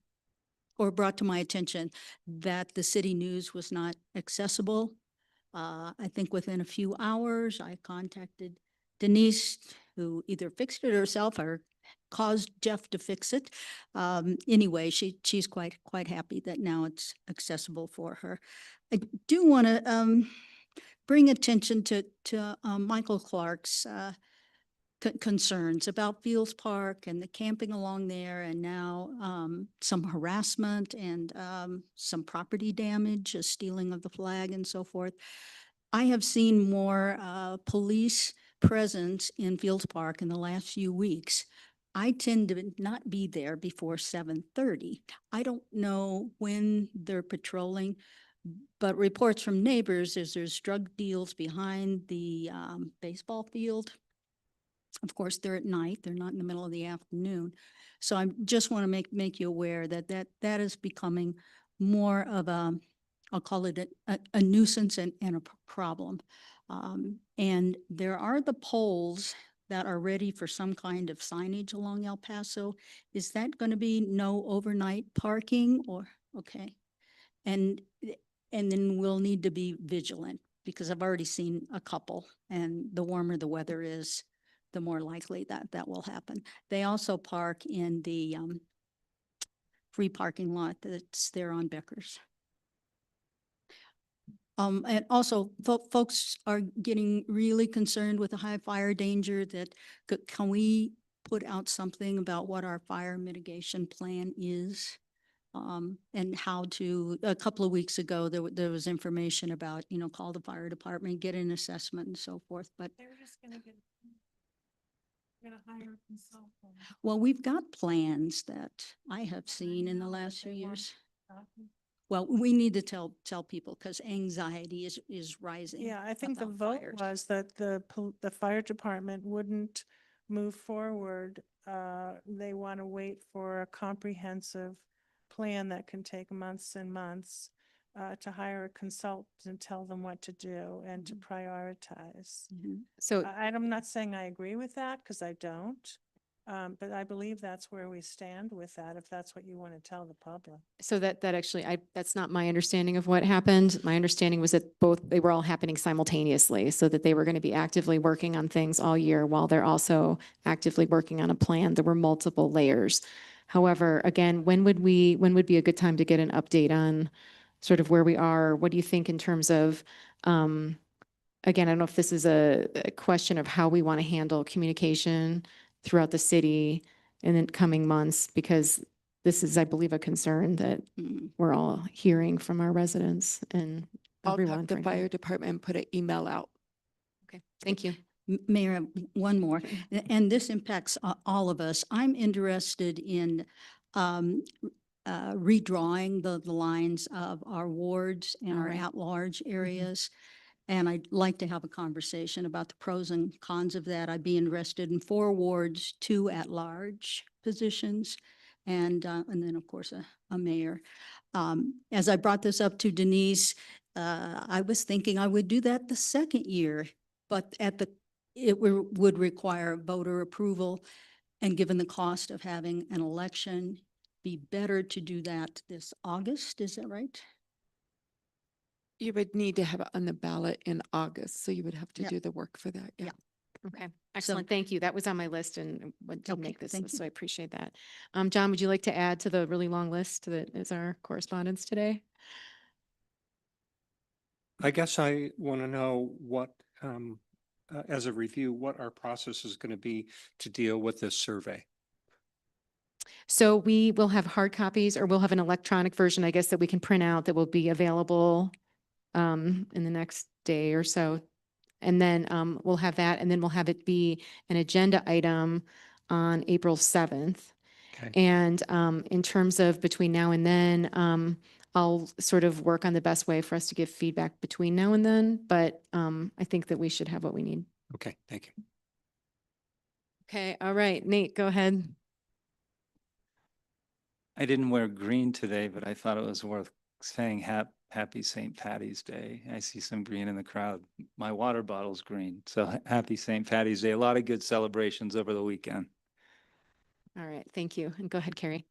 or brought to my attention that the city news was not accessible. I think within a few hours, I contacted Denise, who either fixed it herself or caused Jeff to fix it. Anyway, she's quite happy that now it's accessible for her. I do want to bring attention to Michael Clark's concerns about Fields Park and the camping along there, and now some harassment and some property damage, a stealing of the flag and so forth. I have seen more police presence in Fields Park in the last few weeks. I tend to not be there before 7:30. I don't know when they're patrolling, but reports from neighbors is there's drug deals behind the baseball field. Of course, they're at night. They're not in the middle of the afternoon. So I just want to make you aware that is becoming more of I'll call it a nuisance and a problem. And there are the poles that are ready for some kind of signage along El Paso. Is that going to be no overnight parking or, okay? And then we'll need to be vigilant because I've already seen a couple, and the warmer the weather is, the more likely that will happen. They also park in the free parking lot that's there on Beckers. And also folks are getting really concerned with the high fire danger that can we put out something about what our fire mitigation plan is? And how to, a couple of weeks ago, there was information about, call the fire department, get an assessment and so forth, but They were just going to hire a consultant. well, we've got plans that I have seen in the last few years. Well, we need to tell people because anxiety is rising. Yeah, I think the about vote fires. was that the fire department wouldn't move forward. They want to wait for a comprehensive plan that can take months and months to hire a consultant and tell them what to do and to prioritize. So I'm not saying I agree with that because I don't. But I believe that's where we stand with that, if that's what you want to tell the public. So that actually, that's not my understanding of what happened. My understanding was that they were all happening simultaneously, so that they were going to be actively working on things all year while they're also actively working on a plan. There were multiple layers. However, again, when would be a good time to get an update on sort of where we are? What do you think in terms of, again, I don't know if this is a question of how we want to handle communication throughout the city in the coming months, because this is, I believe, a concern that we're all hearing from our residents and I'll everyone. have the frankly. fire department put an email out. Okay, thank you. Mayor, one more, and this impacts all of us. I'm interested in redrawing the lines of our wards and our at-large areas. And I'd like to have a conversation about the pros and cons of that. I'd be interested in 4 wards, 2 at-large positions, and then, of course, a mayor. As I brought this up to Denise, I was thinking I would do that the second year, but would require voter approval. And given the cost of having an election, be better to do that this August, is that right? You would need to have it on the ballot in August, so you would have to Yeah. do the work for that, yeah. Okay, excellent. Thank you. That was on my list and what did Okay, make this thank list, you. so I appreciate that. John, would you like to add to the really long list that is our correspondence today? I guess I want to know what, as a review, what our process is going to be to deal with this survey. So we will have hard copies, or we'll have an electronic version, I guess, that we can print out that will be available in the next day or so. And then we'll have that, and then we'll have it be an agenda item on April 7th. Okay. And in terms of between now and then, I'll sort of work on the best way for us to give feedback between now and then, but I think that we should have what we need. Okay, thank you. Okay, all right, Nate, go ahead. I didn't wear green today, but I thought it was worth saying happy St. Patty's Day. I see some green in the crowd. My water bottle's green. So happy St. Patty's Day. A lot of good celebrations over the weekend. All right, thank you. And go ahead, Carrie.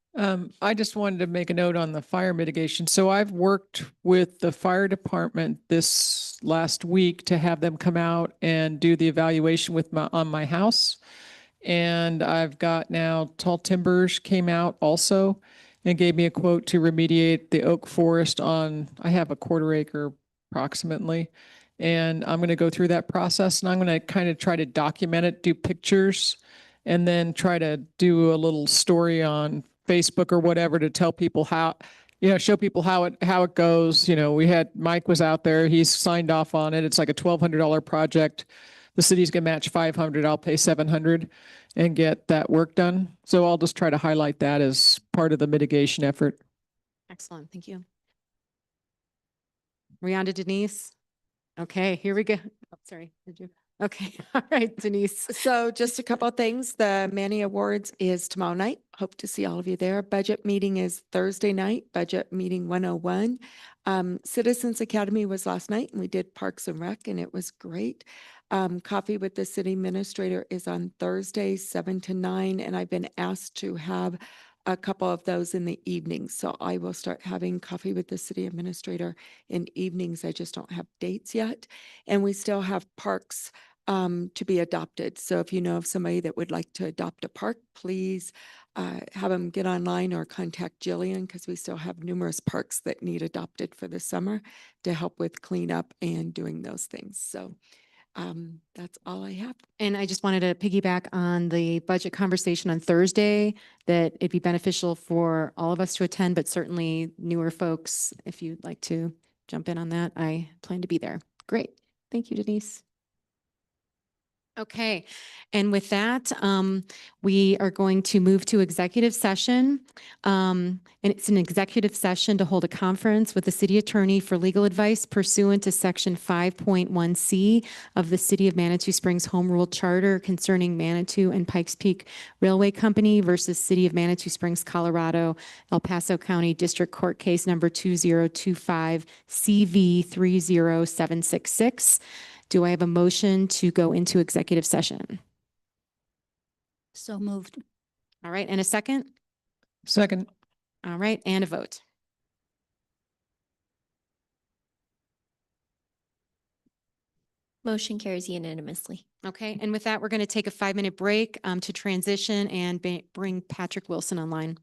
I just wanted to make a note on the fire mitigation. So I've worked with the fire department this last week to have them come out and do the evaluation on my house. And I've got now Tall Timbers came out also and gave me a quote to remediate the oak forest I have a 1/4 acre approximately. And I'm going to go through that process, and I'm going to kind of try to document it, do pictures, and then try to do a little story on Facebook or whatever to tell people how, show people how it goes. Mike was out there, he's signed off on it. It's like a $1,200 project. The city's gonna match 500, I'll pay 700 and get that work done. So I'll just try to highlight that as part of the mitigation effort. Excellent, thank you. Rihanna, Denise? Okay, here we go. Oh, sorry, did you? Okay, all right, Denise. So just a couple of things. The Manny Awards is tomorrow night. Hope to see all of you there. Budget meeting is Thursday night, budget meeting 101. Citizens Academy was last night, and we did Parks and Rec, and it was great. Coffee with the City Administrator is on Thursday, 7 to 9, and I've been asked to have a couple of those in the evenings. So I will start having coffee with the City Administrator in evenings. I just don't have dates yet. And we still have parks to be adopted. So if you know of somebody that would like to adopt a park, please have them get online or contact Jillian, because we still have numerous parks that need adopted for the summer to help with cleanup and doing those things. So that's all I have. And I just wanted to piggyback on the budget conversation on Thursday, that it'd be beneficial for all of us to attend, but certainly newer folks, if you'd like to jump in on that, I plan to be there. Great. Thank you, Denise. Okay, and with that, we are going to move to executive session. And it's an executive session to hold a conference with the city attorney for legal advice pursuant to section 5.1C of the City of Manitou Springs Home Rule Charter concerning Manitou and Pikes Peak Railway Company versus City of Manitou Springs, Colorado, El Paso County District Court Case number 2025 CV 30766. Do I have a motion to go into executive session? So moved. All right, and a second? Second. All right, and a vote. Motion carries unanimously. Okay, and with that, we're going to take a 5-minute break to transition and bring Patrick Wilson online.